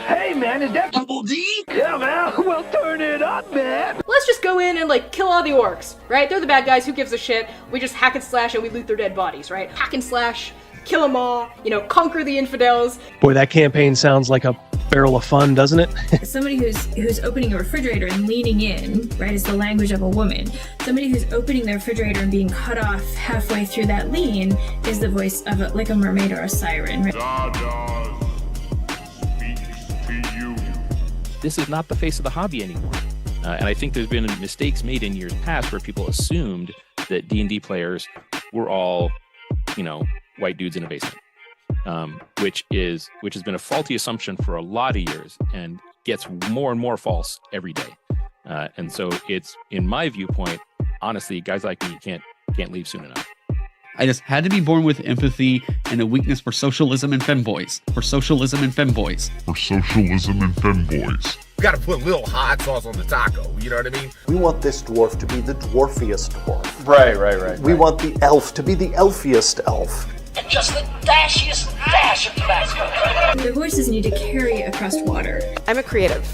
Hey man, is that Double D? Yeah man, well turn it up man. Let's just go in and like kill all the orcs, right? They're the bad guys, who gives a shit? We just hack and slash and we loot their dead bodies, right? Hack and slash, kill them all, you know, conquer the infidels. Boy, that campaign sounds like a barrel of fun, doesn't it? Somebody who's opening a refrigerator and leaning in, right, is the language of a woman. Somebody who's opening the refrigerator and being cut off halfway through that lean is the voice of like a mermaid or a siren, right? This is not the face of the hobby anymore. And I think there's been mistakes made in years past where people assumed that D&D players were all, you know, white dudes in a basement. Which has been a faulty assumption for a lot of years and gets more and more false every day. And so it's, in my viewpoint, honestly, guys like me can't leave soon enough. I just had to be born with empathy and a weakness for socialism and femboys. We gotta put a little hot sauce on the taco, you know what I mean? We want this dwarf to be the dwarfiest dwarf. Right. We want the elf to be the elfiest elf. And just the dashiest dash of Tabasco. Their voices need to carry across water. I'm a creative.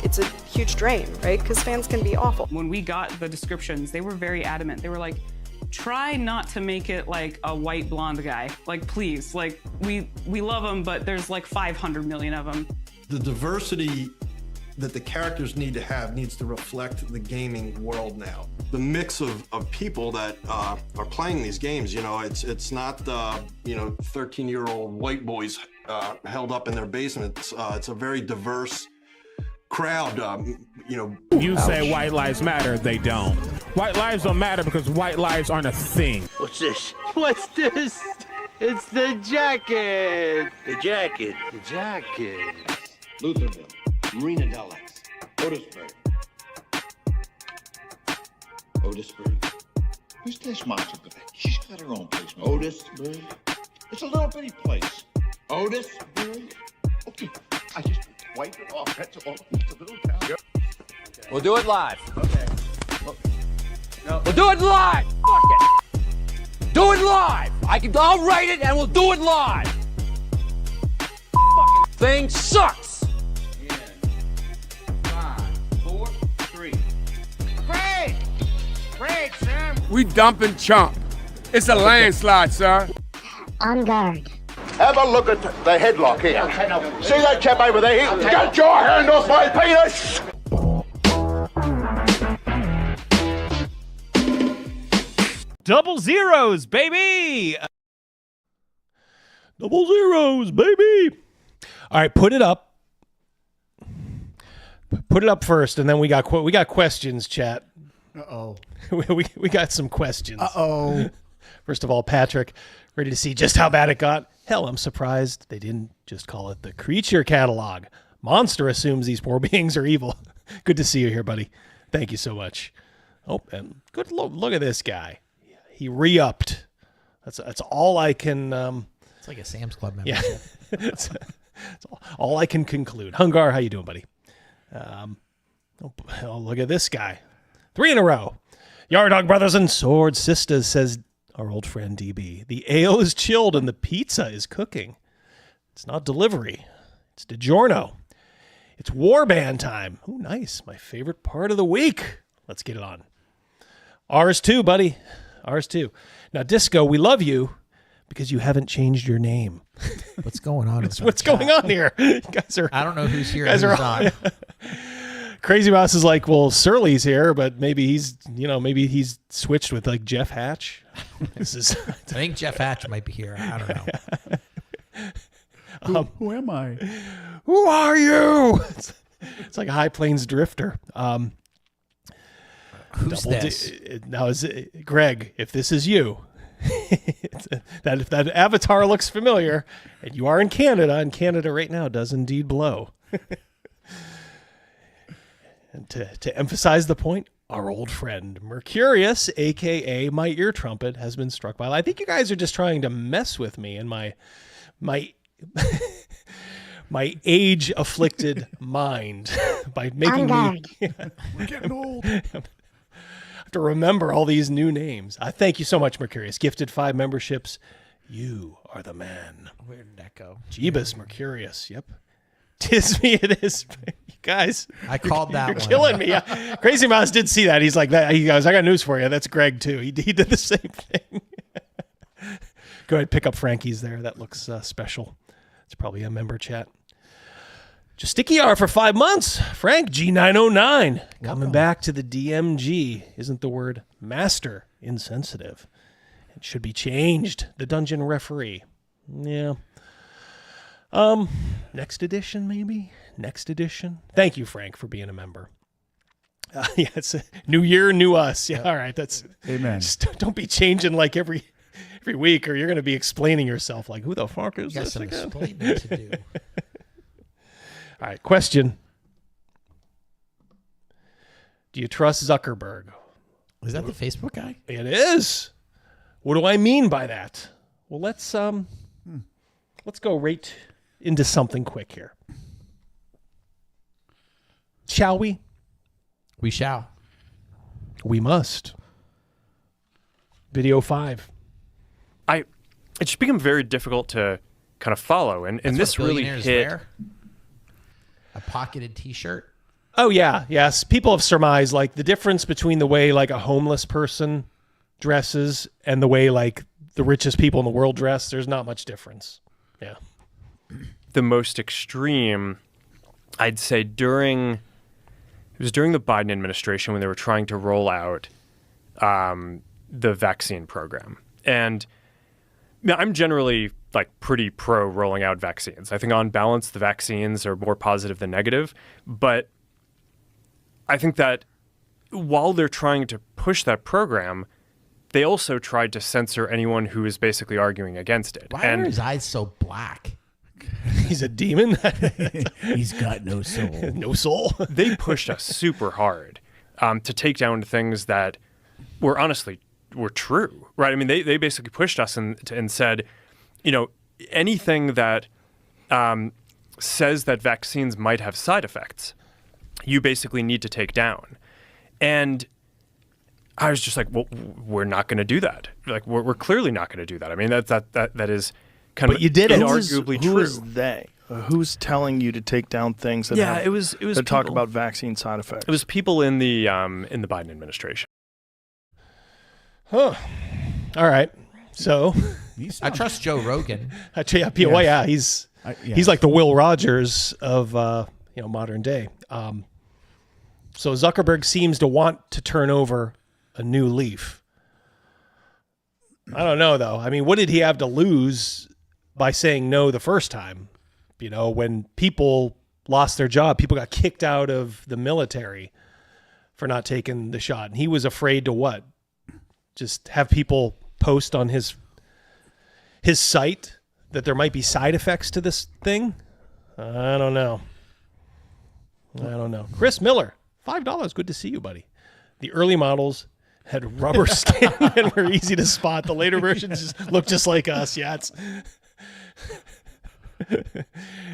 It's a huge drain, right? Because fans can be awful. When we got the descriptions, they were very adamant. They were like, try not to make it like a white blonde guy. Like, please, like, we love him, but there's like 500 million of them. The diversity that the characters need to have needs to reflect the gaming world now. The mix of people that are playing these games, you know, it's not, 13-year-old white boys held up in their basements. It's a very diverse crowd, You say white lives matter, they don't. White lives don't matter because white lives aren't a thing. What's this? What's this? It's the jacket. The jacket. Lutherville, Marina Del X, Otisburg. Who's this monster? She's got her own place. Otisburg. It's a little bitty place. Otisburg. Okay, I just wipe it off. That's all. It's a little town. Yep. Okay. We'll do it live. Okay. No. We'll do it live. Fuck it. Do it live. I'll write it and we'll do it live. Fucking thing sucks. 5, 4, 3. Great, Sam. We dumping chump. It's a landslide, sir. On guard. Have a look at the headlock here. See that chap over there? Get your hand off my penis! Double zeros, baby! Double zeros, baby! All right, put it up. Put it up first, and then we got questions, chat. Uh-oh. we got some questions. Uh-oh. First of all, Patrick, ready to see just how bad it got? Hell, I'm surprised they didn't just call it the creature catalog. Monster assumes these poor beings are evil. Good to see you here, buddy. Thank you so much. Oh, and good look at this guy. He re-upped. That's all I can... it's like a Sam's Club membership. Yeah. That's all I can conclude. Hungar, how you doing, buddy? Look at this guy. 3 in a row. Yardog Brothers and Sword Sisters, says our old friend DB. The ale is chilled and the pizza is cooking. It's not delivery. It's DiGiorno. It's warband time. Oh, nice. My favorite part of the week. Let's get it on. Ours too, buddy. Ours too. Now, Disco, we love you because you haven't changed your name. What's going on? What's going on here? You guys are... I don't know who's here and who's not. Crazymouse is like, well, Surly's here, but maybe he's switched with like Jeff Hatch. This is. I think Jeff Hatch might be here. I don't know. Who am I? Who are you? It's like a High Plains drifter. Who's this? Now, is it, Greg, if this is you, if that avatar looks familiar, and you are in Canada, and Canada right now does indeed blow. And to emphasize the point, our old friend Mercurius, a.k.a. my ear trumpet, has been struck by. I think you guys are just trying to mess with me and my my age-afflicted mind by making me... We're getting old. I have to remember all these new names. Thank you so much, Mercurius. Gifted 5 memberships. You are the man. Where did that go? Jeebus Mercurius. Yep. Tis me, it is. You guys. I called that you're one. killing me. Crazymouse did see that. He's like, that. He goes, I got news for you. That's Greg, too. He did the same thing. Go ahead, pick up Frankie's there. That looks special. It's probably a member chat. Justikiar for 5 months. Frank G909 coming back to the DMG. Isn't the word master insensitive? It should be changed. The dungeon referee. Yeah. Next edition, maybe? Next edition? Thank you, Frank, for being a member. Yeah, it's a new year, new us. Yeah, all right. That's amen. Just don't be changing like every week, or you're going to be explaining yourself like, who the fuck is this again? Explaining to do. All right, question. Do you trust Zuckerberg? Is that the Facebook guy? It is. What do I mean by that? Well, let's go right into something quick here. Shall we? We shall. We must. Video 5. It's just become very difficult to kind of follow, and this really hit. Wear? A pocketed T-shirt. Oh yeah, yes. People have surmised like the difference between the way like a homeless person dresses and the way like the richest people in the world dress. There's not much difference. Yeah. The most extreme, I'd say, it was during the Biden administration when they were trying to roll out the vaccine program. And I'm generally like pretty pro rolling out vaccines. I think on balance, the vaccines are more positive than negative. But I think that while they're trying to push that program, they also tried to censor anyone who is basically arguing against it. Why are his eyes so black? He's a demon. He's got no soul. No soul. They pushed us super hard to take down things that were honestly were true, right? I mean, they basically pushed us and said, you know, anything that says that vaccines might have side effects, you basically need to take down. And I was just like, well, we're not going to do that. Like, we're clearly not going to do that. I mean, that is kind of inarguably true. Who is they? Who's telling you to take down things that it was that talk about vaccine side effects? It was people in the Biden administration. Huh. All right. So I trust Joe Rogan. Yeah, he's like the Will Rogers of modern day. So Zuckerberg seems to want to turn over a new leaf. I don't know though. I mean, what did he have to lose by saying no the first time? You know, when people lost their job, people got kicked out of the military for not taking the shot. And he was afraid to what? Just have people post on his site that there might be side effects to this thing? I don't know. Chris Miller, $5. Good to see you, buddy. The early models had rubber skin and were easy to spot. The later versions just look just like us. Yeah, it's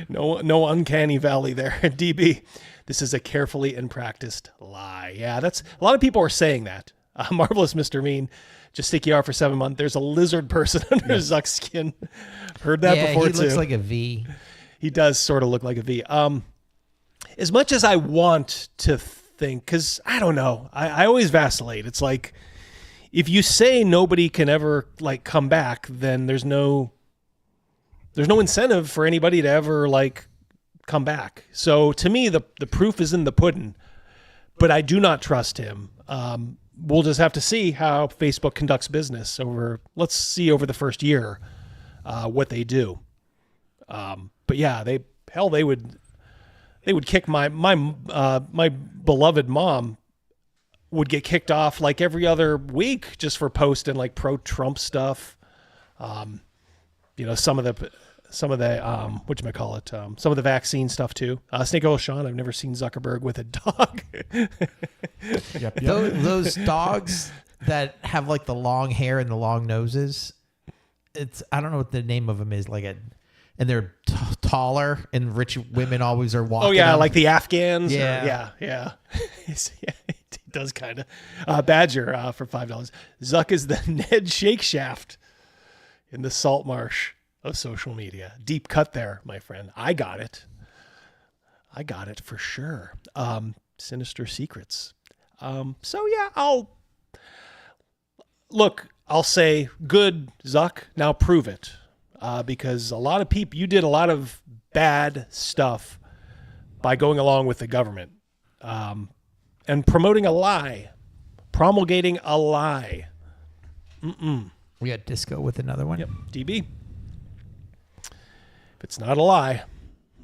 no uncanny valley there. DB, this is a carefully and practiced lie. Yeah, that's a lot of people are saying that. Marvelous Mr. Mean, just Justikiar for 7 months. There's a lizard person under Zuck's skin. Heard that before too. He looks like a V. He does sort of look like a V. As much as I want to think, because I don't know, I always vacillate. It's like if you say nobody can ever like come back, then there's no incentive for anybody to ever like come back. So to me, the proof is in the pudding. But I do not trust him. We'll just have to see how Facebook conducts business let's see over the first year what they do. But yeah, they would kick my beloved mom would get kicked off like every other week just for posting like pro-Trump stuff. Some of the some of the vaccine stuff too. Snake Oil Sean, I've never seen Zuckerberg with a dog. Yep. Those dogs that have like the long hair and the long noses. I don't know what the name of them is. And they're taller, and rich women always are walking. Oh yeah, them. like the Afghans. Yeah, yeah. He does kind of. Badger for $5. Zuck is the Ned Shake Shaft in the salt marsh. of social media. Deep cut there, my friend. I got it for sure. Sinister secrets. So yeah, I'll say good, Zuck. Now prove it. Because a lot of people, you did a lot of bad stuff by going along with the government, and promoting a lie, promulgating a lie. We got Disco with another one. Yep, DB. If it's not a lie,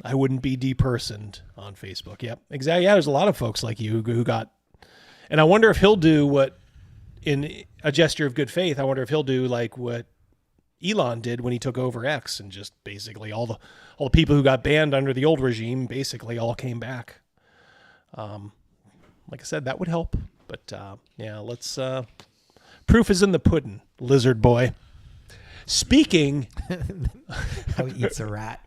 I wouldn't be depersoned on Facebook. Yep, exactly. Yeah, there's a lot of folks like you who got, and I wonder if he'll do what, in a gesture of good faith, I wonder if he'll do like what Elon did when he took over X, and just basically all the people who got banned under the old regime basically all came back. Like I said, that would help. But yeah, let's. Proof is in the pudding, lizard boy. Speaking, how he eats a rat.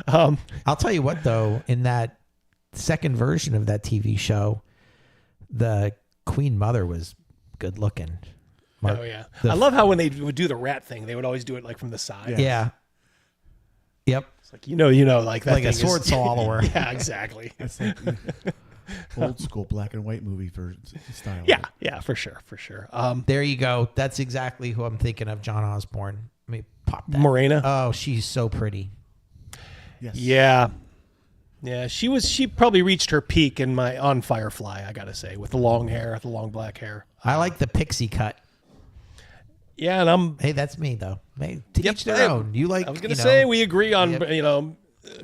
I'll tell you what, though, in that second version of that TV show, the Queen Mother was good looking. Oh yeah, I love how when they would do the rat thing, they would always do it like from the side. Yeah. Yep. It's like you know, like that, like a sword swallower. Yeah, exactly. That's like old school black and white movie style. Yeah, for sure. There you go. That's exactly who I'm thinking of. John Osborne. Let me pop that. Morena. Oh, she's so pretty. Yes. Yeah. She probably reached her peak on Firefly. I gotta say, with the long hair, the long black hair. I like the pixie cut. Yeah, and Hey, that's me though. Hey, to each their own. You like? I was gonna say we agree on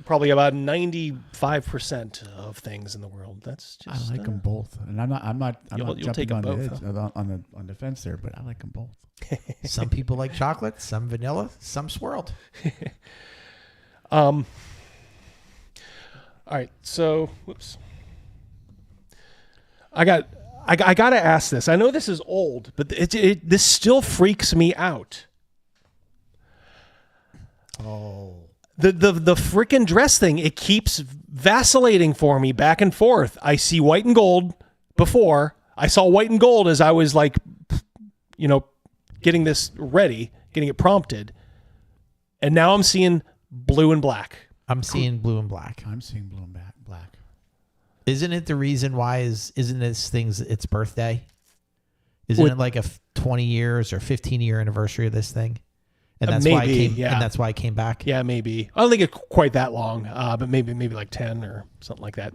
probably about 95% of things in the world. That's just. I like them both, and I'm not You'll jumping take them on both, on the fence there, but I like them both. Some people like chocolate, some vanilla, some swirled. All right, so whoops. I gotta ask this. I know this is old, but this still freaks me out. Oh. The freaking dress thing, it keeps vacillating for me back and forth. I see white and gold before. I saw white and gold as I was like, getting this ready, getting it prompted. And now I'm seeing blue and black. I'm seeing blue and black. I'm seeing blue and black. Isn't it the reason why isn't this thing's its birthday? Isn't it like a 20 years or 15-year anniversary of this thing? And that's why I came back. Yeah, maybe. I don't think it's quite that long, but maybe like 10 or something like that.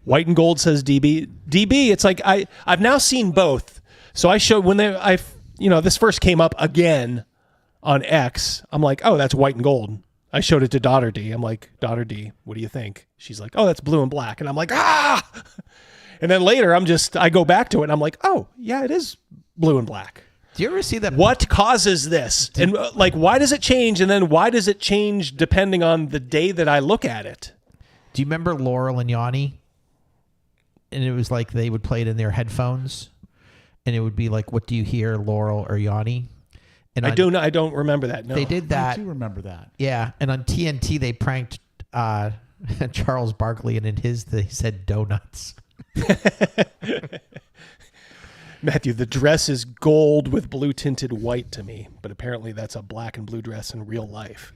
White and gold says DB. DB, it's like I've now seen both. So I showed when this first came up again on X. I'm like, oh, that's white and gold. I showed it to Daughter D. I'm like, Daughter D, what do you think? She's like, oh, that's blue and black. And I'm like, ah! And then later I go back to it and I'm like, oh, yeah, it is blue and black. Do you ever see that? What causes this? And why does it change? And then why does it change depending on the day that I look at it? Do you remember Laurel and Yanni? And it was like they would play it in their headphones. And it would be like, what do you hear, Laurel or Yanni? And I don't remember that. No. They did that. I do remember that. Yeah. And on TNT, they pranked Charles Barkley. And in they said donuts. Matthew, the dress is gold with blue tinted white to me, but apparently that's a black and blue dress in real life.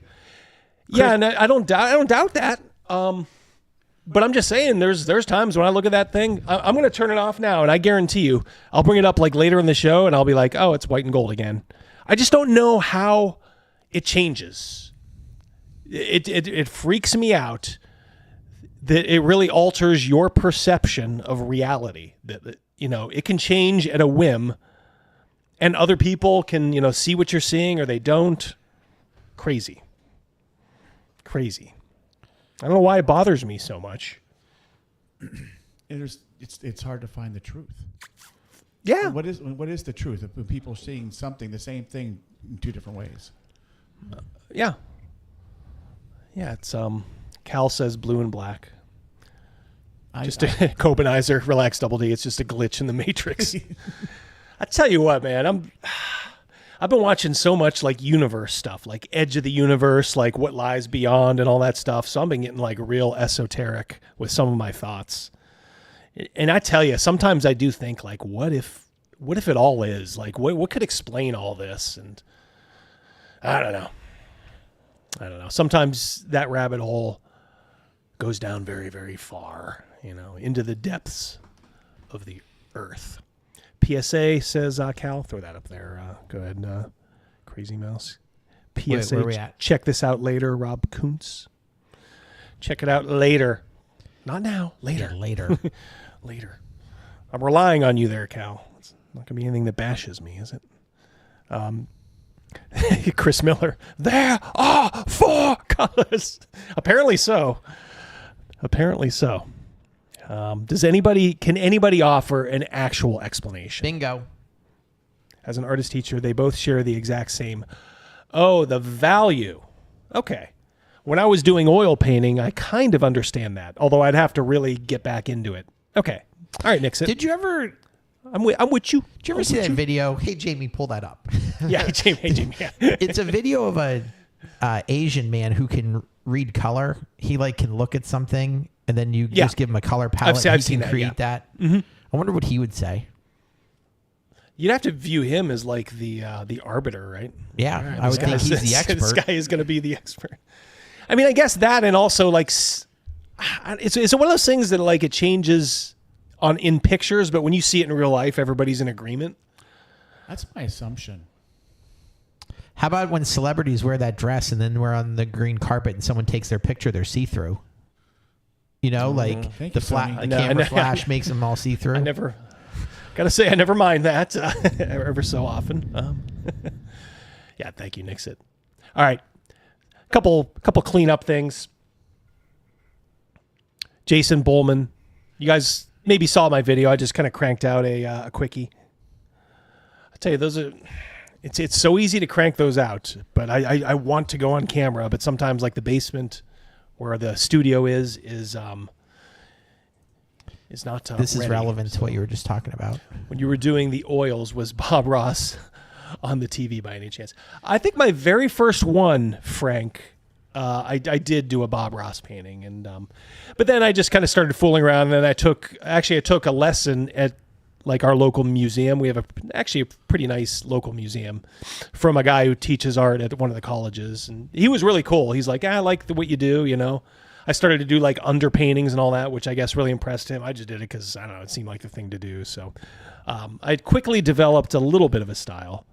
Yeah, and I don't doubt that. But I'm just saying, there's times when I look at that thing, I'm going to turn it off now, and I guarantee you, I'll bring it up like later in the show, and I'll be like, oh, it's white and gold again. I just don't know how it changes. It freaks me out that it really alters your perception of reality. That it can change at a whim, and other people can see what you're seeing or they don't. Crazy. I don't know why it bothers me so much. It's hard to find the truth. Yeah. What is the truth of people seeing something, the same thing, in two different ways? Yeah. It's Cal says blue and black. Kobanizer, relax, Double D. It's just a glitch in the Matrix. I tell you what, man, I've been watching so much like universe stuff, like Edge of the Universe, like What Lies Beyond and all that stuff. So I've been getting like real esoteric with some of my thoughts. And I tell you, sometimes I do think like, what if what if it all is? Like, what could explain all this? And I don't know. Sometimes that rabbit hole goes down very, very far, into the depths of the earth. PSA says, Cal, throw that up there. Go ahead, Crazymouse. PSA, where we at? Check this out later, Rob Kuntz. Check it out later. Not now, later. Yeah, later. Later. I'm relying on you there, Cal. It's not going to be anything that bashes me, is it? Chris Miller. There are 4 colors. Apparently so. Can anybody offer an actual explanation? Bingo. As an artist teacher, they both share the exact same. Oh, the value. Okay. When I was doing oil painting, I kind of understand that, although I'd have to really get back into it. Okay. All right, Nixon. Did you ever... I'm with you. Did you ever see that video? Hey, Jamie, pull that up. Yeah, hey, Jamie. Yeah. It's a video of a Asian man who can read color. He can look at something, and then you just give him a color palette. I've seen that. Create that. Mm-hmm. I wonder what he would say. You'd have to view him as like the arbiter, right? Yeah, right, I would think he's the expert. This guy is going to be the expert. I mean, I guess that, and also it's one of those things that it changes in pictures, but when you see it in real life, everybody's in agreement. That's my assumption. How about when celebrities wear that dress and then we're on the green carpet and someone takes their picture, they're see-through? The camera flash makes them all see-through. I never mind that ever so often. Yeah, thank you, Nixit. All right, couple cleanup things. Jason Bowman, you guys maybe saw my video. I just kind of cranked out a quickie. I tell you, it's so easy to crank those out, but I want to go on camera, but sometimes the basement where the studio is not this is ready. relevant to what you were just talking about. When you were doing the oils, was Bob Ross on the TV by any chance? I think my very first one, Frank, I did do a Bob Ross painting, and but then I just kind of started fooling around, and then I took a lesson at our local museum. We have actually a pretty nice local museum from a guy who teaches art at one of the colleges, and he was really cool. He's like, I like what you do, I started to do underpaintings and all that, which I guess really impressed him. I just did it because, I don't know, it seemed like the thing to do. So I quickly developed a little bit of a style,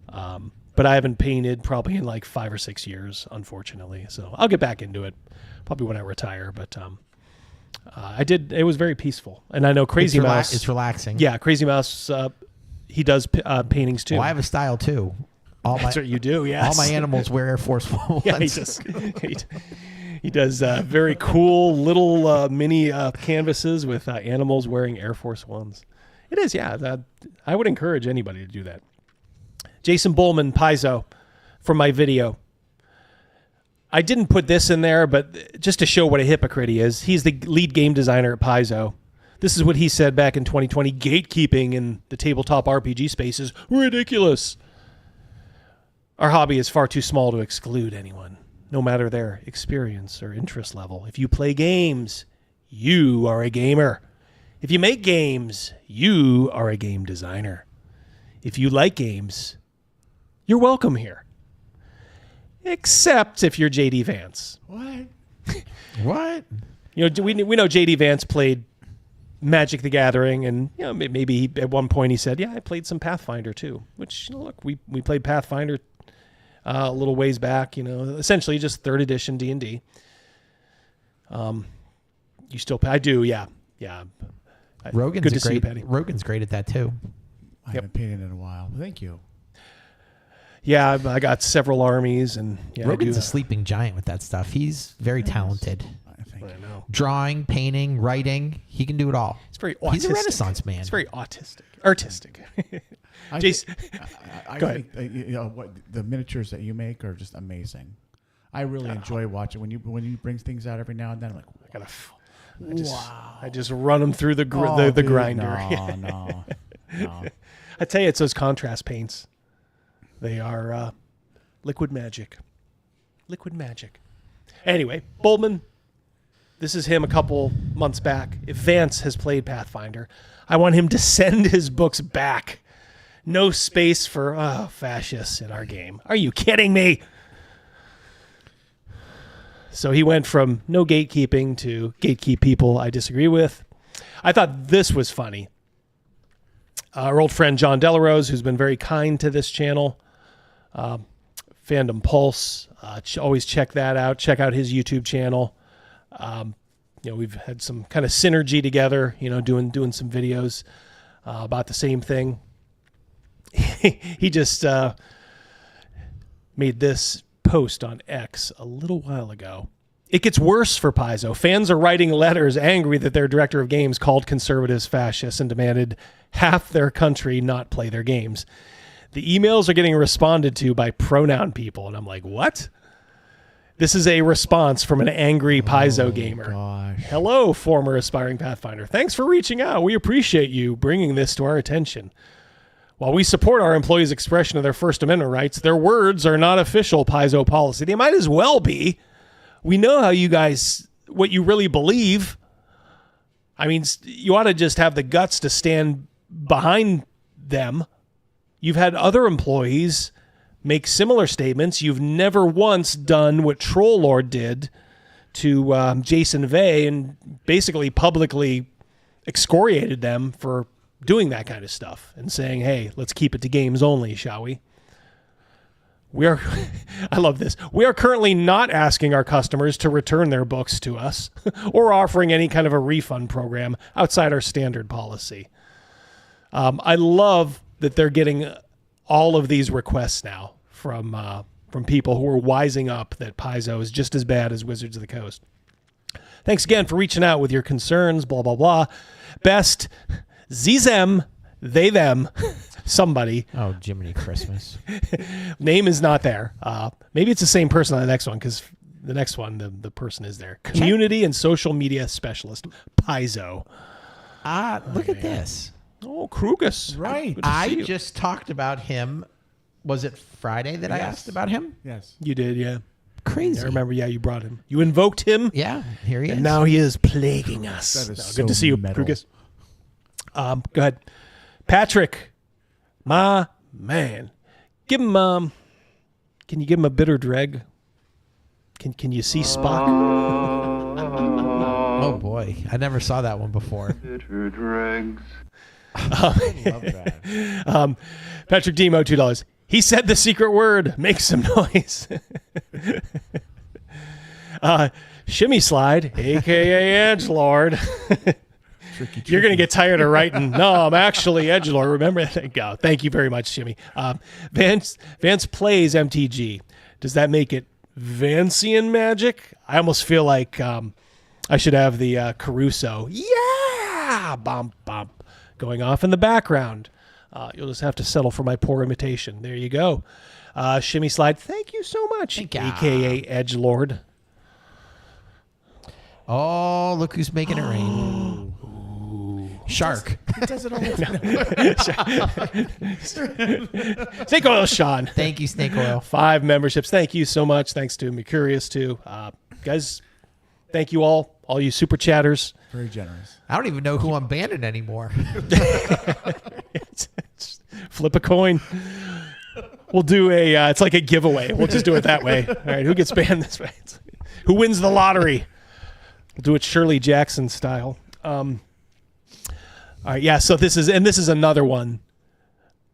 but I haven't painted probably in 5 or 6 years, unfortunately. So I'll get back into it probably when I retire. But I did. It was very peaceful. And I know Crazymouse. It's relaxing. Yeah, Crazymouse, he does paintings too. Well, I have a style too. That's what you do, yes. All my animals wear Air Force Ones. Yeah, he does very cool little mini canvases with animals wearing Air Force Ones. It is, yeah. I would encourage anybody to do that. Jason Bowman, Paizo, from my video. I didn't put this in there, but just to show what a hypocrite he is, he's the lead game designer at Paizo. This is what he said back in 2020. Gatekeeping in the tabletop RPG space is ridiculous. Our hobby is far too small to exclude anyone, no matter their experience or interest level. If you play games, you are a gamer. If you make games, you are a game designer. If you like games, you're welcome here. Except if you're J.D. Vance. What? What? We know J.D. Vance played Magic the Gathering, and maybe at one point he said, "Yeah, I played some Pathfinder too." Which look, we played Pathfinder a little ways back. Essentially just 3rd edition D&D. You still? I do, yeah. Rogan's good to see you, Patty. Rogan's great at that too. I haven't painted in a while. Thank you. Yeah, I got several armies, and Rogan's a sleeping giant with that stuff. He's very talented. I know. Drawing, painting, writing, he can do it all. It's very autistic. He's a Renaissance man. It's very artistic. Jason, I go ahead. think what the miniatures that you make are just amazing. I really enjoy watching when you bring things out every now and then. I'm like, I just run them through the grinder. No. I tell you, it's those contrast paints. They are liquid magic. Liquid magic. Anyway, Bowman, this is him a couple months back. If Vance has played Pathfinder, I want him to send his books back No space for fascists in our game. Are you kidding me? So he went from no gatekeeping to gatekeep people I disagree with. I thought this was funny. Our old friend John Delarose, who's been very kind to this channel, Fandom Pulse, always check that out. Check out his YouTube channel. We've had some kind of synergy together, doing some videos about the same thing. He just made this post on X a little while ago. It gets worse for Paizo. Fans are writing letters angry that their director of games called conservatives fascists and demanded half their country not play their games. The emails are getting responded to by pronoun people. And I'm like, what? This is a response from an angry Paizo gamer. Gosh. Hello, former aspiring Pathfinder. Thanks for reaching out. We appreciate you bringing this to our attention. While we support our employees' expression of their First Amendment rights, their words are not official Paizo policy. They might as well be. We know how you guys, what you really believe. I mean, you ought to just have the guts to stand behind them. You've had other employees make similar statements. You've never once done what Troll Lord did to Jason Vey and basically publicly excoriated them for doing that kind of stuff and saying, hey, let's keep it to games only, shall we? I love this. We are currently not asking our customers to return their books to us or offering any kind of a refund program outside our standard policy. I love that they're getting all of these requests now from people who are wising up that Paizo is just as bad as Wizards of the Coast. Thanks again for reaching out with your concerns, blah, blah, blah. Best, them, they, them. Somebody. Oh, Jiminy Christmas. Name is not there. Maybe it's the same person on the next one because the next one, the person is there. Community and social media specialist, Paizo. Look at this. Oh, Krugus. Right. I just talked about him. Was it Friday that I asked about him? Yes. You did, yeah. Crazy. I remember, you brought him. You invoked him. Yeah, here he is. And now he is plaguing us. That is Good to see you, metal. Krugus. Go ahead. Patrick. My man, give him. Can you give him a bitter dreg? Can you see Spock? Oh boy, I never saw that one before. Bitter dregs. Love that. Patrick Demo, $2. He said the secret word. Make some noise. Shimmy Slide, aka Edgelord. You're going to get tired of writing. No, I'm actually Edgelord. Remember that? Go. Thank you very much, Shimmy. Vance plays MTG. Does that make it Vancian magic? I almost feel like I should have the Caruso. Yeah! Bump, bump. Going off in the background. You'll just have to settle for my poor imitation. There you go. Shimmy Slide, thank you so much, a.k.a. Edgelord. Oh, look who's making it rain. Shark. He does it all the time. Snake Oil Sean. Thank you, Snake Oil. 5 memberships. Thank you so much. Thanks to Mercurius too. Guys, thank you all you super chatters. Very generous. I don't even know who I'm banning anymore. Flip a coin. We'll do it's like a giveaway. We'll just do it that way. All right, who gets banned this way? Who wins the lottery? We'll do it Shirley Jackson style. All right, yeah, so this is another one.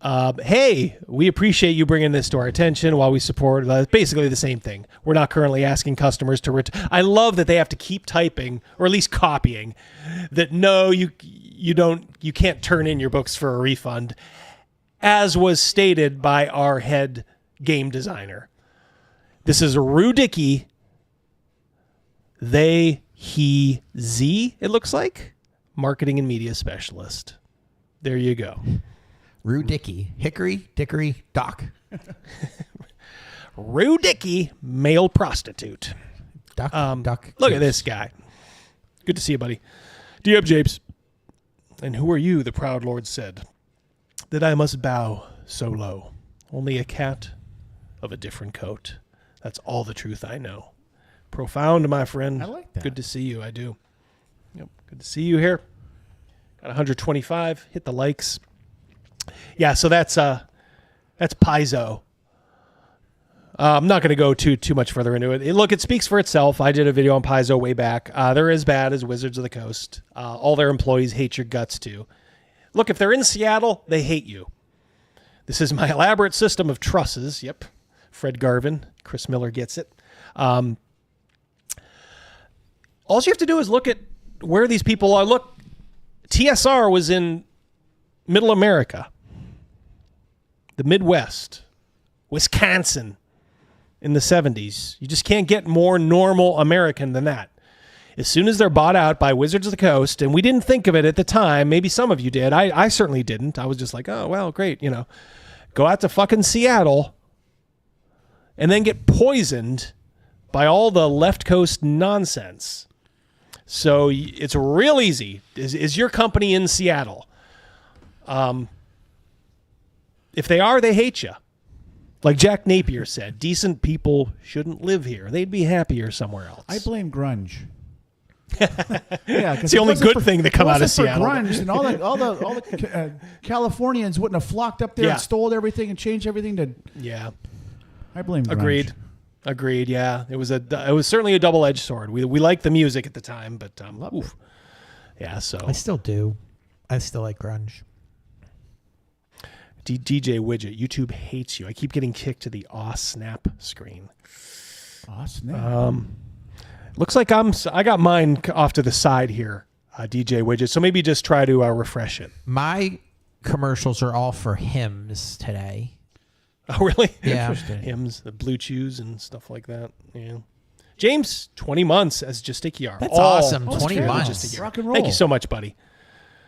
Hey, we appreciate you bringing this to our attention while we support. Basically the same thing. We're not currently asking customers to return. I love that they have to keep typing, or at least copying, that no, you can't turn in your books for a refund, as was stated by our head game designer. This is Rudicky. They, he, Z, it looks like. Marketing and media specialist. There you go. Rudicky. Hickory, Dickory, Doc. Rudicky, male prostitute. Doc. Look at this guy. Good to see you, buddy. DM Japes. And who are you, the proud lord said, that I must bow so low? Only a cat of a different coat. That's all the truth I know. Profound, my friend. I like that. Good to see you. I do. Yep. Good to see you here. Got 125. Hit the likes. Yeah, so that's Paizo. I'm not going to go too much further into it. Look, it speaks for itself. I did a video on Paizo way back. They're as bad as Wizards of the Coast. All their employees hate your guts too. Look, if they're in Seattle, they hate you. This is my elaborate system of trusses. Yep. Fred Garvin. Chris Miller gets it. All you have to do is look at where these people are. Look, TSR was in Middle America, the Midwest, Wisconsin in the 70s. You just can't get more normal American than that. As soon as they're bought out by Wizards of the Coast, and we didn't think of it at the time, maybe some of you did. I certainly didn't. I was just like, oh, well, great, go out to fucking Seattle and then get poisoned by all the left coast nonsense. So it's real easy. Is your company in Seattle? If they are, they hate you. Like Jack Napier said, decent people shouldn't live here. They'd be happier somewhere else. I blame grunge. It's the only good thing to come out of Seattle. Grunge and all the Californians wouldn't have flocked up there and stole everything and changed everything to. Yeah, I blame grunge. Agreed. Yeah, it was certainly a double-edged sword. We liked the music at the time, but oof. Yeah. So I still do. I still like grunge. DJ Widget, YouTube hates you. I keep getting kicked to the aw snap screen. Aw snap. Looks like I got mine off to the side here, DJ Widget. So maybe just try to refresh it. My commercials are all for hymns today. Oh, really? Yeah. Hymns, the Blue Chews and stuff like that. Yeah. James, 20 months as Justicia. That's awesome. 20 months. Rock and roll. Thank you so much, buddy.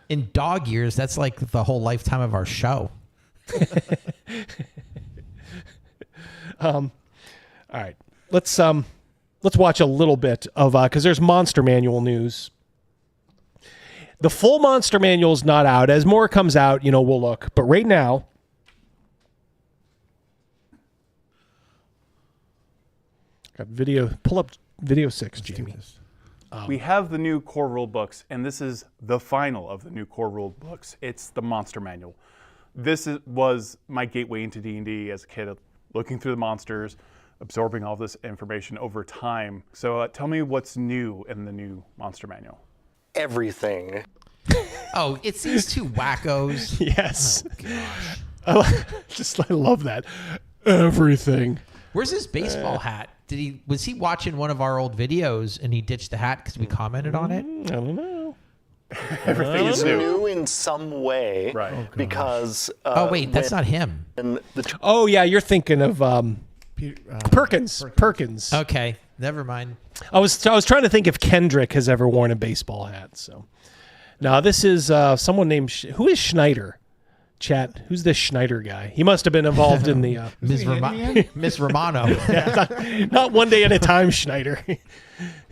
In dog years, that's like the whole lifetime of our show. All right. Let's watch a little bit of because there's Monster Manual news. The full Monster Manual is not out. As more comes out, we'll look. But right now, got video. Pull up video 6, Jamie. We have the new core rule books, and this is the final of the new core rule books. It's the Monster Manual. This was my gateway into D&D as a kid, looking through the monsters, absorbing all this information over time. So tell me what's new in the new Monster Manual. Everything. Oh, it's these two wackos. Yes. Oh, gosh. I love that. Everything. Where's his baseball hat? Was he watching one of our old videos and he ditched the hat because we commented on it? I don't know. Everything is new in some way, right? Because wait, that's not him. Oh yeah, you're thinking of Perkins. Okay, never mind. I was trying to think if Kendrick has ever worn a baseball hat. So, no, this is someone named who is Schneider? Chat. Who's this Schneider guy? He must have been involved in the Miss Romano. Not one day at a time, Schneider.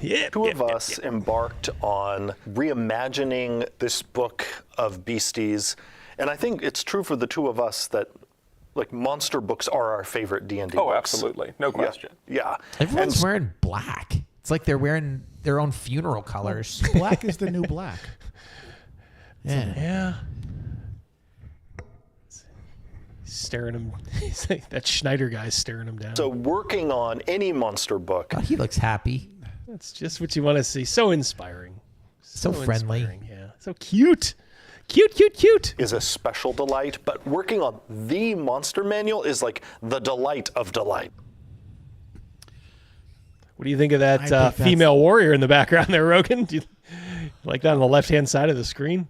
Two of us embarked on reimagining this book of beasties, and I think it's true for the two of us that monster books are our favorite D&D books. Oh, absolutely, no question. Yeah. Everyone's wearing black. It's like they're wearing their own funeral colors. Black is the new black. Yeah. Staring him. That Schneider guy's staring him down. So working on any monster book. Oh, he looks happy. That's just what you want to see. So inspiring. So friendly. Inspiring. Yeah. So cute. Cute. Is a special delight, but working on the Monster Manual is like the delight of delight. What do you think of that female warrior in the background there, Rogan? Do you like that on the left-hand side of the screen?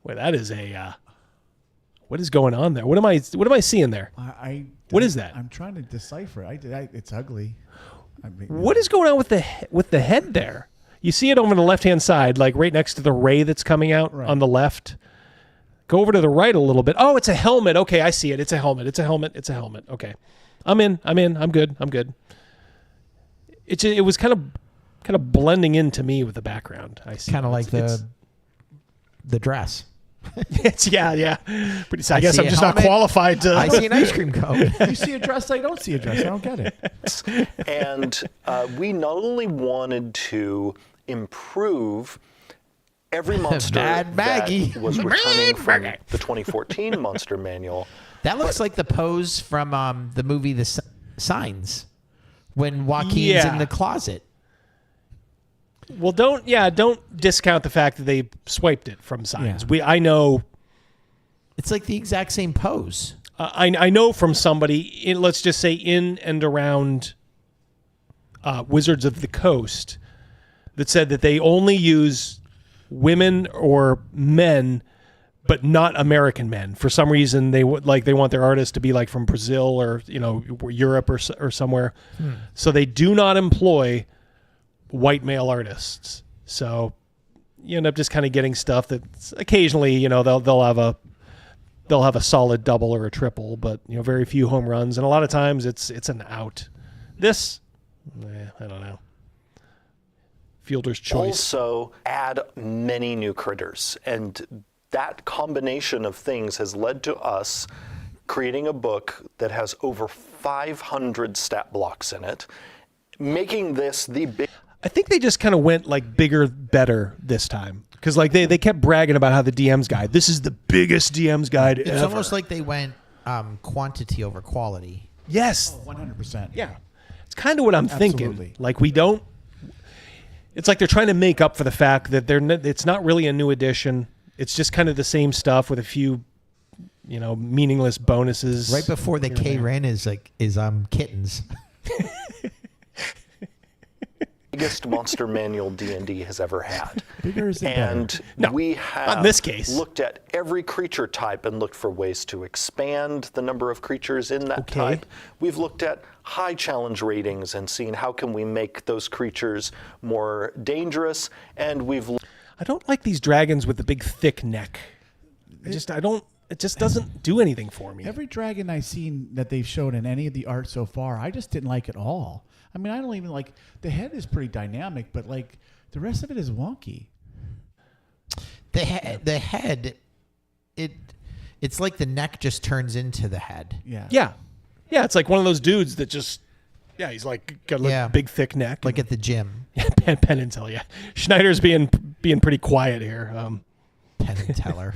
Wait, that is a... what is going on there? What am I seeing there? What is that? I'm trying to decipher it. It's ugly. What is going on with the head there? You see it over on the left-hand side, like right next to the ray that's coming out on the left. Go over to the right a little bit. Oh, it's a helmet. Okay, I see it. It's a helmet. Okay. I'm in. I'm good. It was kind of blending into me with the background. I see. Kind of like the dress. Yeah. Pretty sad. I guess I'm just not qualified to. I see an ice cream cone. You see a dress, I don't see a dress. I don't get it. And we not only wanted to improve every monster Mad Maggie. that was returning from the 2014 Monster Manual. That looks like the pose from the movie The Signs when Joaquin's in the closet. Well, don't discount the fact that they swiped it from Signs. Yeah. I know it's like the exact same pose. I know from somebody let's just say in and around Wizards of the Coast that said that they only use women or men, but not American men. For some reason, they want their artists to be like from Brazil or Europe or somewhere. So they do not employ white male artists. So you end up just kind of getting stuff that occasionally they'll have a solid double or a triple, but very few home runs, and a lot of times it's an out. This, I don't know. Fielder's choice. Also add many new critters, and that combination of things has led to us creating a book that has over 500 stat blocks in it, making this the big... I think they just kind of went like bigger, better this time. Because they kept bragging about how the DM's guide, this is the biggest DM's guide ever. It's almost like they went quantity over quality. Yes. 100%. Yeah. It's kind of what I'm thinking. Absolutely. Like it's like they're trying to make up for the fact that it's not really a new edition. It's just kind of the same stuff with a few, meaningless bonuses. Right before the K-Ren is kittens. Biggest Monster Manual D&D has ever had. Bigger is and we have in this case. Looked at every creature type and looked for ways to expand the number of creatures in that type. We've looked at high challenge ratings and seen how can we make those creatures more dangerous. And I don't like these dragons with the big thick neck. It just doesn't do anything for me. Every dragon I've seen that they've shown in any of the art so far, I just didn't like at all. I mean, I don't even like the head is pretty dynamic, but like the rest of it is wonky. The head, it's like the neck just turns into the head. Yeah. It's like one of those dudes that just he's like got a big thick neck, like at the gym. Penn and Teller. Yeah, Schneider's being pretty quiet here. Penn and Teller.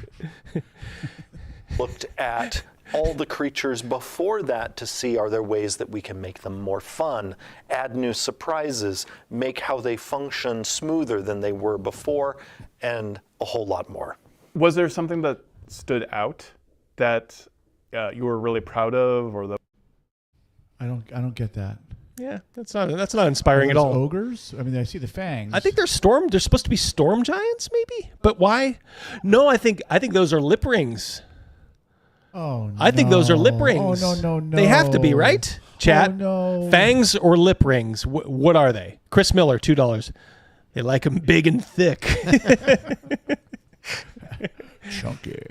Looked at all the creatures before that to see are there ways that we can make them more fun, add new surprises, make how they function smoother than they were before, and a whole lot more. Was there something that stood out that you were really proud of, or I don't get that. Yeah, that's not inspiring at all. Ogres? I mean, I see the fangs. I think they're supposed to be storm giants, maybe. But why? No, I think those are lip rings. Oh, no. I think those are lip rings. Oh, no. They have to be, right? Chat. Oh, no. Fangs or lip rings? What are they? Chris Miller, $2. They like them big and thick. Chunky.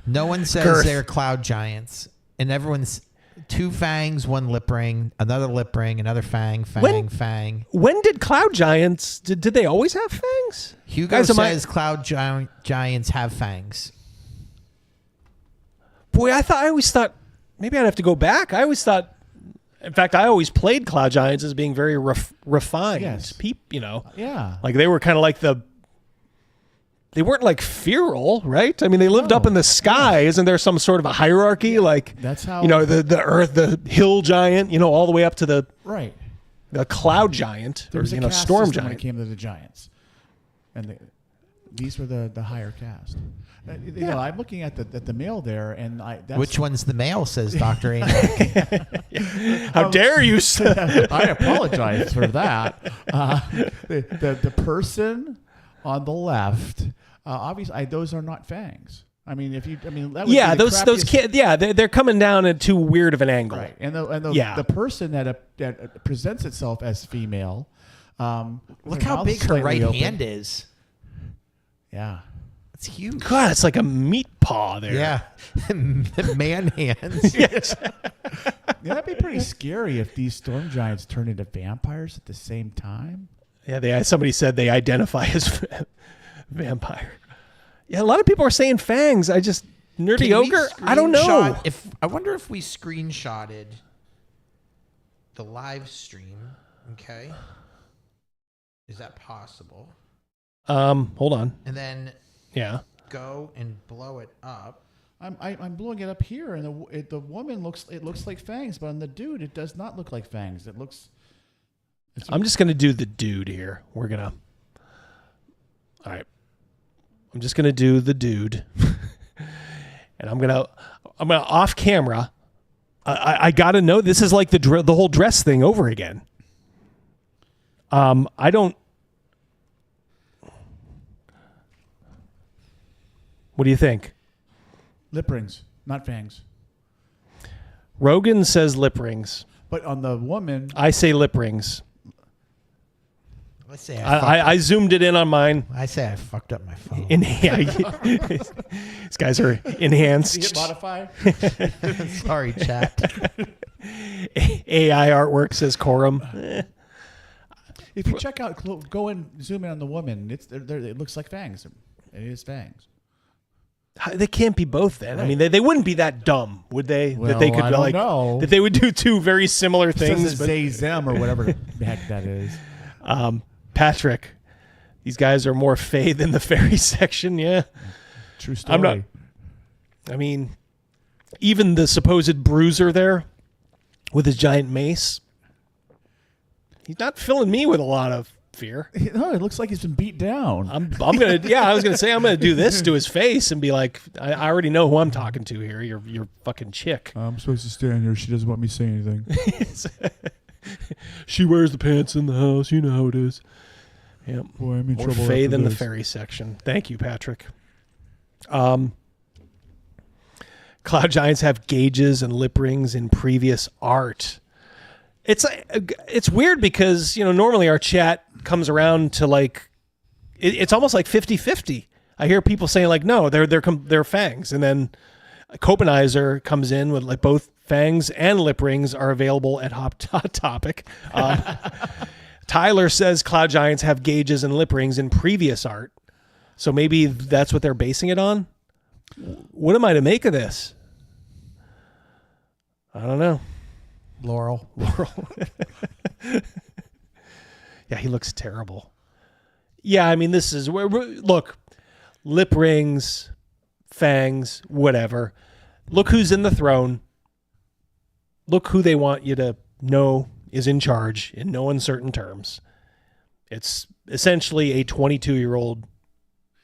No one says they're cloud giants, and everyone's 2 fangs, 1 lip ring, another lip ring, another fang. Fang. When did cloud giants? Did they always have fangs? Hugo says cloud giants have fangs. Boy, I always thought maybe I'd have to go back. I always thought, in fact, I always played Cloud Giants as being very refined. Yes. Yeah. Like they were kind of like they weren't like feral, right? I mean, they lived up in the sky. Yeah. Isn't there some sort of a hierarchy? Yeah. Like that's how the earth, the hill giant, all the way up to the cloud giant, there was or a caste storm system giant. when it came to the giants, and these were the higher caste. I'm looking at the mail there, and which one's the mail? Says Dr. How dare you? I apologize for that. The person on the left, obviously, those are not fangs. I mean, that would be those kids. Yeah, they're coming down at too weird of an angle. Right, and the person that presents itself as female. Look how big her right hand is. Yeah. It's huge. God, it's like a meat paw there. Yeah. Man hands. Yes. That'd be pretty scary if these storm giants turn into vampires at the same time. Yeah, somebody said they identify as vampire. Yeah, a lot of people are saying fangs. Nerdy ogre? I don't know. I wonder if we screenshotted the live stream. Okay. Is that possible? Hold on. And then go and blow it up. I'm blowing it up here, and the woman looks like fangs, but on the dude it does not look like fangs. It looks. I'm just gonna do the dude here. All right. I'm just gonna do the dude, and I'm gonna off camera. I gotta know this is like the whole dress thing over again. I don't. What do you think? Lip rings, not fangs. Rogan says lip rings. But on the woman, I say lip rings. Let's say I zoomed it in on mine. I say I fucked up my phone. These guys are enhanced. Did you hit modify? Sorry, chat. AI artwork says quorum. If you check out, go and zoom in on the woman. It looks like fangs. It is fangs. They can't be both then. Right. I mean, they wouldn't be that dumb, would they? Well, that they could I don't know. That they would do two very similar things. Zay Zem or whatever the heck that is. Patrick, these guys are more Fae than the fairy section. Yeah, true story. I mean, even the supposed bruiser there with his giant mace, he's not filling me with a lot of fear. No, it looks like he's been beat down. I'm gonna. Yeah, I was gonna say I'm gonna do this to his face and be like, I already know who I'm talking to here. You're fucking chick. I'm supposed to stand here. She doesn't want me to say anything. She wears the pants in the house. You know how it is. Yep. Boy, I'm in More trouble. Fae than this. the fairy section. Thank you, Patrick. Cloud giants have gauges and lip rings in previous art. It's weird because, normally our chat comes around to like, it's almost like 50-50. I hear people saying like, no, they're fangs. And then Copenizer comes in with like both fangs and lip rings are available at Hot Topic. Tyler says cloud giants have gauges and lip rings in previous art. So maybe that's what they're basing it on. What am I to make of this? I don't know. Laurel. Yeah, he looks terrible. Yeah, I mean, this is where, look, lip rings, fangs, whatever. Look who's in the throne. Look who they want you to know is in charge in no uncertain terms. It's essentially a 22-year-old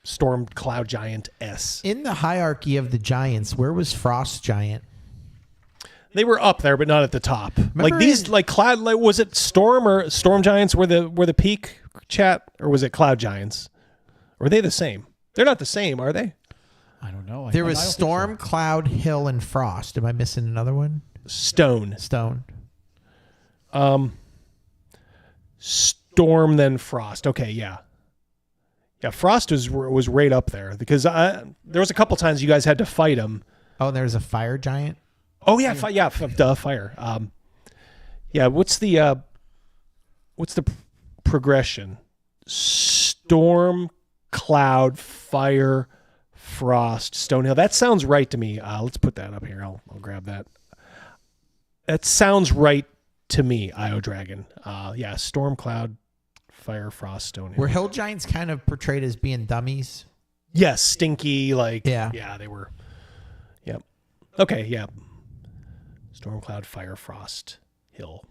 storm cloud giant S. In the hierarchy of the giants, where was Frost Giant? They were up there, but not at the top. Cloud. Like, was it Storm or Storm Giants were the peak, chat, or was it Cloud Giants? Or were they the same? They're not the same, are they? I don't know. There was Storm, Cloud, Hill, and Frost. Am I missing another one? Stone. Storm, then Frost. Okay, yeah. Yeah, Frost was right up there because there was a couple times you guys had to fight him. Oh, there's a Fire Giant? Oh yeah, fire. Yeah, what's the progression? Storm, Cloud, Fire, Frost, Stonehill. That sounds right to me. Let's put that up here. I'll grab that. That sounds right to me, Io Dragon. Yeah, Storm, Cloud, Fire, Frost, Stonehill. Were Hill Giants kind of portrayed as being dummies? Yes, stinky, Yeah, they were. Yep. Okay, yeah. Storm, Cloud, Fire, Frost, Hill.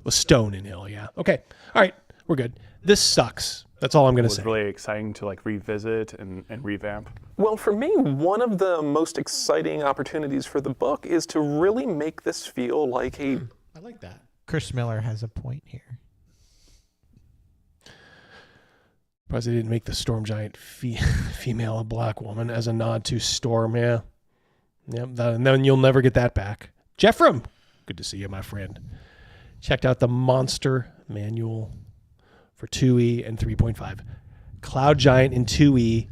Well, Stone and Hill, yeah. Okay. All right, we're good. This sucks. That's all I'm going to say. It was really exciting to revisit and revamp. Well, for me, one of the most exciting opportunities for the book is to really make this feel like a... I like that. Chris Miller has a point here. Surprised they didn't make the Storm Giant female a black woman as a nod to Storm, yeah. Yep, and then you'll never get that back. Jeffrem, good to see you, my friend. Checked out the Monster Manual for 2E and 3.5. Cloud Giant in 2E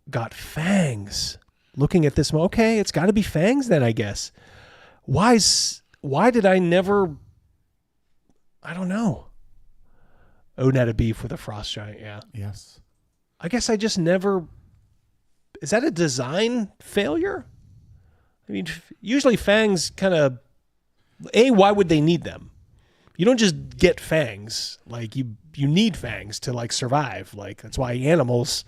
got fangs. Looking at this, okay, it's got to be fangs then, I guess. Why did I never... I don't know. Odin had a beef with a Frost Giant, yeah. Yes. I guess I just never... Is that a design failure? I mean, usually fangs kind of... why would they need them? You don't just get fangs. Like, you you need fangs to like survive. Like that's why animals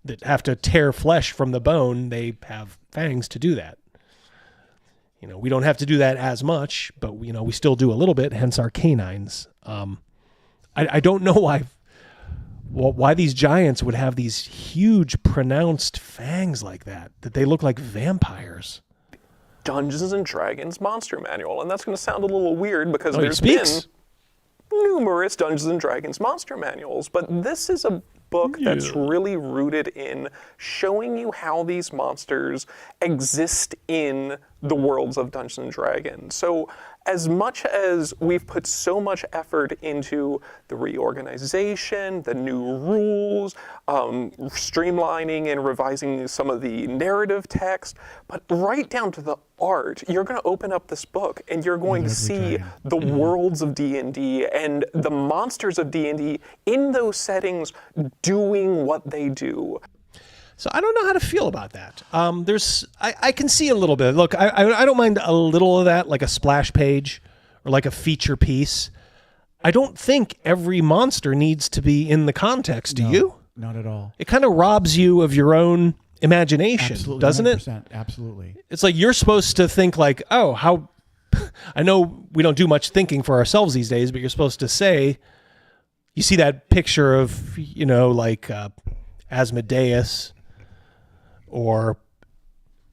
that have to tear flesh from the bone, they have fangs to do that. You know, we don't have to do that as much, but you know, we still do a little bit, hence our canines. I don't know why these giants would have these huge pronounced fangs like that they look like vampires. Dungeons and Dragons Monster Manual, and that's going to sound a little weird because Oh, there's he been speaks. numerous Dungeons and Dragons Monster Manuals, but this is a book that's really rooted in showing you how these monsters exist in the worlds of Dungeons and Dragons. So as much as we've put so much effort into the reorganization, the new rules, streamlining and revising some of the narrative text, but right down to the art, you're going to open up this book and you're going to see the worlds of D&D and the monsters of D&D in those settings doing what they do. So I don't know how to feel about that. I can see a little bit. Look, I don't mind a little of that, like a splash page or like a feature piece. I don't think every monster needs to be in the context. Do you? Not at all. It kind of robs you of your own imagination, Absolutely, doesn't it? 100%, absolutely. It's like you're supposed to think like, oh, how... I know we don't do much thinking for ourselves these days, but you're supposed to say, you see that picture of, you know, like Asmodeus or,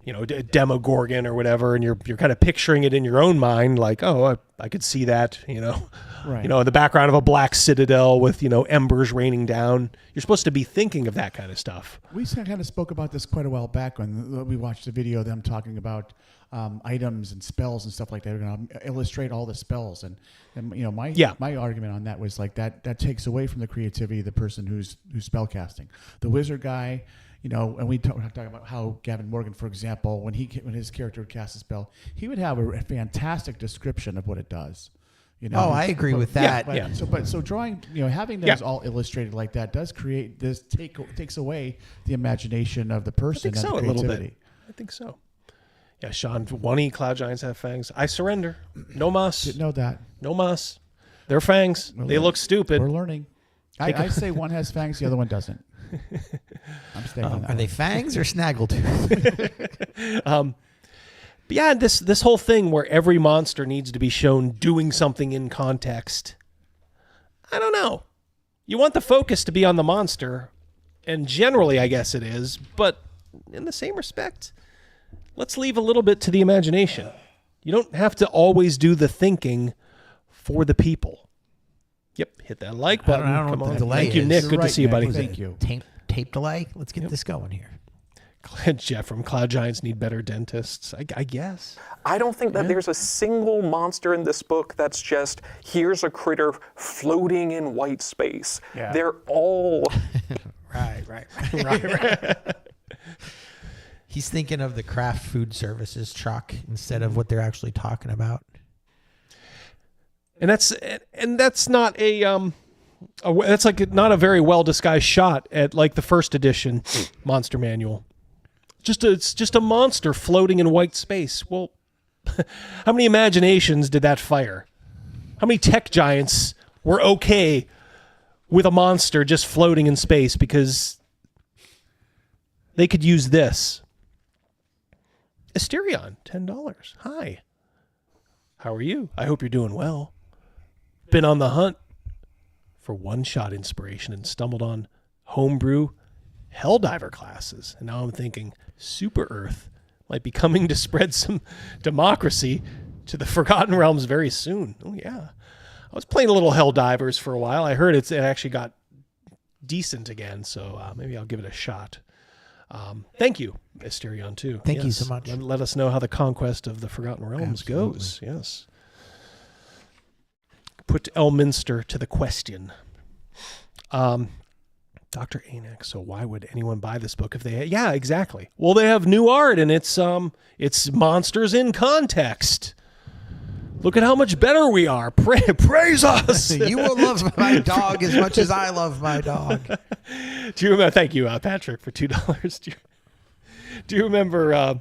you know, Demogorgon or whatever, and you're kind of picturing it in your own mind, like, oh, I could see that, you know, Right. you know, in the background of a black citadel with, you know, embers raining down. You're supposed to be thinking of that kind of stuff. We kind of spoke about this quite a while back when we watched a video of them talking about items and spells and stuff like that. They're going to illustrate all the spells, and you know, my argument on that was like that takes away from the creativity of the person who's spell casting. The wizard guy, you know, and we talking about how Gavin Morgan, for example, when his character would cast a spell, he would have a fantastic description of what it does. You know, Oh, I agree with that. So drawing, you know, having those all illustrated like that does create this takes away the imagination of the person. I think so, and a the little bit. creativity. I think so. Yeah, Sean, one cloud giants have fangs. I surrender. No mas. Didn't know that. No mas. They're fangs. They look stupid. We're learning. I say one has fangs, the other one doesn't. I'm staying on that. Are they fangs or snaggletooth? But yeah, this whole thing where every monster needs to be shown doing something in context. I don't know. You want the focus to be on the monster, and generally I guess it is, but in the same respect, let's leave a little bit to the imagination. You don't have to always do the thinking for the people. Yep, hit that like button. I don't know Come what on. the delay Thank you, is. Nick. You're Good to right, see you, Nick. buddy. Thank you. Tape delay. Let's get this going here. Jeff from Cloud Giants need better dentists. I guess. I don't think that there's a single monster in this book that's just, here's a critter floating in white space. Yeah. They're all... Right. He's thinking of the Kraft Food Services truck instead of what they're actually talking about. And that's not that's like not a very well disguised shot at like the first edition Monster Manual. It's just a monster floating in white space. Well, how many imaginations did that fire? How many tech giants were okay with a monster just floating in space because they could use this? Asterion, $10. Hi. How are you? I hope you're doing well. Been on the hunt for one-shot inspiration and stumbled on homebrew Helldiver classes. And now I'm thinking Super Earth might be coming to spread some democracy to the Forgotten Realms very soon. Oh, yeah. I was playing a little Helldivers for a while. I heard it actually got decent again, so maybe I'll give it a shot. Thank you, Asterion, too. Thank you so much. Let us know how the conquest of the Forgotten Realms goes. Yes. Put Elminster to the question. Dr. Anak, so why would anyone buy this book if they... Yeah, exactly. Well, they have new art, and it's monsters in context. Look at how much better we are. Praise us. You will love my dog as much as I love my dog. Do you remember... Thank you, Patrick, for $2. Do you remember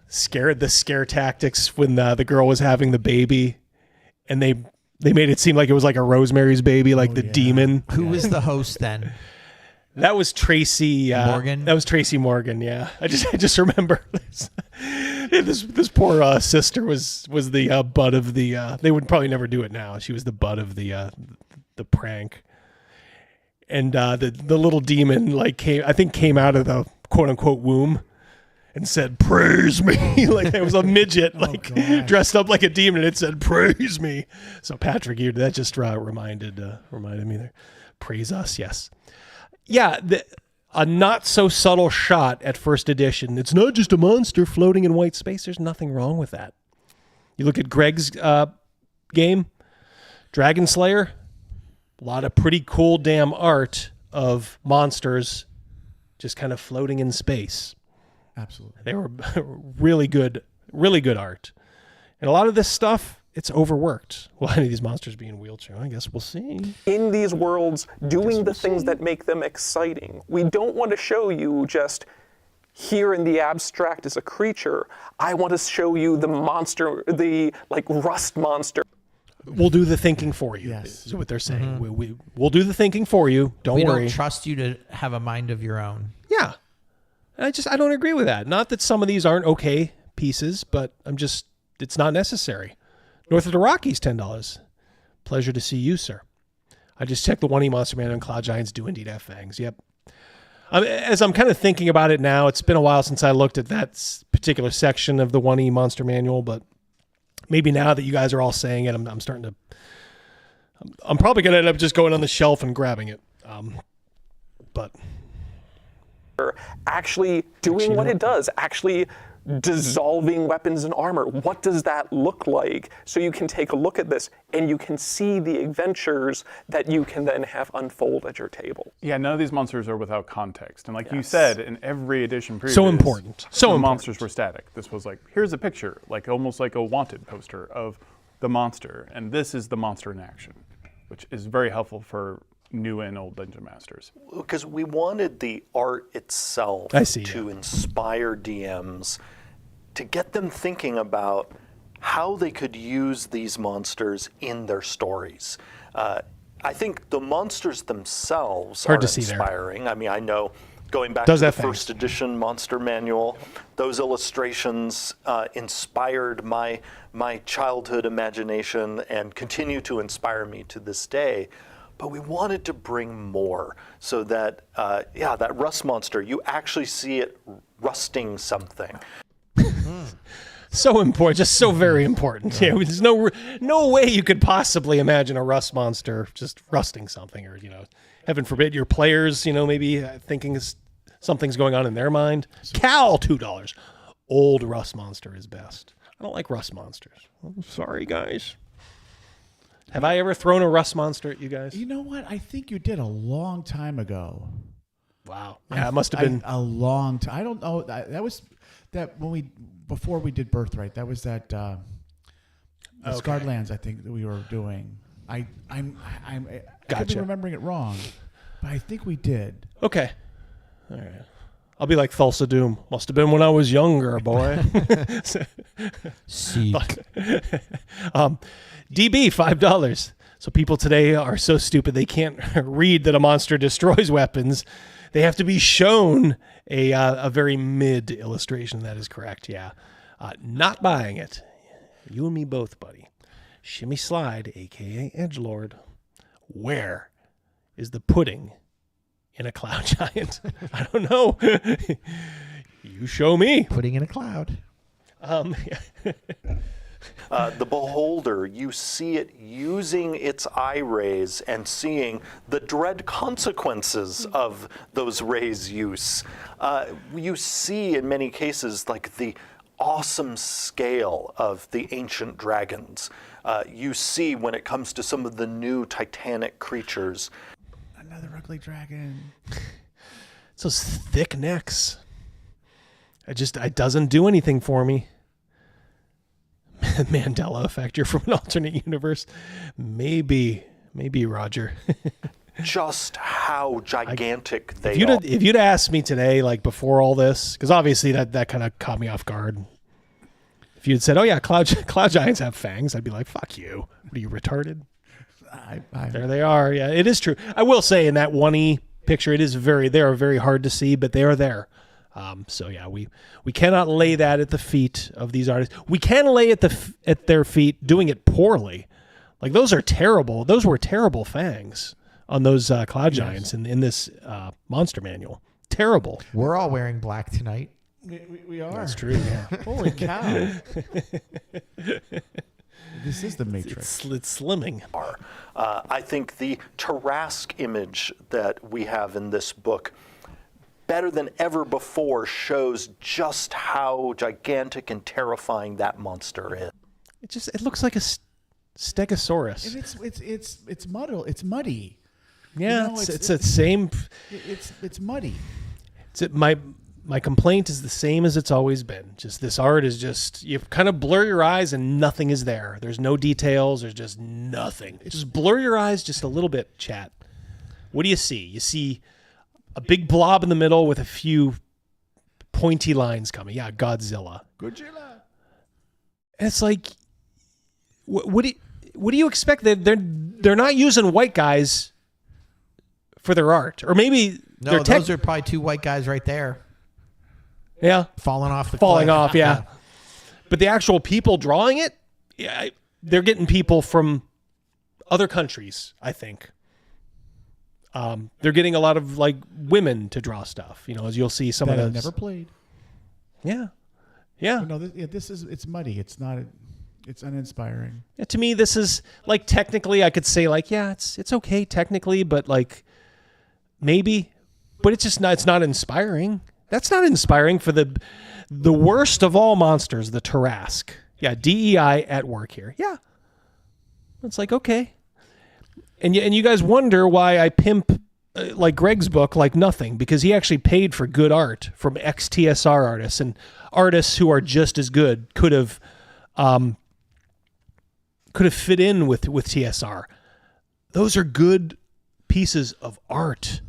the scare tactics when the girl was having the baby, and they They made it seem like it was like a Rosemary's Baby, like the demon. Who was the host then? That was Tracy Morgan. That was Tracy Morgan. Yeah, I just remember this. This poor sister was the butt of the. They would probably never do it now. She was the butt of the prank, and the little demon came out of the quote unquote womb and said, "Praise me." Like it was a midget dressed up like a demon, and it said, "Praise me." So Patrick, that just reminded me there. Praise us, yes. Yeah, a not so subtle shot at first edition. It's not just a monster floating in white space. There's nothing wrong with that. You look at Greg's game, Dragon Slayer, a lot of pretty cool damn art of monsters just kind of floating in space. Absolutely. They were really good art. And a lot of this stuff, it's overworked. Will any of these monsters be in wheelchair? I guess we'll see. In these worlds, doing the things that make them exciting. We don't want to show you just here in the abstract as a creature. I want to show you the monster, the rust monster. We'll do the thinking for you. Yes. Is what they're saying. Mm-hmm. We'll do the thinking for you. Don't worry. We don't trust you to have a mind of your own. Yeah. I don't agree with that. Not that some of these aren't okay pieces, but it's not necessary. North of the Rockies, $10. Pleasure to see you, sir. I just checked the 1E Monster Man and Cloud Giants do indeed have fangs. Yep. As I'm kind of thinking about it now, it's been a while since I looked at that particular section of the 1E Monster Manual, but maybe now that you guys are all saying it, I'm starting to... I'm probably going to end up just going on the shelf and grabbing it. But... Actually doing what it does, actually dissolving weapons and armor. What does that look like? So you can take a look at this and you can see the adventures that you can then have unfold at your table. Yeah, none of these monsters are without context. And like you said, in every edition previous, so important. The monsters were static. This was like, here's a picture, almost like a wanted poster of the monster. And this is the monster in action, which is very helpful for new and old Dungeon Masters. Because we wanted the art itself to inspire DMs, to get them thinking about how they could use these monsters in their stories. I think the monsters themselves are inspiring. I mean, I know going back to the first edition Monster Manual, those illustrations inspired my childhood imagination and continue to inspire me to this day. But we wanted to bring more so that, that rust monster, you actually see it rusting something. So important, just so very important. Yeah, there's no way you could possibly imagine a rust monster just rusting something, or heaven forbid your players, maybe thinking something's going on in their mind. Cal, $2. Old rust monster is best. I don't like rust monsters. I'm sorry, guys. Have I ever thrown a rust monster at you guys? You know what? I think you did a long time ago. Wow. Yeah, it must have been a long time. I don't know. That was before we did Birthright. That was that Scarred Lands, I think, that we were doing. I could be remembering it wrong, but I think we did. Okay. All right. I'll be like Thulsa Doom. Must have been when I was younger, boy. See. DB, $5. So people today are so stupid they can't read that a monster destroys weapons. They have to be shown a very mid illustration. That is correct, yeah. Not buying it. You and me both, buddy. Shimmy Slide, a.k.a. Edgelord. Where is the pudding in a cloud giant? I don't know. You show me. Pudding in a cloud. The beholder, you see it using its eye rays and seeing the dread consequences of those rays' use. You see in many cases the awesome scale of the ancient dragons. You see when it comes to some of the new titanic creatures. Another ugly dragon. It's those thick necks. It doesn't do anything for me. Mandela effect. You're from an alternate universe. Maybe Roger. Just how gigantic they are. If you'd asked me today, before all this, because obviously that kind of caught me off guard. If you had said, "Oh yeah, cloud giants have fangs," I'd be like, "Fuck you! What are you retarded?" There they are. Yeah, it is true. I will say in that 1E picture, they are very hard to see, but they are there. So yeah, we cannot lay that at the feet of these artists. We can lay at their feet doing it poorly. Like those are terrible. Those were terrible fangs on those cloud giants in this monster manual. Terrible. We're all wearing black tonight. We are. That's true. Yeah. Holy cow. This is the Matrix. It's slimming. I think the Tarrasque image that we have in this book, better than ever before, shows just how gigantic and terrifying that monster is. It looks like a Stegosaurus. And it's muddy. Yeah, you know, it's the same. It's muddy. My complaint is the same as it's always been. Just this art is just, you kind of blur your eyes and nothing is there. There's no details. There's just nothing. Just blur your eyes just a little bit, chat. What do you see? You see a big blob in the middle with a few pointy lines coming. Yeah, Godzilla. Godzilla. And it's like, what do you expect? They're not using white guys for their art, or maybe those are probably two white guys right there. Yeah, falling off. Yeah. But the actual people drawing it, yeah, they're getting people from other countries. I think they're getting a lot of like women to draw stuff. You know, as you'll see some that of I've those. never played. Yeah. No, it's muddy. It's not. It's uninspiring. Yeah, to me, this is like technically, I could say like, yeah, it's okay technically, but like maybe, but it's just not. It's not inspiring. That's not inspiring for the worst of all monsters, the Tarrasque. Yeah, DEI at work here. Yeah, it's like okay, and you guys wonder why I pimp like Greg's book like nothing, because he actually paid for good art from ex-TSR artists, and artists who are just as good could have fit in with TSR. Those are good pieces of art.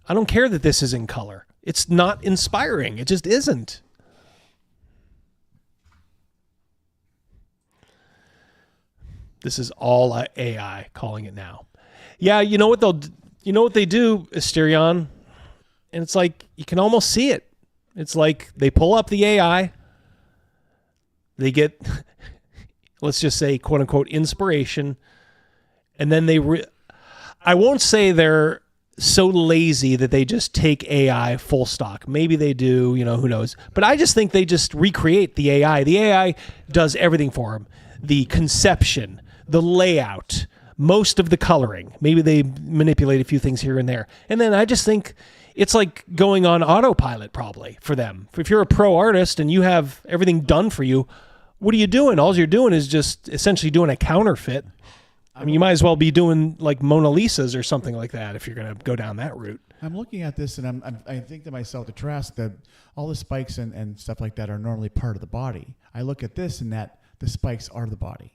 I don't care that this is in color. It's not inspiring. It just isn't. This is all AI calling it now. Yeah, you know what they do, Asterion, and it's like you can almost see it. It's like they pull up the AI. They get, let's just say, quote unquote, inspiration, and then I won't say they're so lazy that they just take AI full stock. Maybe they do, who knows. But I just think they just recreate the AI. The AI does everything for them. The conception, the layout, most of the coloring. Maybe they manipulate a few things here and there. And then I just think it's like going on autopilot probably for them. If you're a pro artist and you have everything done for you, what are you doing? All you're doing is just essentially doing a counterfeit. I mean, you might as well be doing like Mona Lisa's or something like that if you're going to go down that route. I'm looking at this and I think to myself, the Tarrasque, that all the spikes and stuff like that are normally part of the body. I look at this and that the spikes are the body.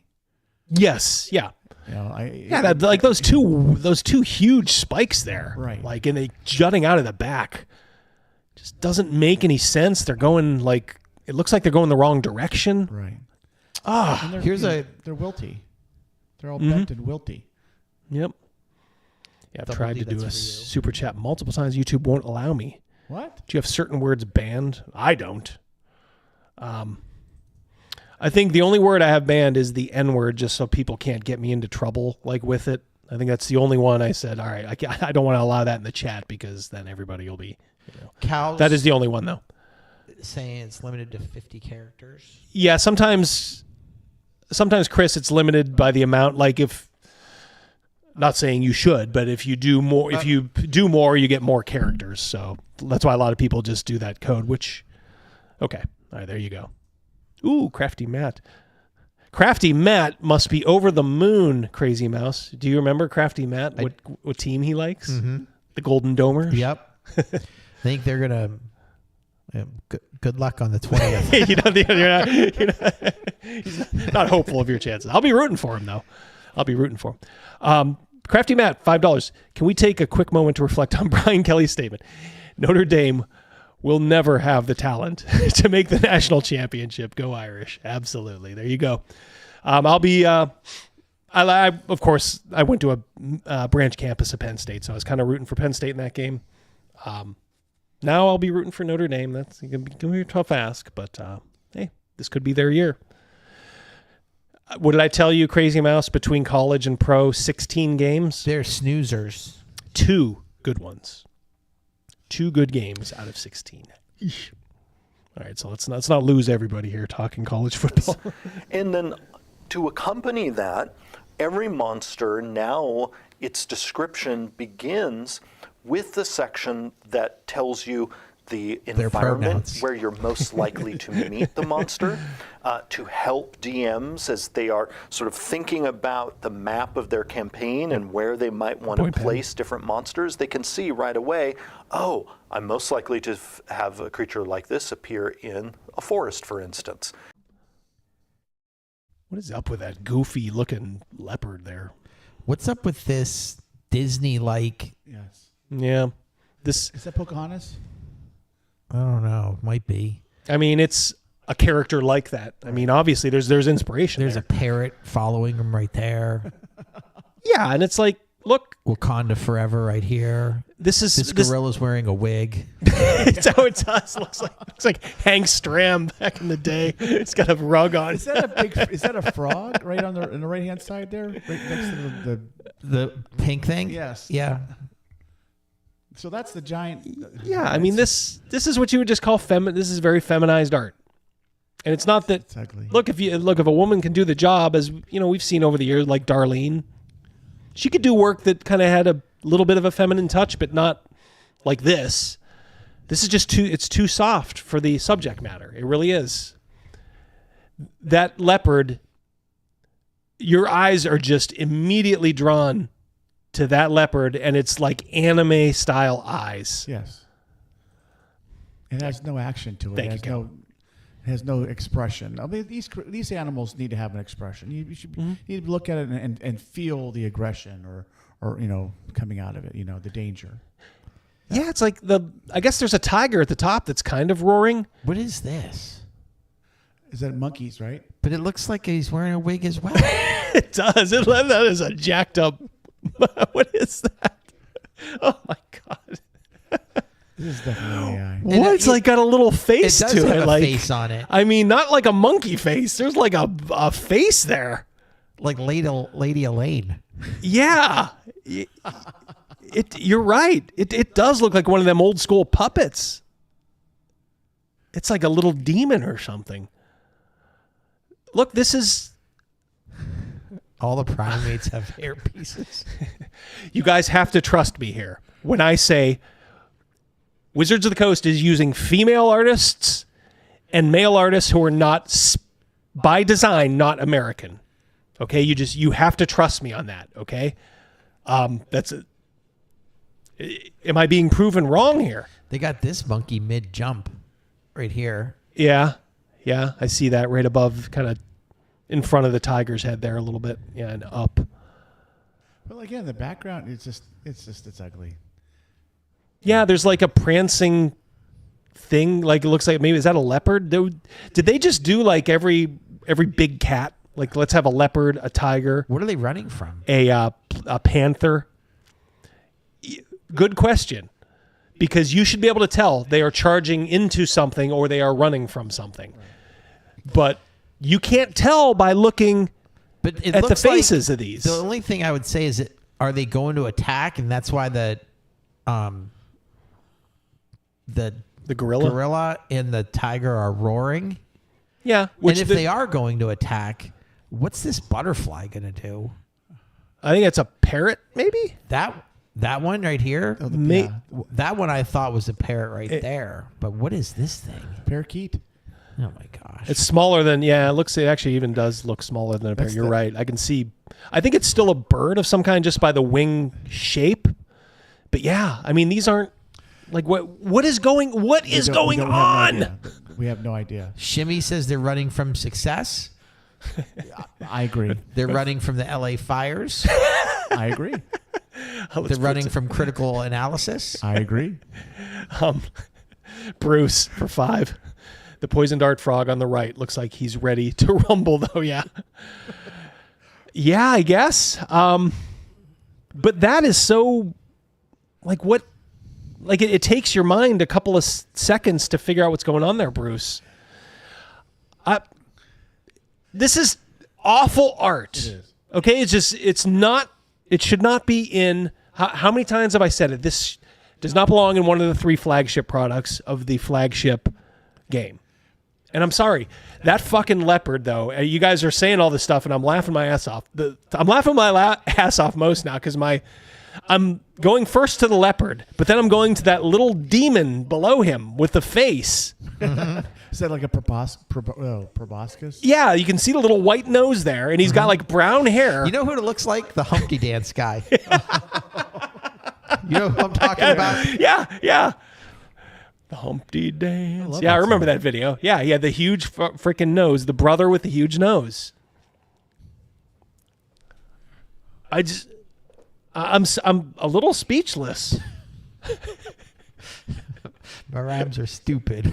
Yes. Yeah. Like those two huge spikes there. Right. Like, and they jutting out of the back. Just doesn't make any sense. They're going like, it looks like they're going the wrong direction. Right. They're wilty. They're all bent and wilty. Yep. Yeah, I've tried to do a super chat multiple times. YouTube won't allow me. What? Do you have certain words banned? I don't. I think the only word I have banned is the N word, just so people can't get me into trouble like with it. I think that's the only one I said, all right, I don't want to allow that in the chat because then everybody will be, Cows. That is the only one though. Saying it's limited to 50 characters. Yeah, sometimes Chris, it's limited by the amount. Like not saying you should, but if you do more, you get more characters. So that's why a lot of people just do that code. Okay, all right, there you go. Ooh, Crafty Matt. Crafty Matt must be over the moon. Crazymouse. Do you remember Crafty Matt? What team he likes? Mm-hmm. The Golden Domers. Yep. I think they're gonna. Good luck on the 20th. You're not hopeful of your chances. I'll be rooting for him, though. Crafty Matt, $5. Can we take a quick moment to reflect on Brian Kelly's statement? Notre Dame will never have the talent to make the national championship. Go Irish. Absolutely. There you go. I'll be, of course, I went to a branch campus of Penn State, so I was kind of rooting for Penn State in that game. Now I'll be rooting for Notre Dame. That's going to be a tough ask, but hey, this could be their year. What did I tell you, Crazymouse? Between college and pro, 16 games. They're snoozers. 2 good ones. 2 good games out of 16. Eesh. All right, so let's not lose everybody here talking college football. And then to accompany that, every monster now, its description begins with the section that tells you the environment where you're most likely to meet the monster, to help DMs as they are sort of thinking about the map of their campaign and where they might want to place different monsters. They can see right away, oh, I'm most likely to have a creature like this appear in a forest, for instance. What is up with that goofy looking leopard there? What's up with this Disney-like? Yes. Yeah. Is that Pocahontas? I don't know. Might be. I mean, it's a character like that. I mean, obviously, there's inspiration. There's a parrot following him right there. Yeah, and it's like, look, Wakanda forever right here. This gorilla's wearing a wig. That's how it does. Looks like Hank Stram back in the day. It's got a rug on. Is that a frog right on the right hand side there, right next to the pink thing? Yes. Yeah. So that's the giant. Yeah, I mean this is what you would just call this is very feminized art. And it's not that look if a woman can do the job, as you know, we've seen over the years, like Darlene. She could do work that kind of had a little bit of a feminine touch, but not like this. This is just too soft for the subject matter. It really is. That leopard, your eyes are just immediately drawn to that leopard, and it's like anime style eyes. Yes. It has no action to it. Thank you. It has no expression. I mean, these animals need to have an expression. You should need to look at it and feel the aggression or coming out of it. The danger. Yeah, it's like I guess there's a tiger at the top that's kind of roaring. What is this? Is that monkeys, right? But it looks like he's wearing a wig as well. It does. That is a jacked up. What is that? Oh my god! This is definitely AI. What? It's like got a little face it does to have it, a like face on it. I mean, not like a monkey face. There's like a face there, like Lady Elaine. Yeah, you're right. It does look like one of them old school puppets. It's like a little demon or something. Look, this is. All the primates have hair pieces. You guys have to trust me here when I say Wizards of the Coast is using female artists and male artists who are not, by design, not American. Okay, you have to trust me on that. Okay, that's it. Am I being proven wrong here? They got this monkey mid jump, right here. Yeah, I see that right above, kind of in front of the tiger's head there a little bit. Yeah, and up. Well, again, the background it's ugly. Yeah, there's like a prancing thing. Like it looks like maybe is that a leopard? Did they just do like every big cat? Like let's have a leopard, a tiger. What are they running from? A panther. Good question, because you should be able to tell they are charging into something or they are running from something. But you can't tell by looking at the faces of these. The only thing I would say is that are they going to attack, and that's why the gorilla and the tiger are roaring. Yeah, and if they are going to attack, what's this butterfly going to do? I think it's a parrot, maybe. That one right here. That one I thought was a parrot right there. But what is this thing? Parakeet. Oh my gosh! It's smaller than it actually even does look smaller than a parrot. You're right. I can see. I think it's still a bird of some kind just by the wing shape. But yeah, I mean these aren't like what is going on? We have no idea. Shimmy says they're running from success. I agree. They're running from the LA fires. I agree. They're running from critical analysis. I agree. Bruce for 5. The poison dart frog on the right looks like he's ready to rumble, though. Yeah. Yeah, I guess. But that is so, like, what? Like, it takes your mind a couple of seconds to figure out what's going on there, Bruce. This is awful art. It is. Okay, it should not be in. How many times have I said it? This does not belong in one of the 3 flagship products of the flagship game. And I'm sorry, that fucking leopard, though. You guys are saying all this stuff, and I'm laughing my ass off. I'm laughing my ass off most now because I'm going first to the leopard, but then I'm going to that little demon below him with the face. Is that like a proboscis? Yeah, you can see the little white nose there, and he's got like brown hair. You know who it looks like? The Humpty Dance guy. You know who I'm talking about? Yeah. The Humpty Dance. I remember that video. Yeah, he had the huge freaking nose, the brother with the huge nose. I'm a little speechless. My rhymes are stupid.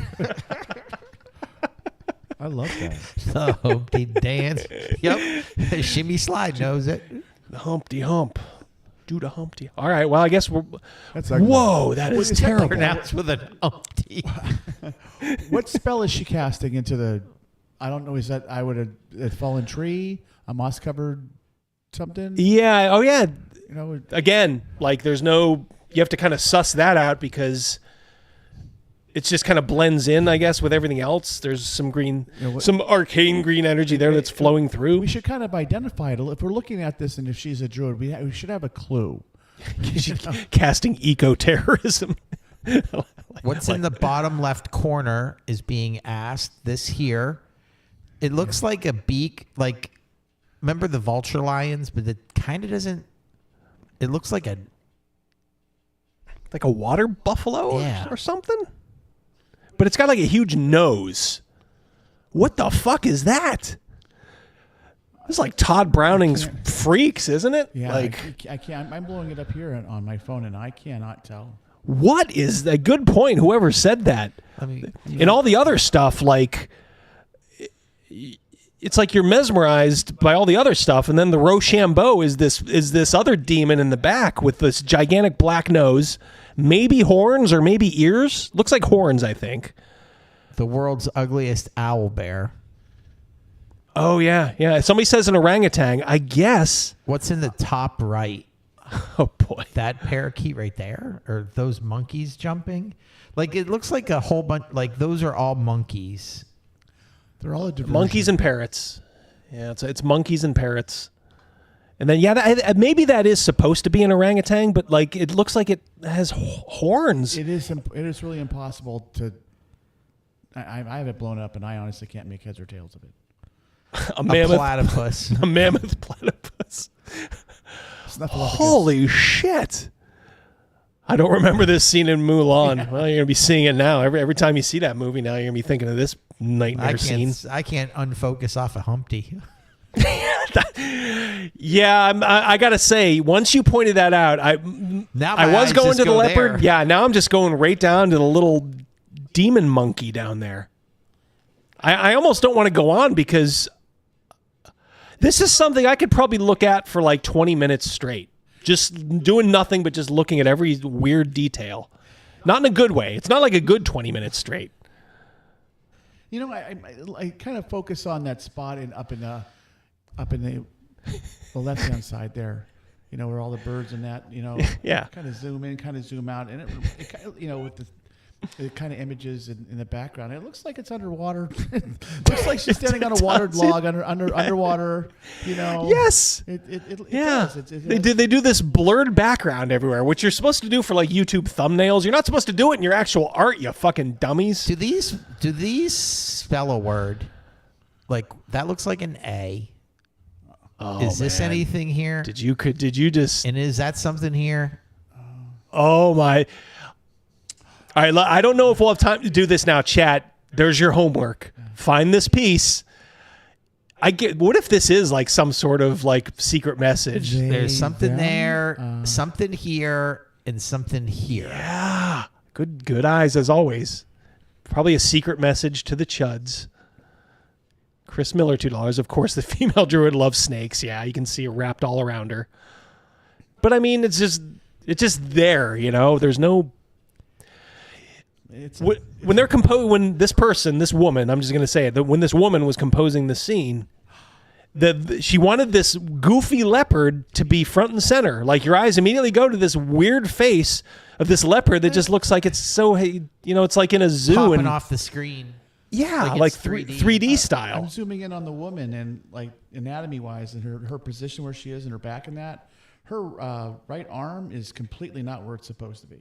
I love that. The Humpty Dance. Yep. Shimmy Slide knows it. The Humpty Hump. Do the Humpty. All right. Well, I guess we're. That's like, whoa, that is terrible. Pronounced with an Humpty. What spell is she casting into the? I don't know. Is that a fallen tree, a moss covered something? Yeah. Oh yeah. You know. Again, like there's no. You have to kind of suss that out because it's just kind of blends in, I guess, with everything else. There's some green, some arcane green energy there that's flowing through. We should kind of identify it. If we're looking at this and if she's a druid, we should have a clue. She's casting eco-terrorism. What's in the bottom left corner is being asked. This here, it looks like a beak. Like, remember the vulture lions? But it kind of doesn't. It looks like a water buffalo or something. But it's got like a huge nose. What the fuck is that? It's like Todd Browning's Freaks, isn't it? Yeah, like I can't. I'm blowing it up here on my phone, and I cannot tell. What is a good point? Whoever said that. I mean, and all the other stuff, like it's like you're mesmerized by all the other stuff, and then the Rochambeau is this other demon in the back with this gigantic black nose. Maybe horns or maybe ears. Looks like horns, I think. The world's ugliest owl bear. Oh, yeah. Somebody says an orangutan. I guess. What's in the top right? Oh, boy. That parakeet right there? Or those monkeys jumping? Like, it looks like a whole bunch. Like, those are all monkeys. They're all a diversion. Monkeys and parrots. Yeah, it's monkeys and parrots. And then, maybe that is supposed to be an orangutan, but like it looks like it has horns. It is really impossible to. I have it blown up, and I honestly can't make heads or tails of it. A mammoth platypus. A mammoth platypus. Holy shit! I don't remember this scene in Mulan. Yeah. Well, you're gonna be seeing it now. Every time you see that movie now, you're gonna be thinking of this nightmare scene. I can't unfocus off a Humpty. Yeah, I gotta say, once you pointed that out, I was going to the leopard. There. Yeah, now I'm just going right down to the little demon monkey down there. I almost don't want to go on because this is something I could probably look at for like 20 minutes straight, just doing nothing but just looking at every weird detail. Not in a good way. It's not like a good 20 minutes straight. You know, I kind of focus on that spot up in the left hand side there, you know, where all the birds and that, you know, kind of zoom in, kind of zoom out, and it you know, with the kind of images in the background, it looks like it's underwater. It looks like she's standing on a watered log underwater, you know. Yes. It does. They do this blurred background everywhere, which you're supposed to do for like YouTube thumbnails. You're not supposed to do it in your actual art, you fucking dummies. Do these spell a word? Like that looks like an A. Oh, is this anything here? Did you just? And is that something here? Oh my! All right, I don't know if we'll have time to do this now, chat. There's your homework. Find this piece. What if this is like some sort of like secret message? There's something there, something here, and something here. Yeah, good eyes as always. Probably a secret message to the chuds. Chris Miller, $2. Of course, the female druid loves snakes. Yeah, you can see it wrapped all around her. But I mean, it's just there, you know. There's no. When this woman, I'm just going to say it, that when this woman was composing the scene, she wanted this goofy leopard to be front and center. Like, your eyes immediately go to this weird face of this leopard that just looks like it's so, you know, it's like in a zoo Popping and off the screen. Yeah, like 3D style. I'm zooming in on the woman and like anatomy wise and her position where she is and her back and that. Her right arm is completely not where it's supposed to be.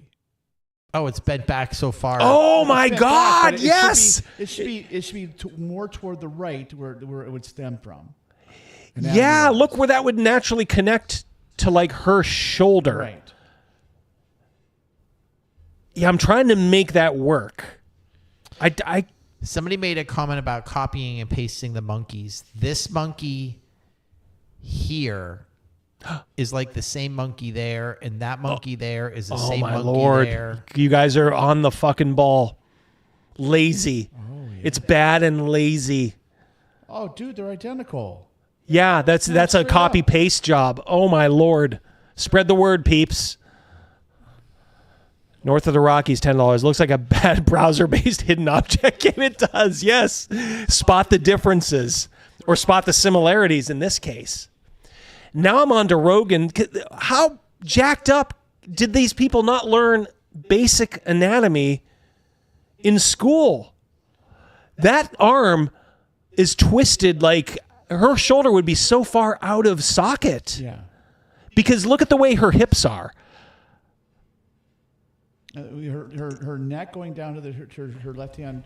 Oh, it's bent back so far. Oh my God! Back, yes, it should be more toward the right where it would stem from. Yeah, look where that would naturally connect to like her shoulder. Right. Yeah, I'm trying to make that work. Somebody made a comment about copying and pasting the monkeys. This monkey here is like the same monkey there, and that monkey there is the same monkey Lord. there. You guys are on the fucking ball. Lazy. It's bad and lazy. Oh, dude, they're identical. Yeah, that's a copy paste job. Oh my Lord. Spread the word, peeps. North of the Rockies, $10. Looks like a bad browser-based hidden object game. It does, yes. Spot the differences, or spot the similarities in this case. Now I'm on to Rogan. How jacked up did these people not learn basic anatomy in school? That arm is twisted like her shoulder would be so far out of socket. Yeah. Because look at the way her hips are. Her neck going down to her left hand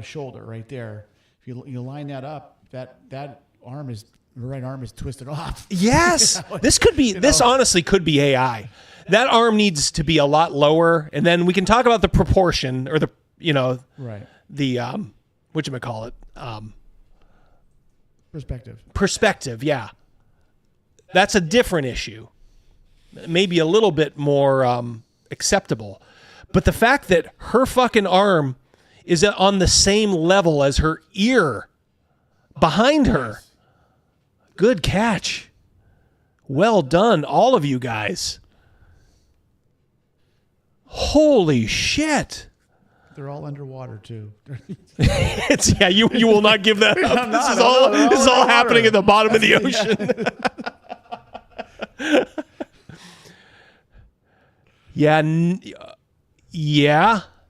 shoulder right there. If you line that up, that arm is. Her right arm is twisted off. Yes. This could be, this honestly could be AI. That arm needs to be a lot lower. And then we can talk about the proportion or the, you know, right. The, whatchamacallit? Perspective. Perspective, yeah. That's a different issue. Maybe a little bit more acceptable. But the fact that her fucking arm is on the same level as her ear behind her. Good catch. Well done, all of you guys. Holy shit. They're all underwater too. Yeah, you will not give that up. This is all happening at the bottom of the ocean.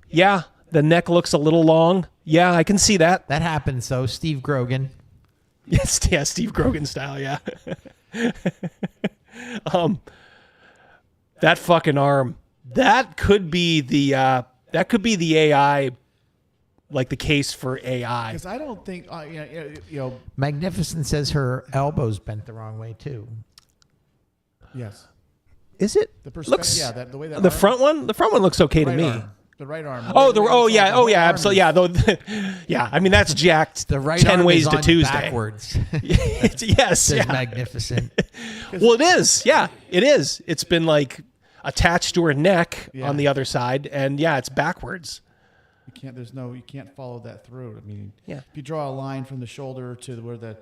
Yeah. The neck looks a little long. Yeah, I can see that. That happens though. Steve Grogan. Yes, yeah, Steve Grogan style, yeah. That fucking arm. That could be the AI, like the case for AI. Because I don't think Magnificent says her elbow's bent the wrong way too. Yes. Is it? The perspective, the way that the front one looks okay to me. Arm. The right arm. Absolutely, yeah. I mean, that's jacked. The right 10 arm ways is to on Tuesday. Backwards. Yes, says Magnificent. Well, it is. Yeah, it is. It's been like attached to her neck on the other side, and yeah, it's backwards. You can't follow that through. I mean, yeah. If you draw a line from the shoulder to where the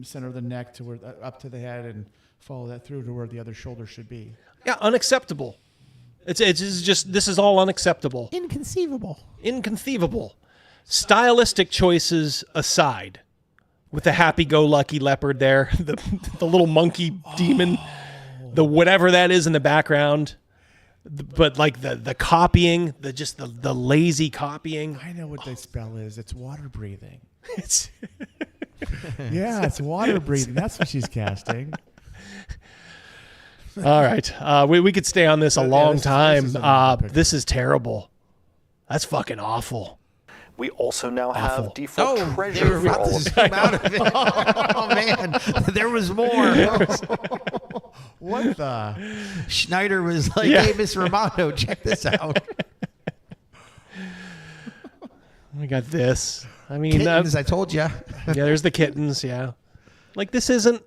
center of the neck to where up to the head, and follow that through to where the other shoulder should be. Yeah, unacceptable. It's just, this is all unacceptable. Inconceivable. Stylistic choices aside, with the happy-go-lucky leopard there, the little monkey demon, the whatever that is in the background, but like the copying, the lazy copying. I know what that spell is. It's water breathing. It's it's water breathing. That's what she's casting. All right. We could stay on this a long time. This is terrible. That's fucking awful. We also now have default They treasure were for about all to of zoom out of it. Oh man, there was more. What the? Schneider was like, "Hey, Miss Romano, check this out." We got this. I mean, kittens, I told you. Yeah, there's the kittens. Yeah, like this isn't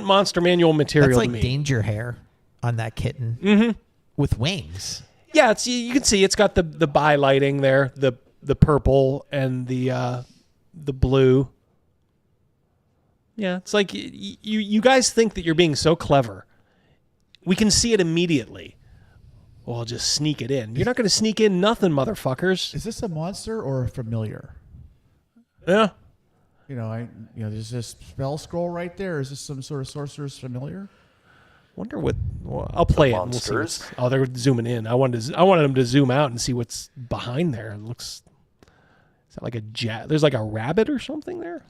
Monster Manual material. That's like to me. danger hair on that kitten with wings. Yeah, you can see it's got the bi lighting there, the purple and the blue. Yeah, it's like you guys think that you're being so clever. We can see it immediately. Well, I'll just sneak it in. You're not going to sneak in nothing, motherfuckers. Is this a monster or a familiar? Yeah. There's this spell scroll right there. Is this some sort of sorcerer's familiar? Wonder what. Well, I'll play it. And we'll see what's, they're zooming in. I wanted them to zoom out and see what's behind there. It looks. Is that like a There's like a rabbit or something there.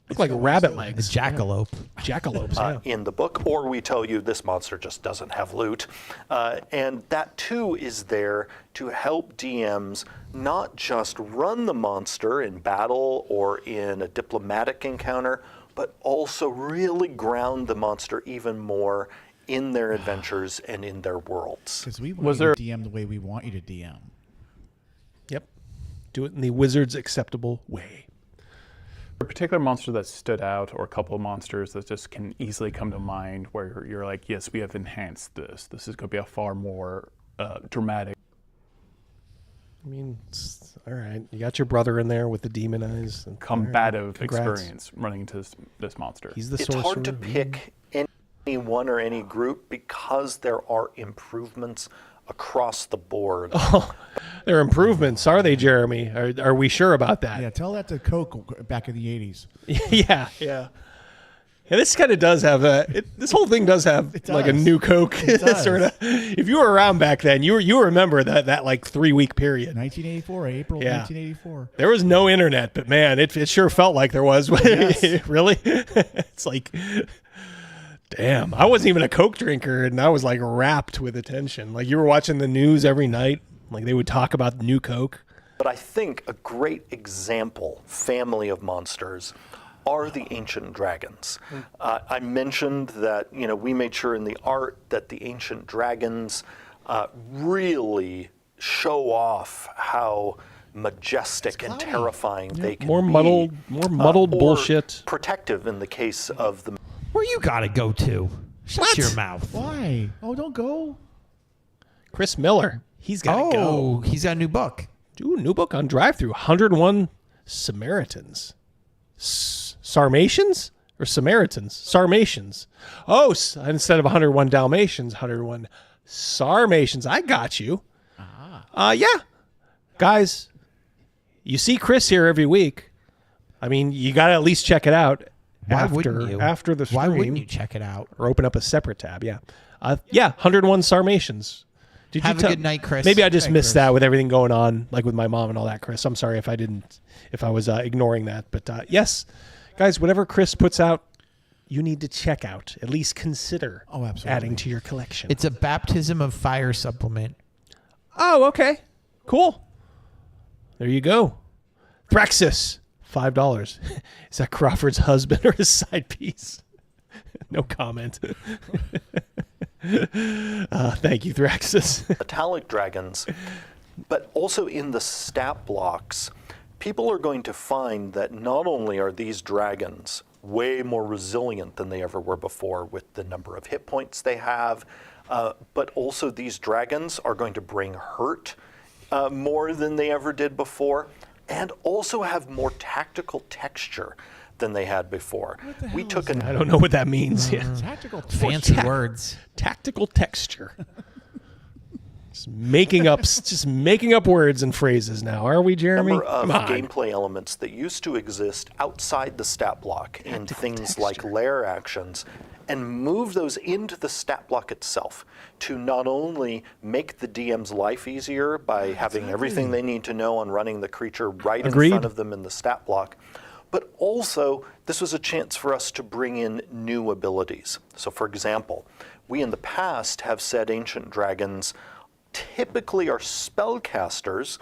Look like rabbit legs. A jackalope. Jackalopes. Yeah. In the book, or we tell you this monster just doesn't have loot. And that too is there to help DMs not just run the monster in battle or in a diplomatic encounter, but also really ground the monster even more in their adventures and in their worlds. Because we want you to DM the way we want you to DM. Yep. Do it in the wizard's acceptable way. A particular monster that stood out, or a couple of monsters that just can easily come to mind where you're like, yes, we have enhanced this. This is going to be a far more dramatic. I mean, all right. You got your brother in there with the demon eyes. And, combative experience running into this monster. He's the sorcerer. It's hard to pick any one or any group because there are improvements across the board. Oh, there are improvements, are they, Jeremy? Are we sure about that? Yeah, tell that to Coke back in the 80s. Yeah. Yeah, this kind of does have this whole thing does have like a new Coke sort of. If you were around back then, you remember that like 3-week period. 1984, April 1984. There was no internet, but man, it sure felt like there was. Yes. Really? It's like, damn, I wasn't even a Coke drinker, and I was like wrapped with attention. Like you were watching the news every night. Like they would talk about the new Coke. But I think a great example, family of monsters, are the ancient dragons. I mentioned that we made sure in the art that the ancient dragons really show off how majestic and terrifying they can more be. Muddled bullshit. Protective in the case of the. Where you gotta go to? Shut your mouth. Why? Oh, don't go. Chris Miller. He's got to go. Oh, he's got a new book. Ooh, new book on Drive-Thru. 101 Samaritans. Sarmatians? Or Samaritans? Sarmatians. Oh, instead of 101 Dalmatians, 101 Sarmatians. I got you. Yeah. Guys, you see Chris here every week. I mean, you got to at least check it out. Why wouldn't you? After the stream. Why wouldn't you check it out? Or open up a separate tab, yeah. 101 Sarmatians. Have a good night, Chris. Maybe I just missed that with everything going on, like with my mom and all that, Chris. I'm sorry if I was ignoring that. But yes, guys, whatever Chris puts out, you need to check out. At least consider adding to your collection. It's a baptism of fire supplement. Oh, okay. Cool. There you go. Thraxis, $5. Is that Crawford's husband or his side piece? No comment. Thank you, Thraxis. Metallic dragons, but also in the stat blocks, people are going to find that not only are these dragons way more resilient than they ever were before with the number of hit points they have, but also these dragons are going to bring hurt more than they ever did before, and also have more tactical texture than they had before. We took I don't know what that means. Tactical fancy words. Tactical texture. Just making up words and phrases now, are we, Jeremy? Number of gameplay elements that used to exist outside the stat block in things like lair actions, and move those into the stat block itself to not only make the DM's life easier by having everything they need to know on running the creature right in front of them in the stat block, but also this was a chance for us to bring in new abilities. So for example, we in the past have said ancient dragons typically are spellcasters,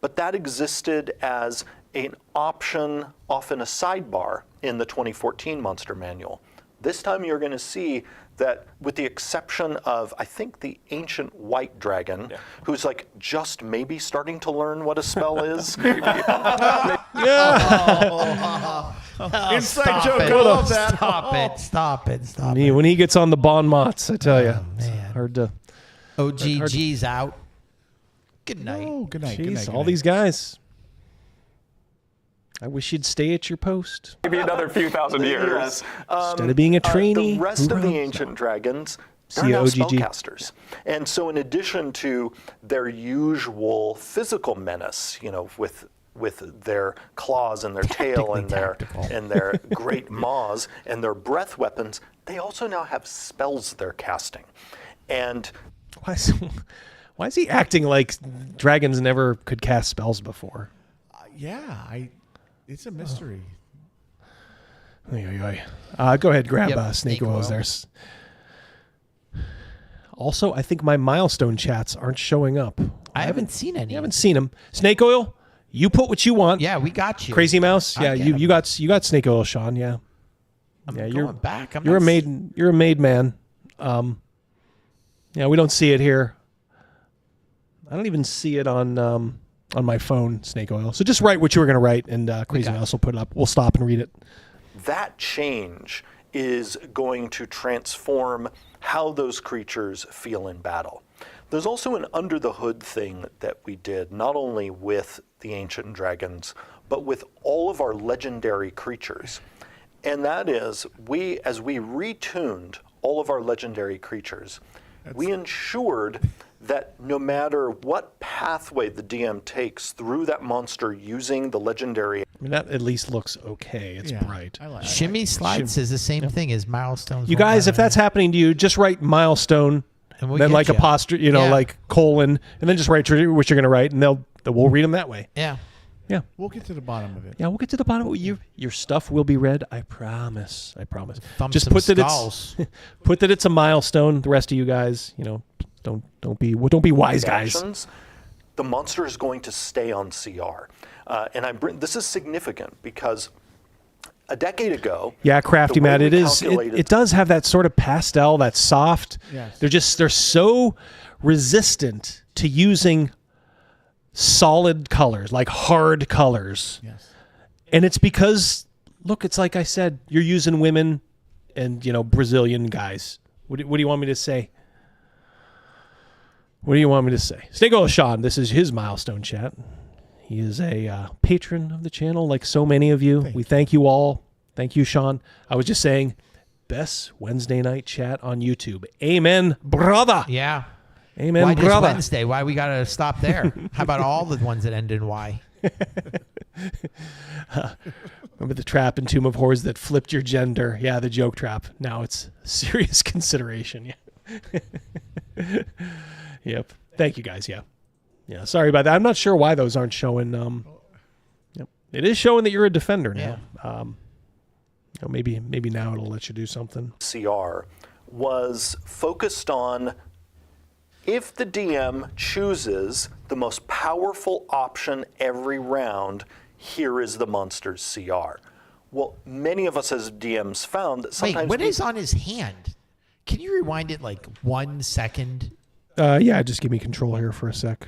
but that existed as an option off in a sidebar in the 2014 Monster Manual. This time you're going to see that with the exception of, I think, the ancient white dragon, who's like just maybe starting to learn what a spell is. Inside joke, I love that. Stop it. When he gets on the bon mots, I tell you, it's hard to. OGG's out. Good night. Oh, good night. Jeez, Good night. all these guys. I wish you'd stay at your post. Maybe another few thousand years. Instead of being a trainee. The rest of the ancient dragons, they're now spellcasters. And so in addition to their usual physical menace, with their claws and their tail and their great maws and their breath weapons, they also now have spells they're casting. And why is he acting like dragons never could cast spells before? It's a mystery. Go ahead, grab snake oils there. Also, I think my milestone chats aren't showing up. I haven't seen any. You haven't seen them. Snake oil, you put what you want. Yeah, we got you. Crazymouse, yeah, you got snake oil, Sean. Yeah, you're going back. You're a made man. Yeah, we don't see it here. I don't even see it on my phone, snake oil. So just write what you were going to write, and Crazymouse will put it up. We'll stop and read it. That change is going to transform how those creatures feel in battle. There's also an under the hood thing that we did, not only with the ancient dragons, but with all of our legendary creatures. And that is, as we retuned all of our legendary creatures, we ensured that no matter what pathway the DM takes through that monster using the legendary... I mean, that at least looks okay. It's bright. Shimmy Slide says the same thing as milestones. You guys, if that's happening to you, just write milestone, we'll then like get you. apostrophe, like colon, and then just write what you're going to write, and we'll read them that way. Yeah. Yeah. We'll get to the bottom of it. Yeah, we'll get to the bottom of it. Your stuff will be read. I promise. Thump Just some put that skulls. put that it's a milestone. The rest of you guys, don't be wise guys. Actions, the monster is going to stay on CR. And this is significant because a decade ago... Yeah, Crafty Matt, it does have that sort of pastel, that soft. Yes. They're so resistant to using solid colors, like hard colors. Yes. And it's because, look, it's like I said, you're using women and, Brazilian guys. What do you want me to say? What do you want me to say? Snake Oil Sean, this is his milestone chat. He is a patron of the channel, like so many of you. We thank you all. Thank you, Sean. I was just saying, best Wednesday night chat on YouTube. Amen, brother. Yeah. Amen, Why brother. just Wednesday? Why we got to stop there? How about all the ones that end in Y? Remember the trap in Tomb of Horrors that flipped your gender? Yeah, the joke trap. Now it's serious consideration. Yeah. Yep. Thank you, guys. Yeah. Yeah. Sorry about that. I'm not sure why those aren't showing. Yep. It is showing that you're a defender now. Maybe now it'll let you do something. CR was focused on if the DM chooses the most powerful option every round, here is the monster's CR. Well, many of us as DMs found that sometimes... Wait, what is on his hand? Can you rewind it like 1 second? Yeah, just give me control here for a sec.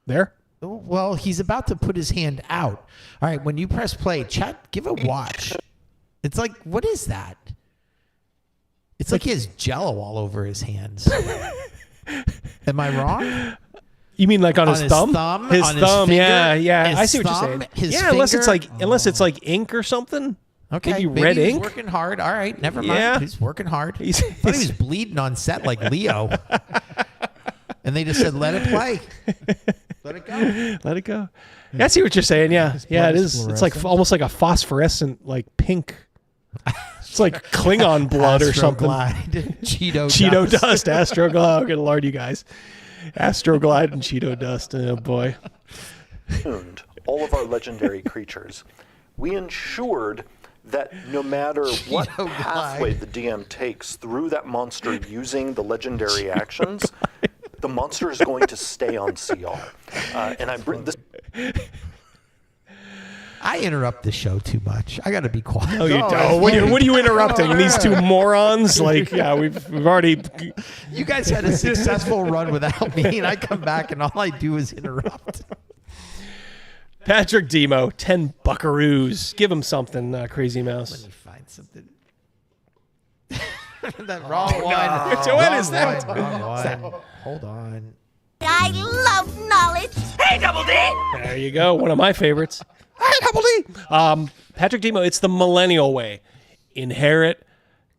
There? Well, he's about to put his hand out. All right, when you press play, chat, give a watch. It's like, what is that? It's like he has Jell-O all over his hands. Am I wrong? You mean like on his thumb? His on thumb, his yeah, finger, yeah. his I see what thumb, you're saying. his Yeah, unless it's finger. like ink or something. Okay, maybe red he's ink. working hard. All right, never mind. Yeah. He's working hard. I thought he was bleeding on set like Leo. And they just said, let it play. Let it go. Let it go. Yeah, I see what you're saying. Yeah, yeah, it is. It's like almost like a phosphorescent, like pink. It's like Klingon blood or something. Cheeto dust. Astroglide. Oh, good Lord, you guys. Astroglide and Cheeto dust. Oh boy. All of our legendary creatures. We ensured that no matter what pathway the DM takes through that monster using the legendary actions, the monster is going to stay on CR. And I bring this. I interrupt the show too much. I got to be quiet. No, you don't. What are you interrupting? These two morons? Like, yeah, we've already. You guys had a successful run without me, and I come back, and all I do is interrupt. Patrick Demo, 10 buckaroos. Give him something, Crazymouse. Let me find something. That wrong one. Joanne, is that? Wrong one. Hold on. I love knowledge. Hey, Double D! There you go. One of my favorites. Hey, Double D! Patrick Demo, it's the millennial way. Inherit,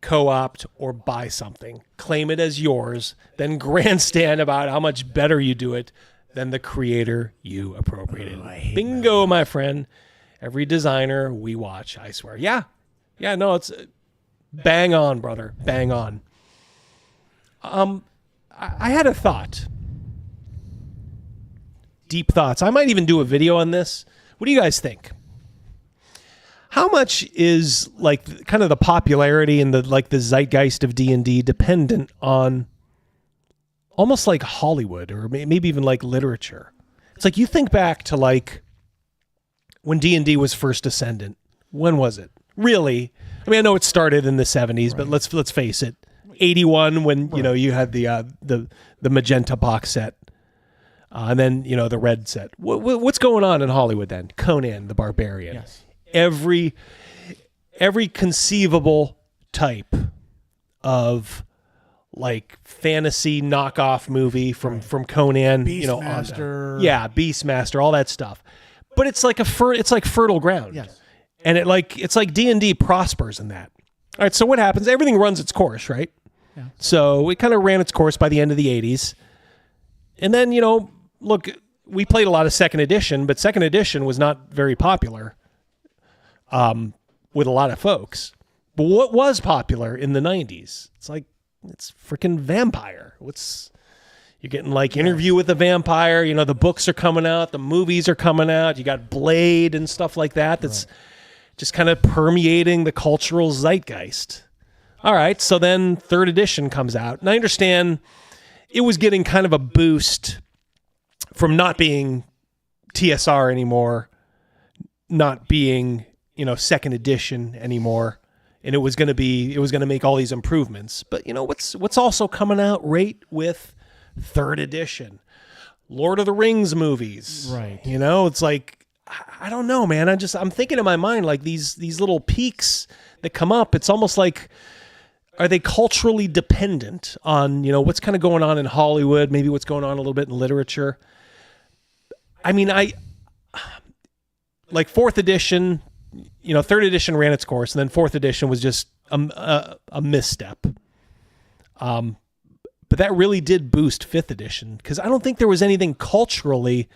co-opt, or buy something. Claim it as yours, then grandstand about how much better you do it than the creator you appropriated. Bingo, my friend. Every designer we watch, I swear. Yeah. Yeah, no, it's bang on, brother. Bang on. I had a thought. Deep thoughts. I might even do a video on this. What do you guys think? How much is like kind of the popularity and the zeitgeist of D&D dependent on almost like Hollywood or maybe even like literature? It's like you think back to like when D&D was first ascendant. When was it? Really? I mean, I know it started in the 70s, but let's face it. 81 when, you know, you had the magenta box set. And then, you know, the red set. What's going on in Hollywood then? Conan the Barbarian. Yes. Every conceivable type of like fantasy knockoff movie from Conan, you know, Beastmaster. Yeah, Beastmaster, all that stuff. But it's like it's like fertile ground. Yes. And it's like D&D prospers in that. All right, so what happens? Everything runs its course, right? Yeah. So it kind of ran its course by the end of the 80s. And then, you know, look, we played a lot of second edition, but second edition was not very popular with a lot of folks. But what was popular in the 90s? It's freaking vampire. You're getting like Interview with the Vampire, you know, the books are coming out, the movies are coming out, you got Blade and stuff like that. That's just kind of permeating the cultural zeitgeist. All right, so then third edition comes out. And I understand it was getting kind of a boost from not being TSR anymore, not being, you know, second edition anymore. And it was going to make all these improvements. But you know, what's also coming out right with third edition? Lord of the Rings movies. Right. You know, it's like, I don't know, man. I'm thinking in my mind, like these little peaks that come up. It's almost like, are they culturally dependent on, you know, what's kind of going on in Hollywood, maybe what's going on a little bit in literature? I mean, like fourth edition, you know, third edition ran its course, and then fourth edition was just a misstep. But that really did boost fifth edition, because I don't think there was anything culturally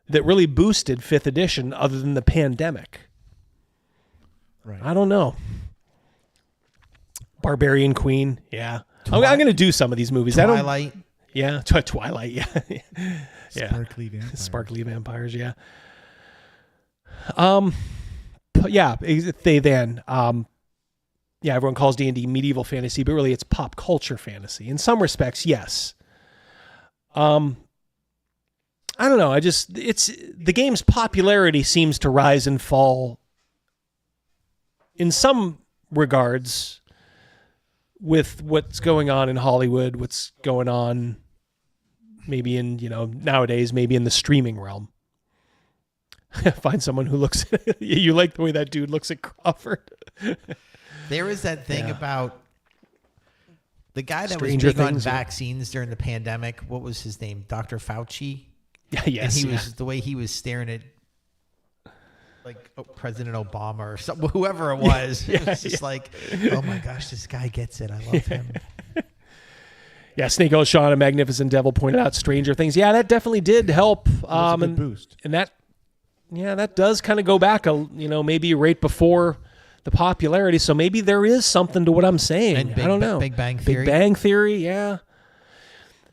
that really boosted fifth edition other than the pandemic. Right. I don't know. Barbarian Queen, yeah. I'm going to do some of these movies. Twilight. Yeah, Twilight, yeah. Yeah. Sparkly vampires. Sparkly vampires, yeah. Yeah, yeah, everyone calls D&D medieval fantasy, but really it's pop culture fantasy. In some respects, yes. I don't know. The game's popularity seems to rise and fall in some regards with what's going on in Hollywood, what's going on maybe in, you know, nowadays, maybe in the streaming realm. Find someone who looks, you like the way that dude looks at Crawford. There is that thing about the guy that Stranger was big on Things, yeah. vaccines during the pandemic. What was his name? Dr. Fauci? Yes. And he was, the way he was staring at like President Obama or something, whoever it was. It was just like, oh my gosh, this guy gets it. I love him. Yeah, Snake O'Shawn and Magnificent Devil pointed out Stranger Things. Yeah, that definitely did help. That's a good boost. And that does kind of go back, you know, maybe right before the popularity. So maybe there is something to what I'm saying. And I don't know. Big Bang Theory. Big Bang Theory, yeah.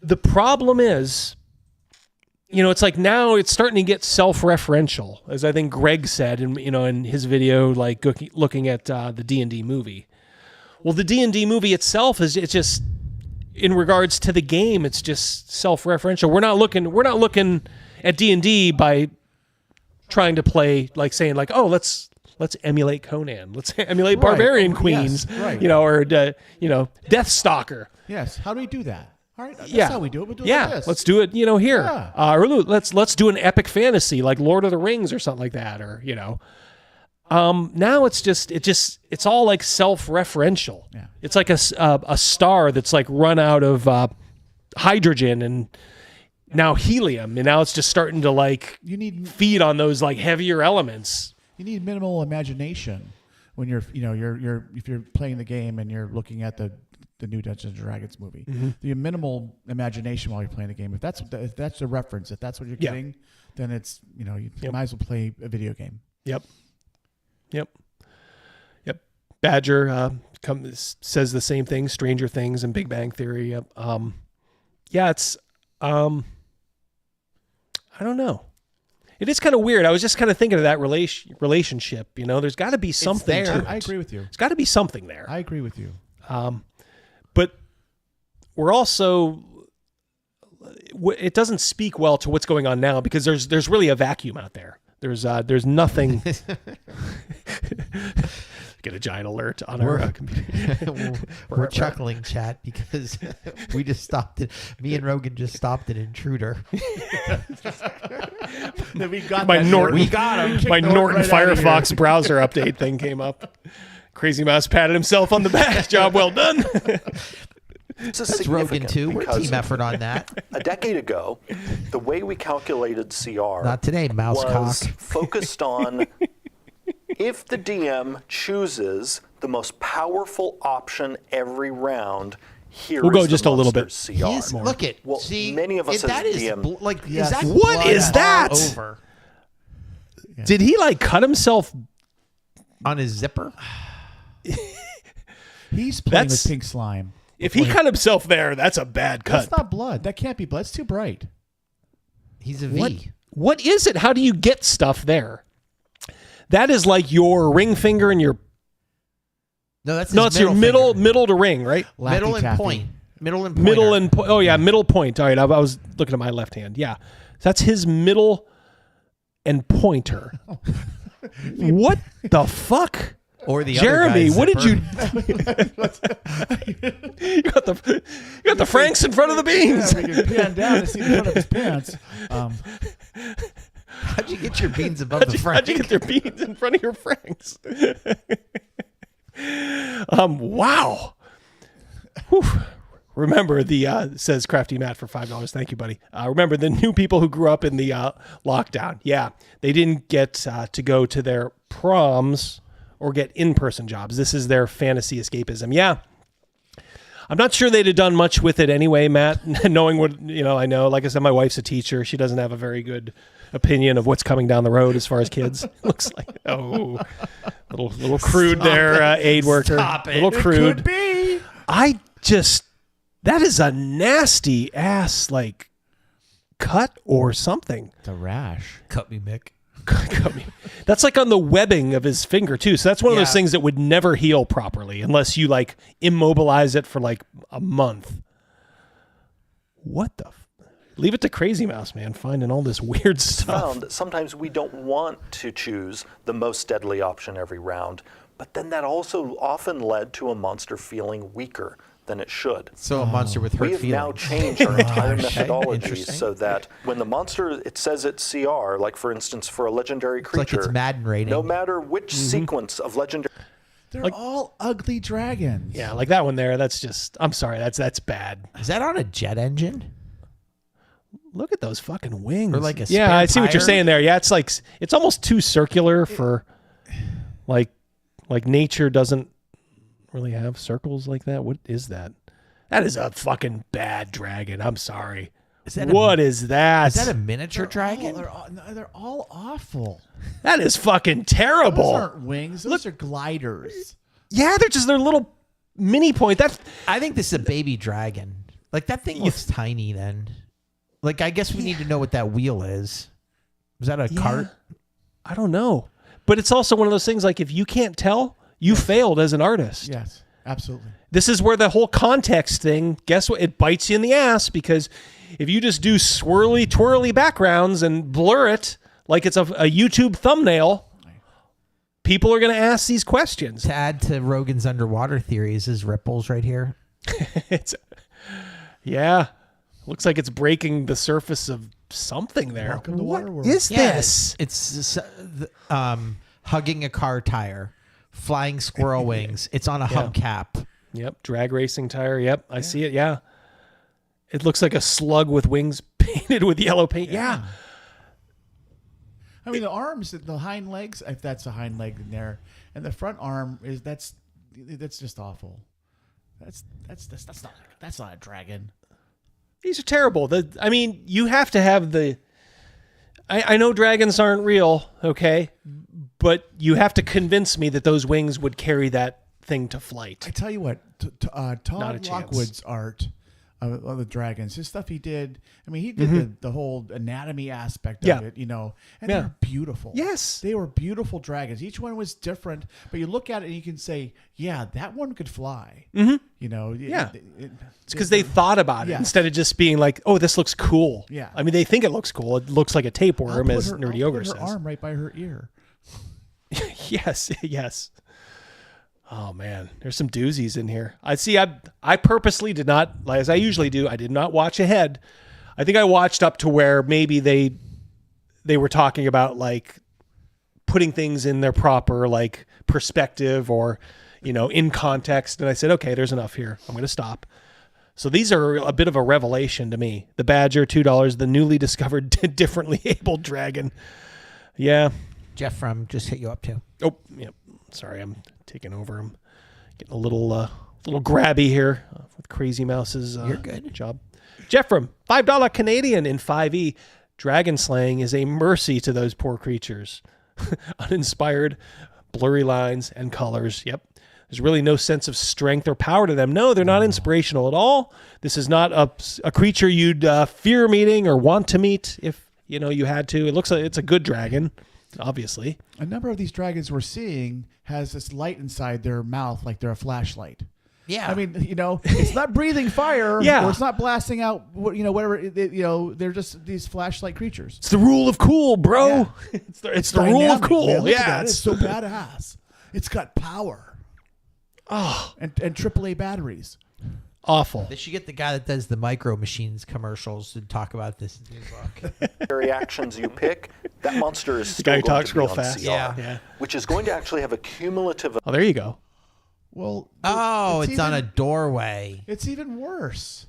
The problem is, you know, it's like now it's starting to get self-referential, as I think Greg said, in his video, like looking at the D&D movie. Well, the D&D movie itself it's just, in regards to the game, it's just self-referential. We're not looking at D&D by trying to play, like saying like, oh, let's emulate Conan, let's emulate Barbarian Queens, yes, right. You know, or you know, Deathstalker. Yes. How do we do that? All right, that's how we do it. We'll do it yeah, like this. let's do it, you know, here. Yeah. Or let's do an epic fantasy like Lord of the Rings or something like that, or, you know. Now it's all like self-referential. Yeah. It's like a star that's like run out of hydrogen and now helium, and now it's just starting to like feed on those like heavier elements. You need minimal imagination when you're if you're playing the game and you're looking at the new Dungeons & Dragons movie. Mm-hmm. The minimal imagination while you're playing the game. If that's the reference, if that's what you're getting, then it's you might as well play a video game. Yep. Badger says the same thing. Stranger Things and Big Bang Theory. Yep. It's I don't know. It is kind of weird. I was just kind of thinking of that relationship. There's got to be something to it. I agree with you. There's got to be something there. I agree with you. But we're also, it doesn't speak well to what's going on now because there's really a vacuum out there. There's nothing. Get a giant alert on our computer. We're chuckling, chat, because we just stopped it. Me and Rogan just stopped an intruder. We got my that Norton. We got him. My Norton Firefox browser update thing came up. Crazymouse patted himself on the back. Job well done. That's Rogan too. We're team effort on that. A decade ago, the way we calculated CR Not today, mouse was cock. focused on if the DM chooses the most powerful option every round. We'll go just a little bit. CR. Look it. Well, See, many of us as that is DM. is that What is blood that? all over Did he like cut himself on his zipper? He's playing with pink slime. If he cut himself there, that's a bad cut. That's not blood. That can't be blood. It's too bright. He's a V. What is it? How do you get stuff there? That is like your ring finger and your. No, that's it's your middle to ring, right? Middle and point. Middle and pointer. Middle and oh yeah, middle point. All right, I was looking at my left hand. Yeah, that's his middle and pointer. What the fuck? Or the Jeremy, other what did you? you you got the Franks in front of the beans. Yeah, we can pan down to see the front of his pants. How'd you get your beans above the Frank? How'd you get your beans in front of your Franks? Wow. Whew. Remember says Crafty Matt for $5. Thank you, buddy. Remember the new people who grew up in the lockdown. Yeah, they didn't get to go to their proms or get in-person jobs. This is their fantasy escapism. Yeah. I'm not sure they'd have done much with it anyway, Matt, knowing what, I know. Like I said, my wife's a teacher. She doesn't have a very good opinion of what's coming down the road as far as kids. Looks like, little crude Stop there, it. aid worker. Stop it. Little crude. Could be. That is a nasty ass, like, cut or something. It's a rash. Cut me, Mick. That's like on the webbing of his finger too. So that's one of those things that would never heal properly unless you like immobilize it for like a month. What the? Leave it to Crazymouse, man, finding all this weird stuff. Found that sometimes we don't want to choose the most deadly option every round, but then that also often led to a monster feeling weaker than it should. So a monster with hurt We have feelings. now changed our entire Okay, methodology interesting. so that when the monster, it says it's CR, like for instance for a legendary creature, like it's Madden rating. no matter which sequence of legendary... They're all ugly dragons. Yeah, like that one there. That's just. I'm sorry. That's bad. Is that on a jet engine? Look at those fucking wings. Or like a yeah, spare I see what you're tire? saying there. Yeah, it's like it's almost too circular for like nature doesn't really have circles like that. What is that? That is a fucking bad dragon. I'm sorry. What is that? Is that a miniature dragon? They're all awful. That is fucking terrible. Those aren't wings. Those are gliders. Yeah, they're just their little mini point. I think this is a baby dragon. Like that thing looks tiny then. Like I guess we need to know what that wheel is. Is that a cart? I don't know. But it's also one of those things like if you can't tell, you failed as an artist. Yes, absolutely. This is where the whole context thing, guess what? It bites you in the ass because if you just do swirly, twirly backgrounds and blur it like it's a YouTube thumbnail, people are going to ask these questions. To add to Rogan's underwater theories is ripples right here. Looks like it's breaking the surface of something there. Welcome to What Waterworld. is Yeah, this? It's hugging a car tire, flying squirrel wings. It's on a hubcap. Yep, drag racing tire. Yep, I see it. Yeah, it looks like a slug with wings painted with yellow paint. Yeah. I mean, the arms, the hind legs, if that's a hind leg in there, and the front arm that's just awful. That's not a dragon. These are terrible. I mean, you have to have the. I know dragons aren't real, okay, but you have to convince me that those wings would carry that thing to flight. I tell you what, Todd Lockwood's art of the dragons, his stuff he did. I mean, he did the whole anatomy aspect of it, and they're beautiful. Yes, they were beautiful dragons. Each one was different, but you look at it and you can say, yeah, that one could fly. Mm-hmm. It's because they thought about it instead of just being like, oh, this looks cool. Yeah. I mean, they think it looks cool. It looks like a tapeworm, as Nerdy Ogre says. Her arm right by her ear. Yes. Oh man, there's some doozies in here. I purposely did not, as I usually do, I did not watch ahead. I think I watched up to where maybe they were talking about like putting things in their proper like perspective or, in context. And I said, okay, there's enough here. I'm going to stop. So these are a bit of a revelation to me. The Badger, $2, the newly discovered differently abled dragon. Yeah. Jeff from just hit you up too. Oh, yep. Sorry, I'm taking over. I'm getting a little grabby here with Crazymouse's You're good. job. Jeff from $5 Canadian in 5e. Dragon slaying is a mercy to those poor creatures. Uninspired, blurry lines and colors. Yep. There's really no sense of strength or power to them. No, they're not inspirational at all. This is not a creature you'd fear meeting or want to meet if you had to. It looks like it's a good dragon. Obviously, a number of these dragons we're seeing has this light inside their mouth, like they're a flashlight. Yeah, I mean, it's not breathing fire, or it's not blasting out, whatever. They're just these flashlight creatures. It's the rule of cool, bro. Yeah. It's the rule of cool. Man, yeah, it's so badass. It's got power. Oh, and AAA batteries. Awful. They should get the guy that does the Micro Machines commercials to talk about this new book. Reactions you pick, that monster is the still guy who going talks to be real on fast. CR, Yeah. which is going to actually have a cumulative. Oh, there you go. Well, it's on a doorway. It's even worse.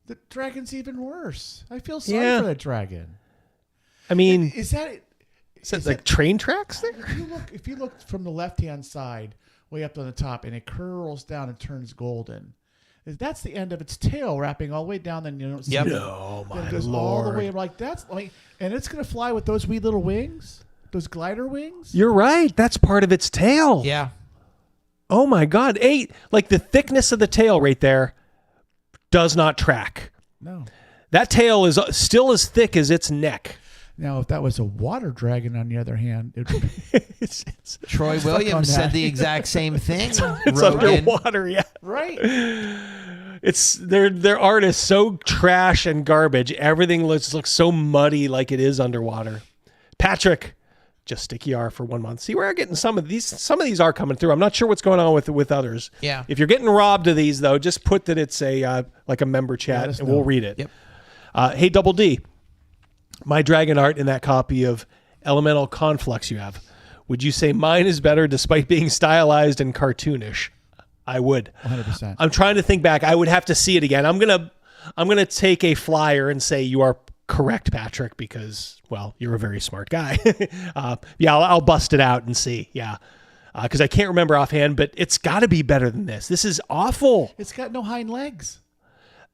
The dragon's even worse. I feel sorry for that dragon. I mean, is that like train tracks there? If you look from the left-hand side, way up on the top, and it curls down and turns golden. That's the end of its tail, wrapping all the way down. Then you don't see it. No, my it goes all the way like that's like, and it's gonna fly with those wee little wings, those glider wings. You're right. That's part of its tail. Yeah. Oh my God. Like the thickness of the tail right there does not track. No. That tail is still as thick as its neck. Now, if that was a water dragon, on the other hand, Troy Williams said the exact same thing. It's underwater, yeah. Right. It's their art is so trash and garbage. Everything looks so muddy, like it is underwater. Patrick, just sticky R for 1 month. See, we're getting some of these. Some of these are coming through. I'm not sure what's going on with others. Yeah. If you're getting robbed of these, though, just put that it's a like a member chat, and we'll read it. Yep. Hey, Double D. My dragon art in that copy of Elemental Conflux you have. Would you say mine is better despite being stylized and cartoonish? I would. 100%. I'm trying to think back. I would have to see it again. I'm gonna take a flyer and say you are correct, Patrick, because you're a very smart guy. I'll bust it out and see. Yeah. Because I can't remember offhand, but it's got to be better than this. This is awful. It's got no hind legs.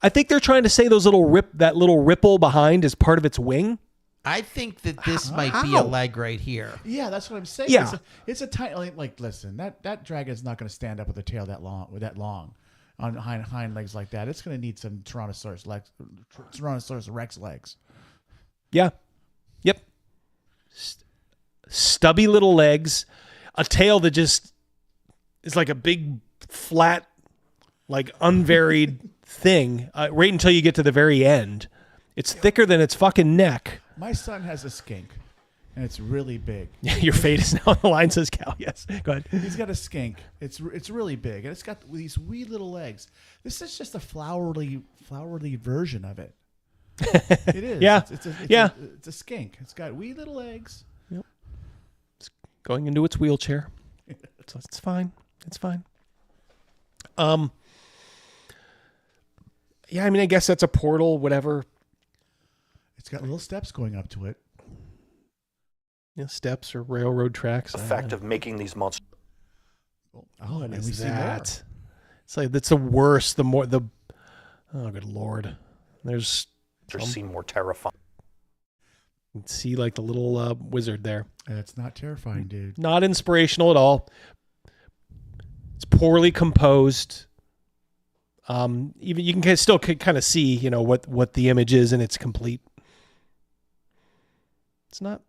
I think they're trying to say that little ripple behind is part of its wing. I think that this might be a leg right here. Yeah, that's what I'm saying. Yeah. It's a tiny, like listen, that dragon's not going to stand up with a tail that long on hind legs like that. It's going to need some Tyrannosaurus Rex legs. Yeah. Yep. Stubby little legs, a tail that just is like a big flat, like unvaried thing right until you get to the very end. It's thicker than its fucking neck. My son has a skink, and it's really big. Your fate is now on the line, says Cal. Yes, go ahead. He's got a skink. It's really big, and it's got these wee little legs. This is just a flowery version of it. It is. Yeah. It's a skink. It's got wee little legs. Yep. going into its wheelchair. So it's fine. It's fine. Yeah, I mean, I guess that's a portal, whatever. It's got little steps going up to it. Yeah, steps or railroad tracks. Effect of making these monsters. Oh, and we see that. It's like that's the worst. The more the. Oh, good Lord! There's. Seem more terrifying. See, like the little wizard there. It's not terrifying, dude. Not inspirational at all. It's poorly composed. Even you can still kind of see, you know, what the image is, and it's complete. It's not.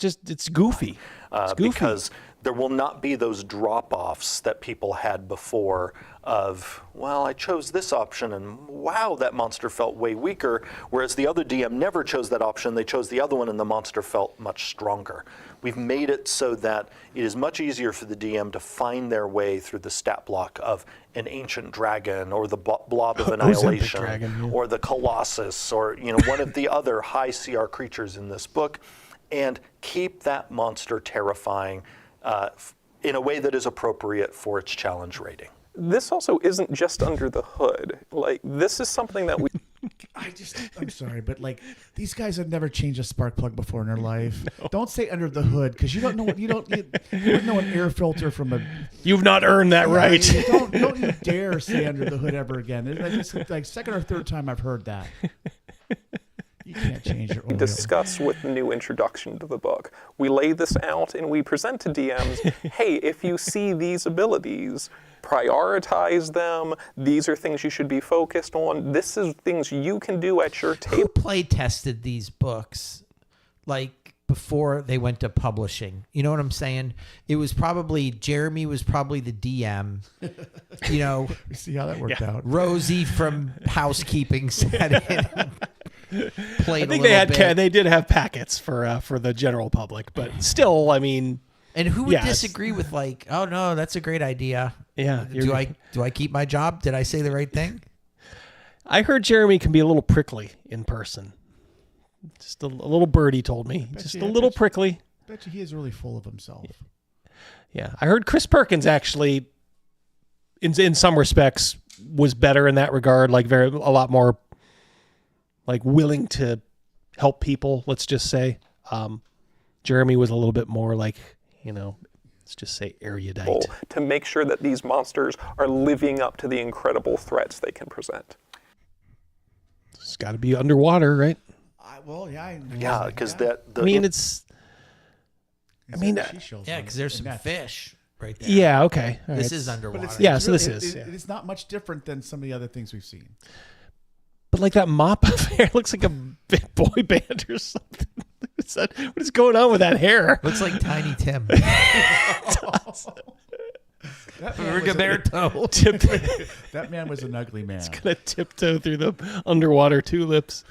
It's goofy. It's goofy. Because there will not be those drop-offs that people had before of, well, I chose this option and wow, that monster felt way weaker, whereas the other DM never chose that option, they chose the other one and the monster felt much stronger. We've made it so that it is much easier for the DM to find their way through the stat block of an ancient dragon or the blob of annihilation dragon, or the colossus or, you know, one of the other high CR creatures in this book, and keep that monster terrifying in a way that is appropriate for its challenge rating. This also isn't just under the hood. Like, this is something that we... I'm sorry, but like these guys have never changed a spark plug before in their life. No. Don't say under the hood because you don't know what you don't know an air filter from a. You've not earned that right. Don't you dare say under the hood ever again. It's like second or third time I've heard that. You can't change your oil. Discuss with the new introduction to the book. We lay this out and we present to DMs, hey, if you see these abilities, prioritize them. These are things you should be focused on. This is things you can do at your table. Who play tested these books, like before they went to publishing? You know what I'm saying? It was probably Jeremy was probably the DM. You know, we see how that worked out. Rosie from housekeeping sat in. Played I think bit. they did have packets for the general public, but still, I mean. And who would disagree with like, oh no, that's a great idea. Yeah. Do I keep my job? Did I say the right thing? I heard Jeremy can be a little prickly in person. Just a little birdie told me. Just a little prickly. I bet you he is really full of himself. Yeah. I heard Chris Perkins actually, in some respects, was better in that regard. Like a lot more, like willing to help people. Let's just say, Jeremy was a little bit more like, you know, let's just say erudite. To make sure that these monsters are living up to the incredible threats they can present. It's got to be underwater, right? Yeah, because that. I mean, it's. I mean, yeah, because there's some fish right there. Yeah. Okay. All this right. is underwater. So this is. It's not much different than some of the other things we've seen. But like that mop of hair looks like a big boy band or something. What is going on with that hair? Looks like Tiny Tim. Roberto. That man was an ugly man. He's gonna tiptoe through the underwater tulips.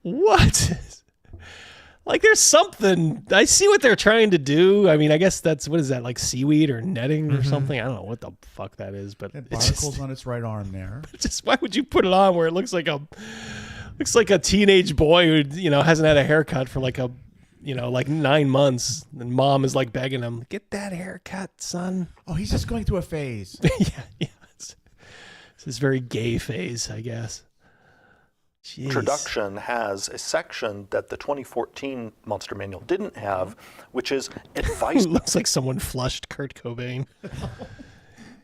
What? Like there's something. I see what they're trying to do. I mean, I guess what is that, like seaweed or netting or something? I don't know what the fuck that is, but It it's barnacles just, on its right arm there. just why would you put it on where it looks like a teenage boy who, you know, hasn't had a haircut for like 9 months, and mom is like begging him, get that haircut, son. Oh, he's just going through a phase. yeah. It's this very gay phase, I guess. Jeez. Introduction has a section that the 2014 Monster Manual didn't have, which is advice. Looks like someone flushed Kurt Cobain.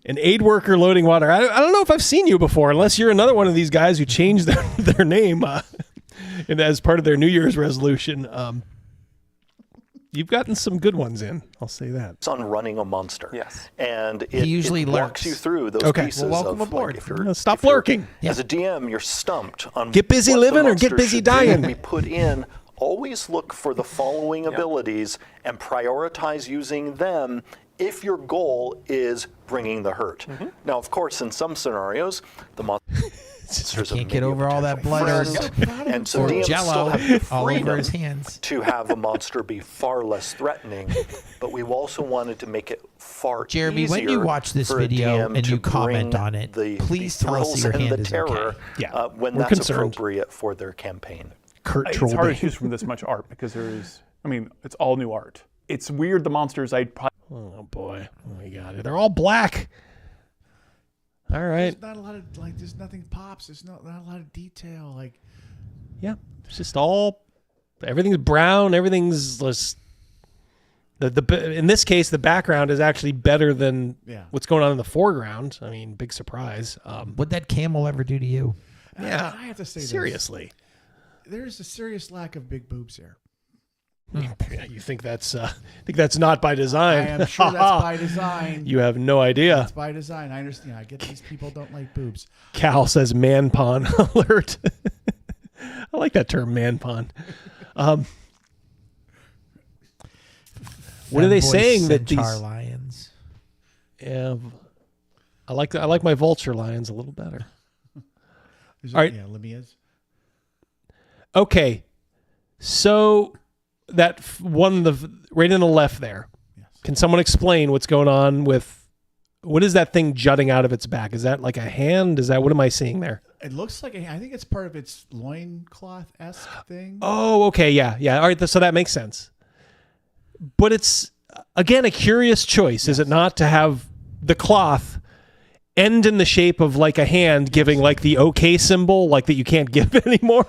An aid worker loading water. I don't know if I've seen you before, unless you're another one of these guys who changed their name and as part of their New Year's resolution. You've gotten some good ones in. I'll say that. It's on running a monster. Yes. And He usually it walks lurks. you through those pieces. Well, welcome of, aboard. Like, if you're, Stop lurking. As a DM, you're stumped on Get busy what living the or get monster busy should do. dying. We put in, always look for the following abilities and prioritize using them if your goal is bringing the hurt. Now, of course, in some scenarios, the monsters Can't get over all that blood and so or DMs jello still have the all over freedom his hands. to have a monster be far less threatening, but we've also wanted to make it far Jeremy, easier when you watch this for a video DM and to you comment bring on it, the please tell us thrills your and hand the is terror okay. Yeah, when we're that's concerned. appropriate for their campaign. Kurt It's hard to Trollbane. choose from this much art because there's I mean, it's all new art. It's weird. The monsters I'd probably. Oh boy, we got it. They're all black. All right. There's not a lot of There's nothing pops. There's not a lot of detail. Yeah, it's just everything's brown. Everything's just in this case, the background is actually better than what's going on in the foreground. I mean, big surprise. What'd that camel ever do to you? Yeah, I have to say seriously. There's a serious lack of big boobs here. Yeah, you think that's not by design? I am sure that's by design. You have no idea. It's by design. I understand. I get these people don't like boobs. Cal says man pawn alert. I like that term, man pawn. What are they saying that these lions? Yeah, I like my vulture lions a little better. All right, yeah, Lemia's. Okay, so that one, right in the left there. Yes. Can someone explain what's going on with? What is that thing jutting out of its back? Is that like a hand? Is that what am I seeing there? It looks like I think it's part of its loincloth-esque thing. Oh, okay, yeah. All right, so that makes sense. But it's again a curious choice, is it not, to have the cloth end in the shape of like a hand, giving like the OK symbol, like that you can't give anymore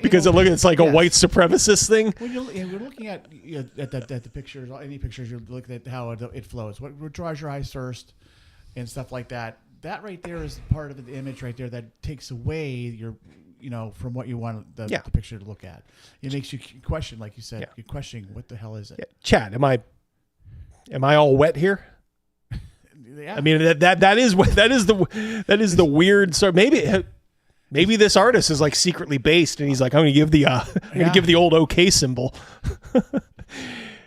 because it's like a white supremacist thing. When we're looking at the pictures, any pictures, you look at how it flows. What draws your eyes first, and stuff like that. That right there is part of the image right there that takes away your, from what you want the picture to look at. It makes you question, like you said, you're questioning what the hell is it. Yeah. Chad, am I all wet here? Yeah. I mean that is the weird. So maybe this artist is like secretly based, and he's like, I'm going to give the old OK symbol.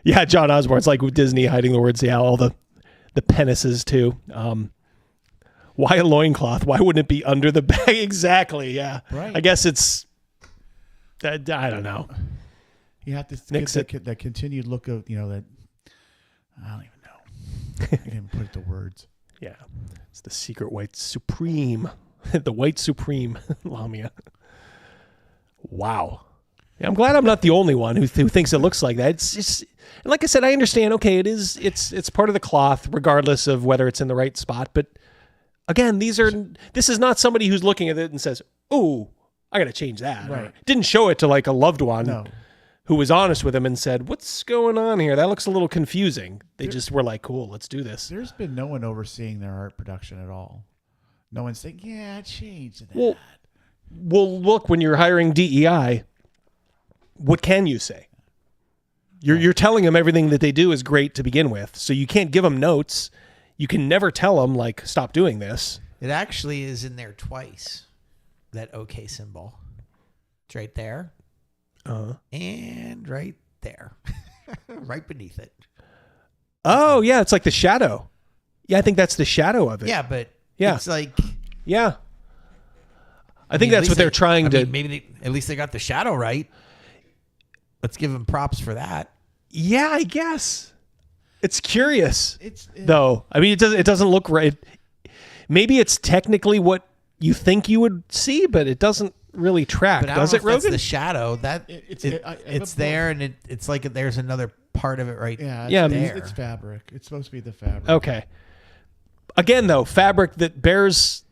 Yeah, John Osborne's like with Disney hiding the words. Yeah, all the penises too. Why a loincloth? Why wouldn't it be under the bag? Exactly. Yeah. Right. I guess it's. I don't know. You have to get that continued look of that. I don't even know. I can't even put it to words. Yeah, it's the secret white supreme, the white supreme Lamia. Wow. Yeah, I'm glad I'm not the only one who thinks it looks like that. It's just, like I said, I understand. Okay, it's part of the cloth, regardless of whether it's in the right spot. But again, this is not somebody who's looking at it and says, "Oh, I got to change that." Right. Or didn't show it to like a loved one. No. Who was honest with him and said, "What's going on here? That looks a little confusing." They just were like, "Cool, let's do this." There's been no one overseeing their art production at all. No one's saying, "Yeah, change that." Well, look, when you're hiring DEI, what can you say? You're telling them everything that they do is great to begin with, so you can't give them notes. You can never tell them like, "Stop doing this." It actually is in there twice. That OK symbol. It's right there. And right there. Right beneath it. Oh, yeah, it's like the shadow. Yeah, I think that's the shadow of it. Yeah, but it's like... Yeah. I think that's what they're trying to... Maybe at least they got the shadow right. Let's give them props for that. Yeah, I guess. It's curious, though. I mean, it doesn't look right. Maybe it's technically what you think you would see, but it doesn't really track, does it, Rogan? That's the shadow. That it's there, and it's like there's another part of it right. Yeah, it's fabric. It's supposed to be the fabric. Okay. Again, though, fabric that bears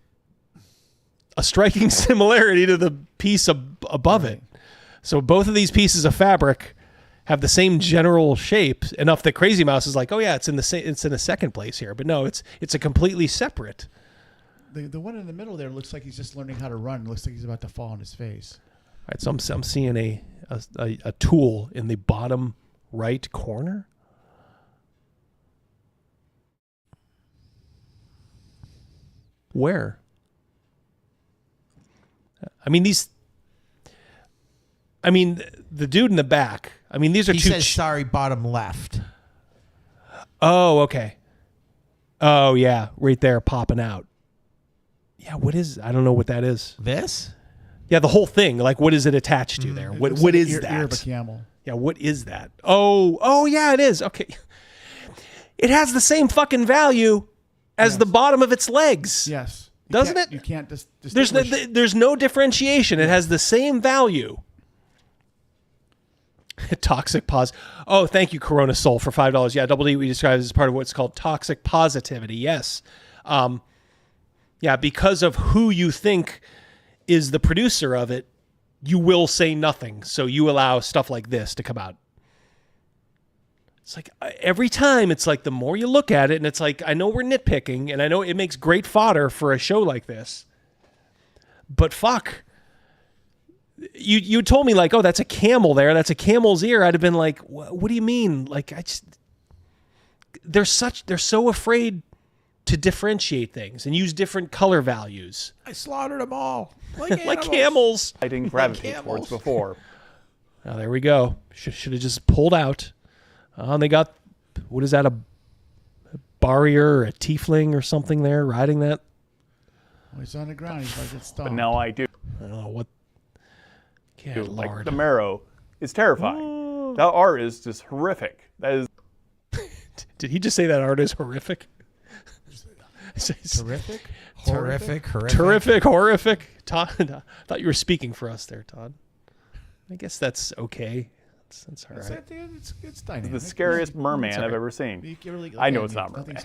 a striking similarity to the piece above it. So both of these pieces of fabric have the same general shape enough that Crazymouse is like, oh yeah, it's in the second place here, but no, it's a completely separate. The one in the middle there looks like he's just learning how to run. It looks like he's about to fall on his face. All right, so I'm seeing a tool in the bottom right corner. Where? I mean, the dude in the back. I mean, these are he says, sorry, bottom left. Oh, okay. Oh, yeah, right there, popping out. Yeah, what is? I don't know what that is. This? Yeah, the whole thing. Like, what is it attached to there? What like is that? Ear of a camel. Yeah, what is that? Oh, yeah, it is. Okay, it has the same fucking value as the bottom of its legs. Yes, doesn't it? You can't distinguish. There's no differentiation. It has the same value. Toxic pos. Oh, thank you, Corona Soul, for $5. Yeah, Double D we describe as part of what's called toxic positivity. Yes. Yeah, because of who you think is the producer of it, you will say nothing. So you allow stuff like this to come out. It's like every time, it's like the more you look at it, and it's like, I know we're nitpicking, and I know it makes great fodder for a show like this, but fuck. You told me like, oh, that's a camel there. That's a camel's ear. I'd have been like, what do you mean? Like, they're so afraid to differentiate things and use different color values. I slaughtered them all like camels. I didn't gravitate towards before. Oh, there we go. Should have just pulled out. And they got, what is that, a barrier or a tiefling or something there riding that? Oh, he's on the ground. He's like, it's stomped. But now I do. I don't know what. Dude, like the marrow is terrifying. That art is just horrific. That is. Did he just say that art is horrific? Terrific? Terrific, horrific. Todd, I thought you were speaking for us there, Todd. I guess that's okay. That's all right. It's dynamic. The scariest merman I've ever seen. Really, I know it's not merman.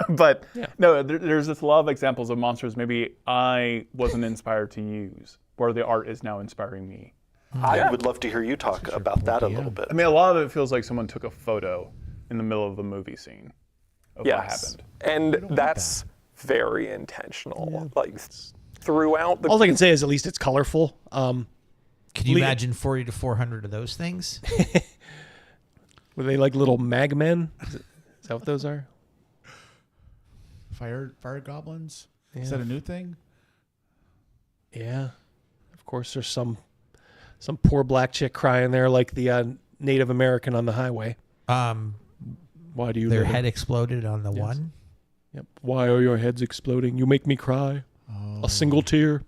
But no, there's just a lot of examples of monsters maybe I wasn't inspired to use, where the art is now inspiring me. I would love to hear you talk about that a little bit. I mean, a lot of it feels like someone took a photo in the middle of the movie scene of what happened. And that's very intentional. Yeah. Like throughout the. All I can say is at least it's colorful. Can you imagine 40 to 400 of those things? Were they like little mag men? Is that what those are? Fire goblins? Yeah. Is that a new thing? Yeah. Of course, there's some poor black chick crying there like the Native American on the highway. Why do you? Their head exploded on the one. Yep. Why are your heads exploding? You make me cry. A single tear.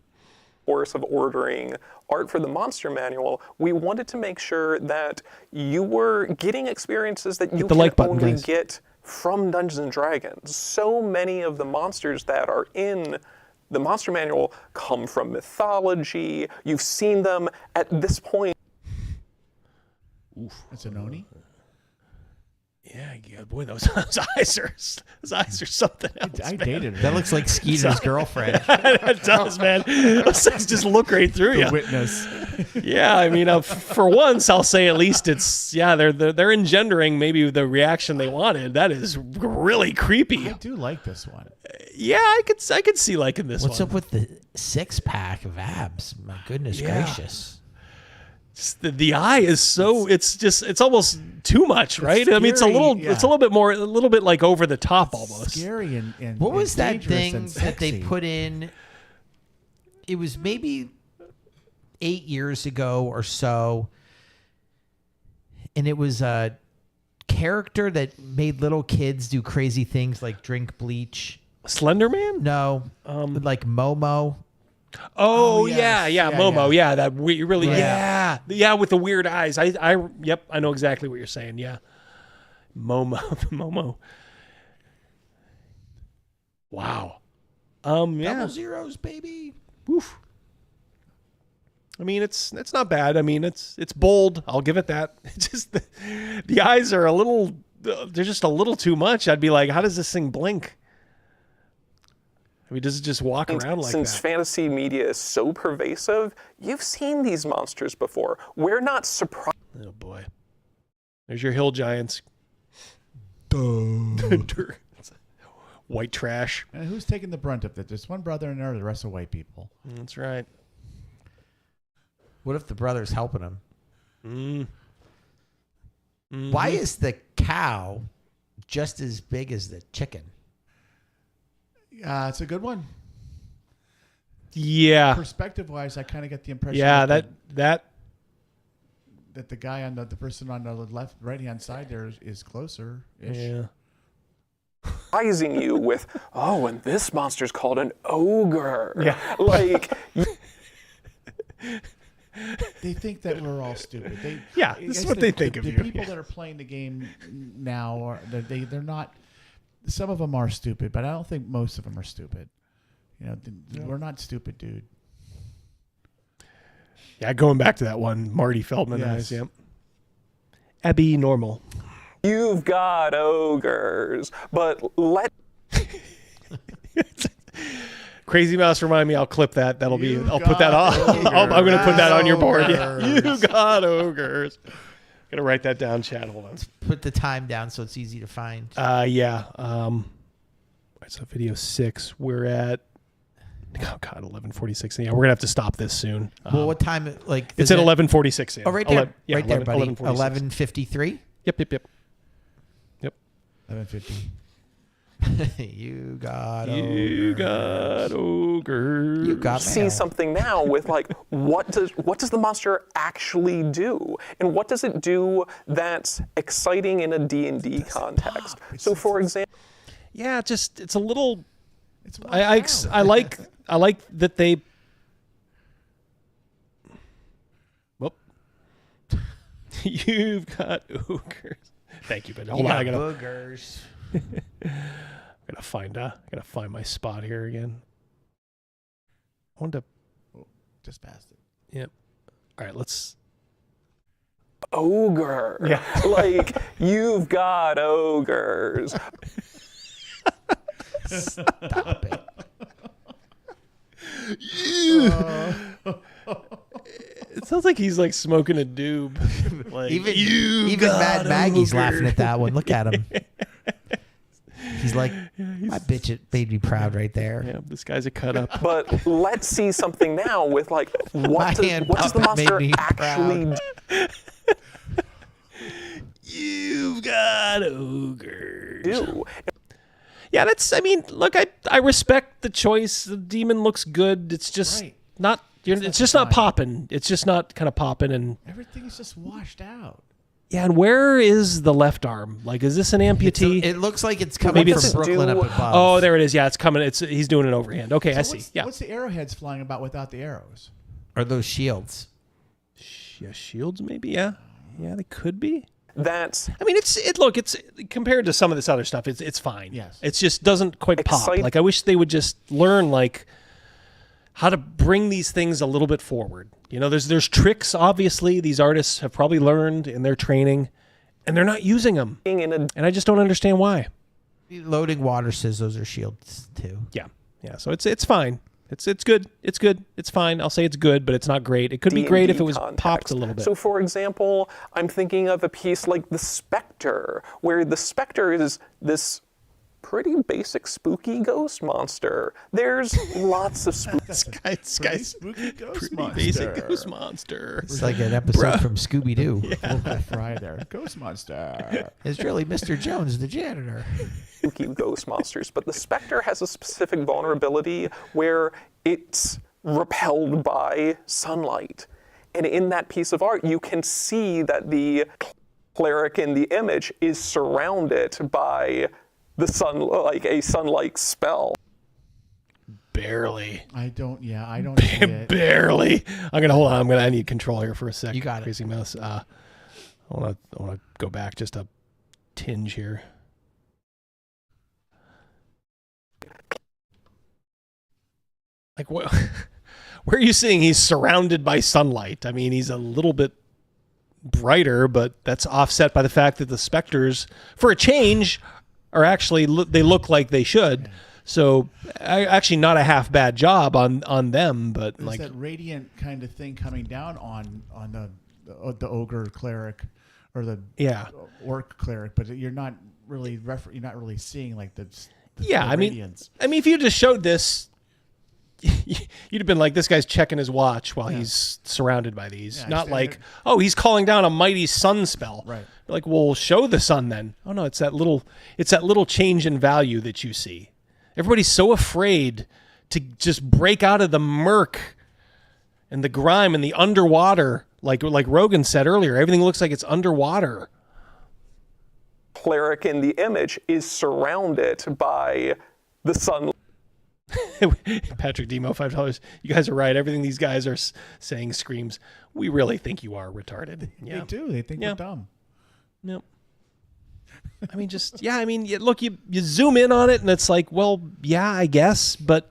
Course of ordering art for the Monster Manual, we wanted to make sure that you were getting experiences that you can only get from Dungeons and Dragons. So many of the monsters that are in the Monster Manual come from mythology. You've seen them at this point. Oof. That's a noni? Yeah, boy, those eyes are something else. I dated her. That looks like Skeeter's girlfriend. It does, man. Those things just look right through you. Witness. Yeah, I mean, for once, I'll say at least it's they're engendering maybe the reaction they wanted. That is really creepy. I do like this one. Yeah, I could see liking this one. What's up with the 6-pack of abs? My goodness gracious. The eye is so it's almost too much, right? Scary, I mean, it's a little bit like over the top almost. Scary and what was that thing and that they put in? It was maybe 8 years ago or so, and it was a character that made little kids do crazy things like drink bleach. Slender Man? No, like Momo. Oh, yes. yeah, Momo, yeah, that really, yeah, with the weird eyes. I know exactly what you're saying. Yeah, Momo. Wow. Yeah. Double zeros, baby. Oof. I mean, it's not bad. I mean, it's bold. I'll give it that. It's just the eyes are they're just a little too much. I'd be like, how does this thing blink? I mean, does it just walk around like that? Since fantasy media is so pervasive, you've seen these monsters before. We're not surprised. Oh, boy. There's your hill giants. White trash. And who's taking the brunt of it? There's one brother in there, the rest are white people. That's right. What if the brother's helping him? Mm-hmm. Why is the cow just as big as the chicken? It's a good one. Yeah. Perspective-wise, I kind of get the impression. Yeah, that the guy on the person on the right-hand side there is closer. Yeah. Surprising you with, and this monster's called an ogre. Yeah. Like. They think that we're all stupid. This is what they think of you. The people that are playing the game now they're not. Some of them are stupid, but I don't think most of them are stupid. We're not stupid, dude. Yeah, going back to that one, Marty Feldman Yes. eyes. Yep. Abby Normal. You've got ogres, but Crazymouse, remind me. I'll clip that. That'll be. I'll put that on. I'm going to put that on your board. Yeah. You got ogres. Gonna write that down, Chad. Hold on. Put the time down so it's easy to find. Yeah. So video 6. We're at. Oh God, 11:46. Yeah, we're gonna have to stop this soon. Well, what time? Like it's at 11:46. Oh, right there, yeah, right there, buddy. 11:53. Yep. 11:50. You got ogres. You got see something now with like what does the monster actually do, and what does it do that's exciting in a D&D context? So, for example, yeah, just it's a little. I like that they. Whoop. You've got ogres. Thank you, but hold on. I gotta boogers. I gotta find my spot here again. I want to. Just past it. Yep. All right, let's. Ogre. Yeah. Like you've got ogres. Stop it. It sounds like he's like smoking a doob. Like, even Mad Maggie's laughing at that one. Look at him. He's like, my bitch, it made me proud right there. Yeah, this guy's a cut up. But let's see something now with like what does the monster actually You've got ogres. do? Yeah, that's. I mean, look, I respect the choice. The demon looks good. It's just not. It's just not popping. It's just not kind of popping, and everything's just washed out. Yeah, and where is the left arm? Like, is this an amputee? It looks like it's coming from Brooklyn up above. Oh, there it is. Yeah, it's coming. He's doing an overhand. Okay, So I see. Yeah. What's the arrowheads flying about without the arrows? Are those shields? Yeah, shields maybe. Yeah, they could be. That's. I mean, it's compared to some of this other stuff. It's fine. Yes. It just doesn't quite pop. Like, I wish they would just learn like how to bring these things a little bit forward. You know, there's tricks. Obviously, these artists have probably learned in their training, and they're not using them. And I just don't understand why. Loading water says those are shields too. Yeah. So it's fine. It's good. It's good. It's fine. I'll say it's good, but it's not great. It could be great if it was popped a little bit. So, for example, I'm thinking of a piece like The Spectre, where the Spectre is this pretty basic spooky ghost monster. There's lots of spooky spooky ghost monster. Basic ghost monster. It's like an episode from Scooby-Doo. Yeah. Fry there. Ghost monster. It's really Mr. Jones, the janitor. Spooky ghost monsters, but the Spectre has a specific vulnerability where it's repelled by sunlight. And in that piece of art, you can see that the cleric in the image is surrounded by the sun, like a sun-like spell. Barely. I don't see it. Barely. Hold on. I need control here for a second. You got it. Crazymouse. I want to go back just a tinge here. Like, what? Where are you seeing he's surrounded by sunlight? I mean, he's a little bit brighter, but that's offset by the fact that the specters, for a change, are actually they look like they should. Yeah. So, actually, not a half bad job on them, but there's that radiant kind of thing coming down on the ogre cleric or the orc cleric, but you're not really seeing like the radiance. I mean, if you just showed this, you'd have been like, this guy's checking his watch while he's surrounded by these. Not like, oh, he's calling down a mighty sun spell. Right. Like, well, show the sun then. Oh no, it's that little change in value that you see. Everybody's so afraid to just break out of the murk and the grime and the underwater. Like Rogan said earlier, everything looks like it's underwater. Cleric in the image is surrounded by the sun. Patrick Demo, $5. You guys are right. Everything these guys are saying screams, we really think you are retarded. Yeah. They do. They think we're dumb. Yep. I mean, look, you zoom in on it and it's like, well, yeah, I guess, but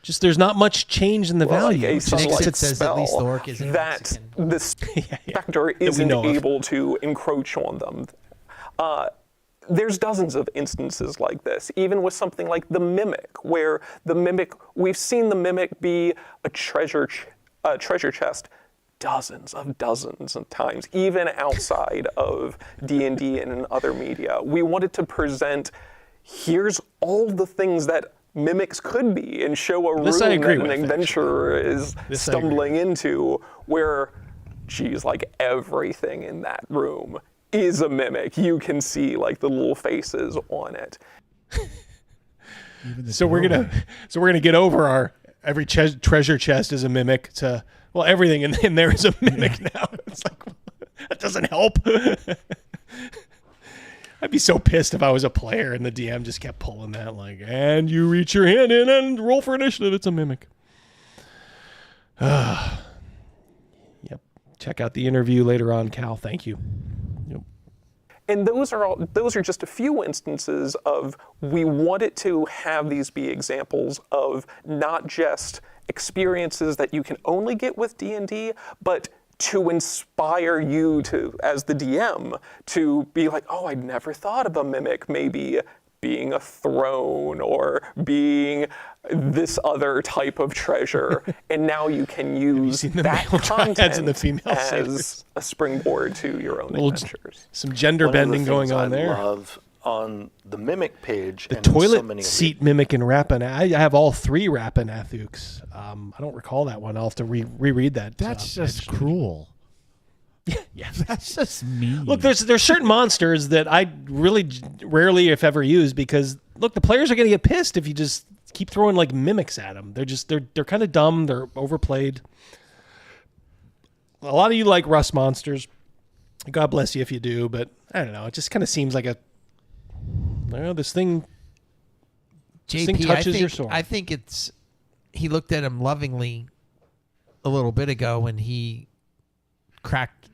Just there's not much change in the value. Like a sunlight Nixon says at least the orc isn't that the specter isn't able to encroach on them. There's dozens of instances like this, even with something like the Mimic, where the Mimic, we've seen the Mimic be a treasure chest dozens of times, even outside of D&D and in other media. We wanted to present, here's all the things that mimics could be, and show a room that an adventurer is stumbling into, where, geez, like everything in that room is a mimic. You can see like the little faces on it. So we're gonna get over our every treasure chest is a mimic to, well, everything in there is a mimic now. It's like, that doesn't help. I'd be so pissed if I was a player and the DM just kept pulling that, like, and you reach your hand in and roll for initiative. It's a mimic. Yep. Check out the interview later on, Cal. Thank you. Yep. And those are just a few instances of, we wanted to have these be examples of not just experiences that you can only get with D&D, but to inspire you to, as the DM, to be like, oh, I never thought of a mimic maybe being a throne or being this other type of treasure. And now you can use that content and the female as a springboard to your own adventures. Some gender bending going on there. I love on the Mimic page, The and toilet so many seat mimic and Rapanath. I have all three Rapanathooks. I don't recall that one. I'll have to reread that. That's just cruel. Yeah, that's just mean. Look, there's certain monsters that I really rarely, if ever, use because look, the players are going to get pissed if you just keep throwing like mimics at them. They're kind of dumb. They're overplayed. A lot of you like Rust monsters. God bless you if you do, but I don't know. It just kind of seems like this thing. JP, thing touches your soul. I think it's. He looked at him lovingly a little bit ago when he cracked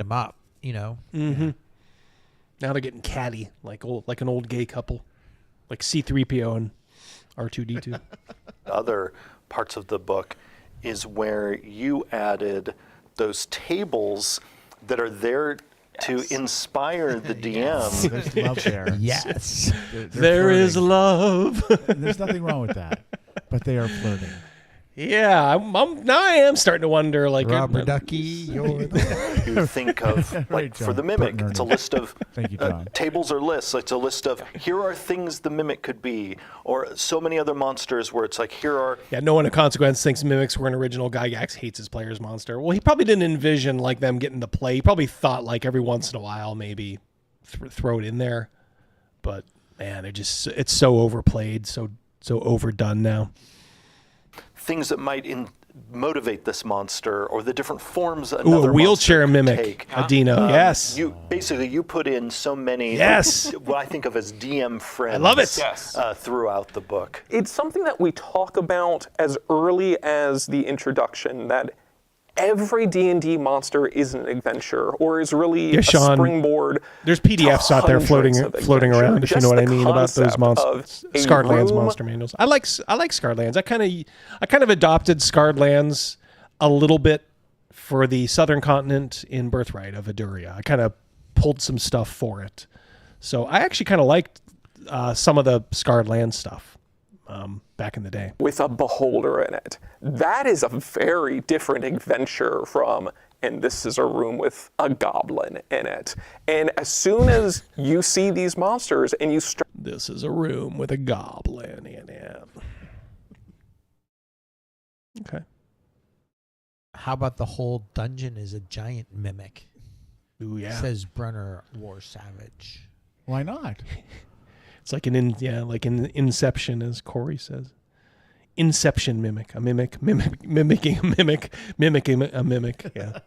him up. You know. Mm-hmm. Now they're getting catty, like an old gay couple, like C-3PO and R2-D2. Other parts of the book is where you added those tables that are there to inspire the DM. There's love there. Yes. There is love. There's nothing wrong with that, but they are flirting. Yeah, now I am starting to wonder, like, Rubber Ducky, you're the You think of, like, for the Mimic, it's a list of Thank you, John. tables or lists. It's a list of, here are things the Mimic could be, or so many other monsters where it's like, here are... Yeah, no one of consequence thinks mimics were an original. Gygax hates his player's monster. Well, he probably didn't envision, like, them getting to play. He probably thought, like, every once in a while, maybe throw it in there. But, man, it's so overplayed, so overdone now. Things that might motivate this monster, or the different forms Ooh, another a wheelchair monster could mimic, take. a Dino, yes. You put in so many, Yes. what I think of as DM friends. I love it. Yes. Throughout the book. It's something that we talk about as early as the introduction, that every D&D monster is an adventure, or is really a Sean, springboard. There's PDFs out there floating around, if you know what I mean, about those monsters. Scarred Lands monster manuals. I like Scarred Lands. I kind of adopted Scarred Lands a little bit for the southern continent in Birthright of Aduria. I kind of pulled some stuff for it. So I actually kind of liked some of the Scarred Lands stuff. Back in the day. With a beholder in it. That is a very different adventure from, and this is a room with a goblin in it. And as soon as you see these monsters and you start... This is a room with a goblin in it. Okay. How about the whole dungeon is a giant mimic? Ooh, yeah. Says Brunner War Savage. Why not? It's like an Inception, as Corey says. Inception mimic, a mimic, mimicking a mimic, mimicking a mimic. Yeah,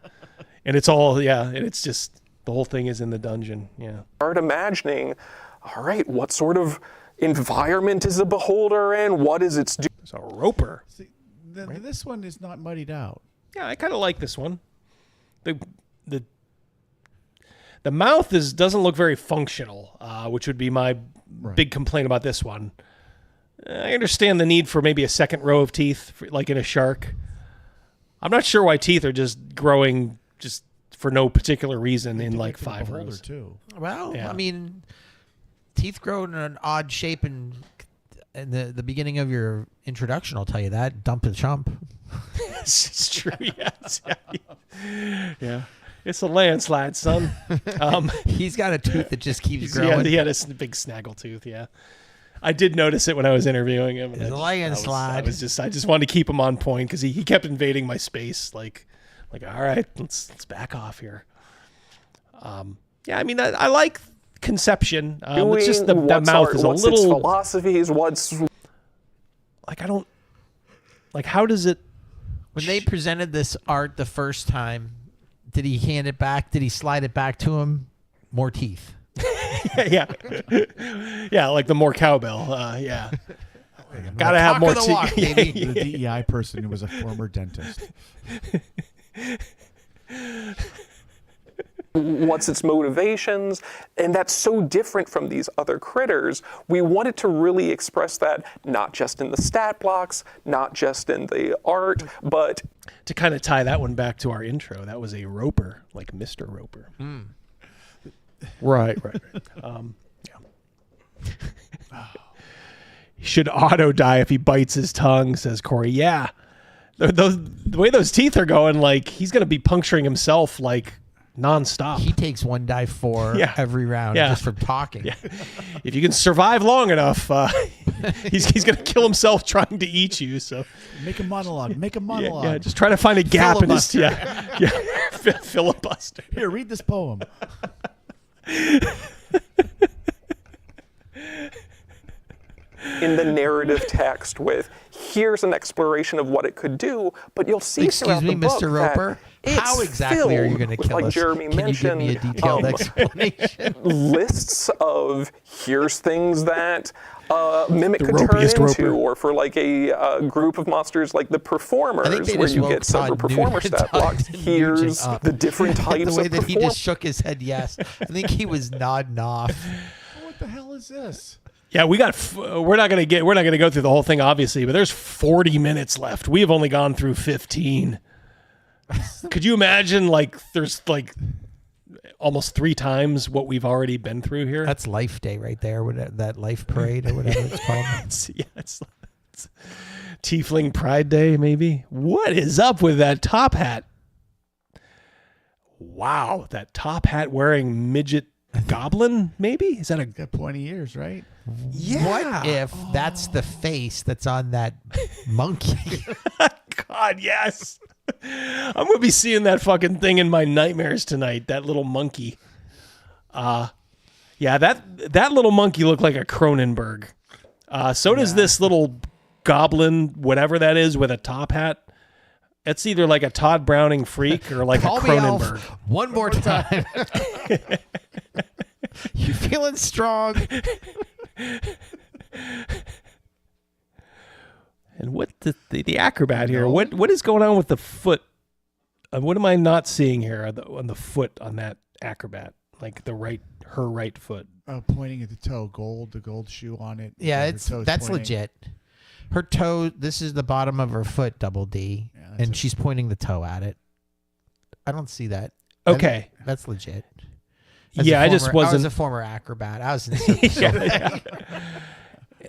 and it's all and it's just the whole thing is in the dungeon. Yeah. Start imagining, all right, what sort of environment is a beholder in? What is its do? It's a roper. See, this one is not muddied out. Yeah, I kind of like this one. The mouth doesn't look very functional, which would be my big complaint about this one. I understand the need for maybe a second row of teeth, like in a shark. I'm not sure why teeth are just growing just for no particular reason in like 5 rows. Too. Well, I mean, teeth grow in an odd shape in the beginning of your introduction. I'll tell you that. Dump the chump. It's true. Yes. Yeah. It's a landslide, son. He's got a tooth that just keeps growing. Yeah, he had a big snaggle tooth. Yeah. I did notice it when I was interviewing him. It's a landslide. I just wanted to keep him on point because he kept invading my space. Like, all right, let's back off here. Yeah, I mean, I like conception. It's just the mouth is a little. Its philosophies? What's like? I don't like. How does it? When they presented this art the first time, did he hand it back? Did he slide it back to him? More teeth. Yeah, yeah, like the more cowbell. Yeah, gotta have more teeth. The DEI person who was a former dentist. What's its motivations? And that's so different from these other critters. We wanted to really express that not just in the stat blocks, not just in the art, but to kind of tie that one back to our intro. That was a Roper, like Mr. Roper. Right. He should auto die if he bites his tongue, says Corey. Yeah, the way those teeth are going, like he's gonna be puncturing himself like nonstop. He takes 1 die 4 every round just from talking. Yeah. If you can survive long enough, he's gonna kill himself trying to eat you. So make a monologue. Yeah, just try to find a gap in his filibuster. Here, read this poem. in the narrative text with here's an exploration of what it could do, but you'll see Excuse me, Mr. Roper, how exactly are you going to kill like us? Jeremy Can mentioned, you give me a detailed explanation? lists of here's things that Mimic The could turn ropiest into, Roper. or for like a group of monsters like the Performers, they where just you woke get several Todd performer Nugent stat blocks. Nugent Here's up. the different types The way of that he just shook his head yes. I think he was nodding off. What the hell is this? Yeah, we're not gonna go through the whole thing, obviously, but there's 40 minutes left. We have only gone through 15. Could you imagine? Like, there's like almost 3 times what we've already been through here. That's Life Day right there. That Life Parade or whatever it's called. it's Tiefling Pride Day, maybe. What is up with that top hat? Wow, that top hat wearing midget goblin, maybe? Is that got pointy ears, right? Yeah. What if that's the face that's on that monkey? God, yes. I'm gonna be seeing that fucking thing in my nightmares tonight. That little monkey. Yeah, that little monkey looked like a Cronenberg. So does this little goblin, whatever that is, with a top hat. It's either like a Todd Browning freak or like Call a me Cronenberg. Alf one more time. You feeling strong? And what the acrobat here? What is going on with the foot? What am I not seeing here on the foot on that acrobat? Like her right foot. Pointing at the toe, the gold shoe on it. Yeah, Her toe's that's pointing. legit. Her toe. This is the bottom of her foot, double D, and she's pointing the toe at it. I don't see that. Okay, that's legit. I just wasn't. I was a former acrobat. I was in circus. Yeah,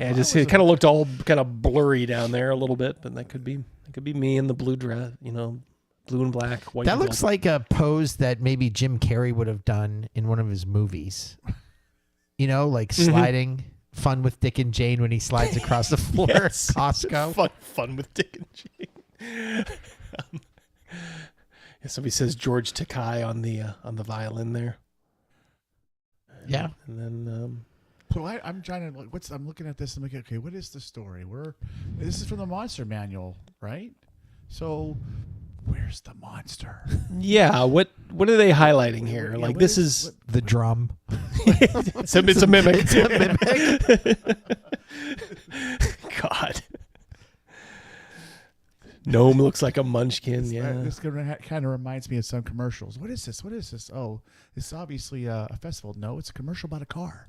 it kind of looked all kind of blurry down there a little bit, but that could be me in the blue dress, blue and black, white. That and looks gold. like a pose that maybe Jim Carrey would have done in one of his movies. Like sliding. Fun with Dick and Jane when he slides across the floor at Costco. Fun with Dick and Jane. Somebody says George Takei on the violin there. Yeah, and then. So I'm trying to I'm looking at this and looking. Okay, what is the story? This is from the Monster Manual, right? So, where's the monster? Yeah, what are they highlighting here? Yeah, like this is the drum. it's a mimic. It's a mimic. God. Gnome looks like a munchkin. Yeah, this kind of reminds me of some commercials. What is this? Oh, it's obviously a festival. No, it's a commercial about a car.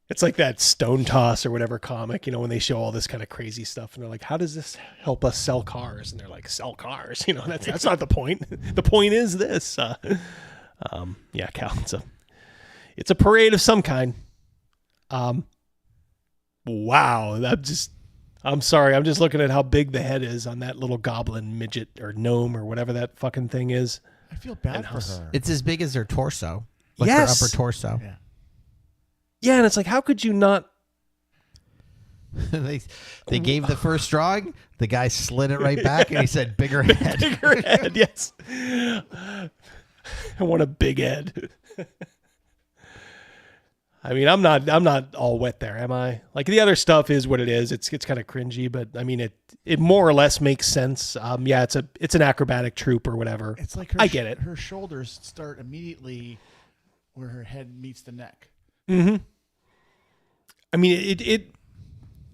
It's like that Stone Toss or whatever comic, when they show all this kind of crazy stuff and they're like, how does this help us sell cars? And they're like, sell cars. That's not the point. The point is this. Yeah, Cal, it's a parade of some kind. Wow. I'm sorry. I'm just looking at how big the head is on that little goblin midget or gnome or whatever that fucking thing is. I feel bad for her. It's as big as her torso. Like Yes. her upper torso. Yeah. Yeah, and it's like, how could you not? They gave the first drawing. The guy slid it right back, and he said, "Bigger head." Bigger head, yes. I want a big head. I mean, I'm not all wet there, am I? Like the other stuff is what it is. It's kind of cringy, but I mean, it more or less makes sense. Yeah, it's an acrobatic troupe or whatever. It's like I get it. Her shoulders start immediately where her head meets the neck. Mm-hmm. I mean,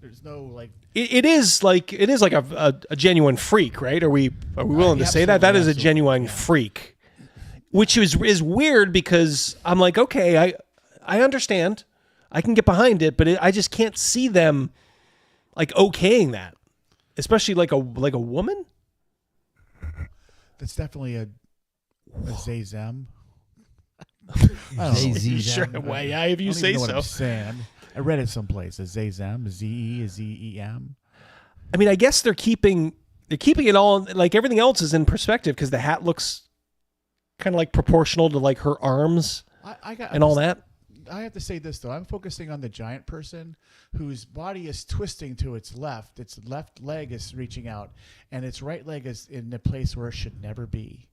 There's no like. It is like a genuine freak, right? Are we willing to say that? That is a genuine freak, which is weird because I'm like, okay, I understand, I can get behind it, but I just can't see them like okaying that, especially like a woman. That's definitely a Zazem. Sure. Well, yeah, if you say What so. I'm saying. I read it someplace. A Zazem, Z-E-M. I mean, I guess they're keeping it all, like everything else is in perspective because the hat looks kind of like proportional to like her arms all that. I have to say this though. I'm focusing on the giant person whose body is twisting to its left. Its left leg is reaching out, and its right leg is in the place where it should never be.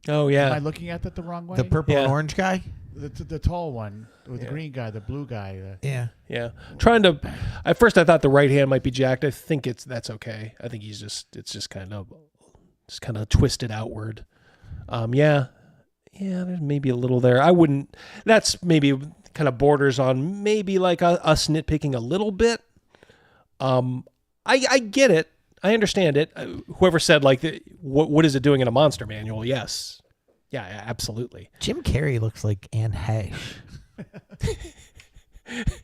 Oh yeah. Am I looking at that the wrong way? The purple and orange guy? The tall one with the green guy, the blue guy. Yeah. At first I thought the right hand might be jacked. I think that's okay. I think it's just kind of twisted outward. Yeah, there's maybe a little there. That's maybe kind of borders on maybe like us nitpicking a little bit. I get it. I understand it. Whoever said like, what is it doing in a monster manual? Yes. Yeah, absolutely. Jim Carrey looks like Anne Hesh.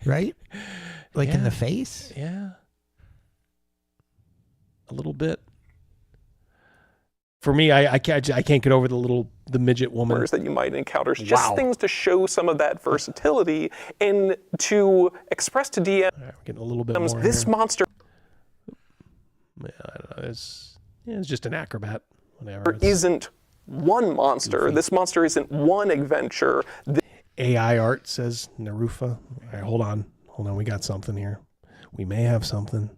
Right? Like in the face? Yeah. A little bit. For me, I can't get over the midget woman that you might encounter. Just things to show some of that versatility and to express to DMs. We're getting a little bit more this here. monster Yeah, I don't know. It's just an acrobat. Whatever. Isn't one monster. This monster isn't one adventure. AI art, says Narufa. All right, hold on. We got something here. We may have something.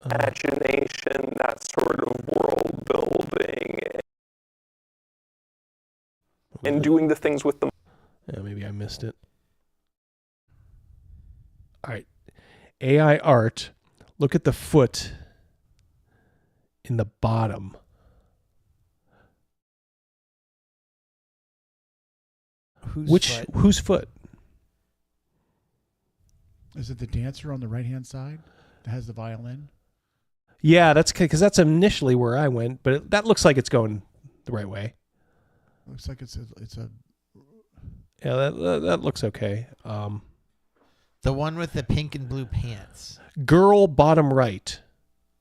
Imagination, that sort of world building, and doing the things with them. Yeah, maybe I missed it. All right. AI art. Look at the foot in the bottom. Whose foot? Is it the dancer on the right-hand side that has the violin? Yeah, that's because that's initially where I went, but that looks like it's going the right way. Looks like it's a. Yeah, that looks okay. The one with the pink and blue pants. Girl, bottom right.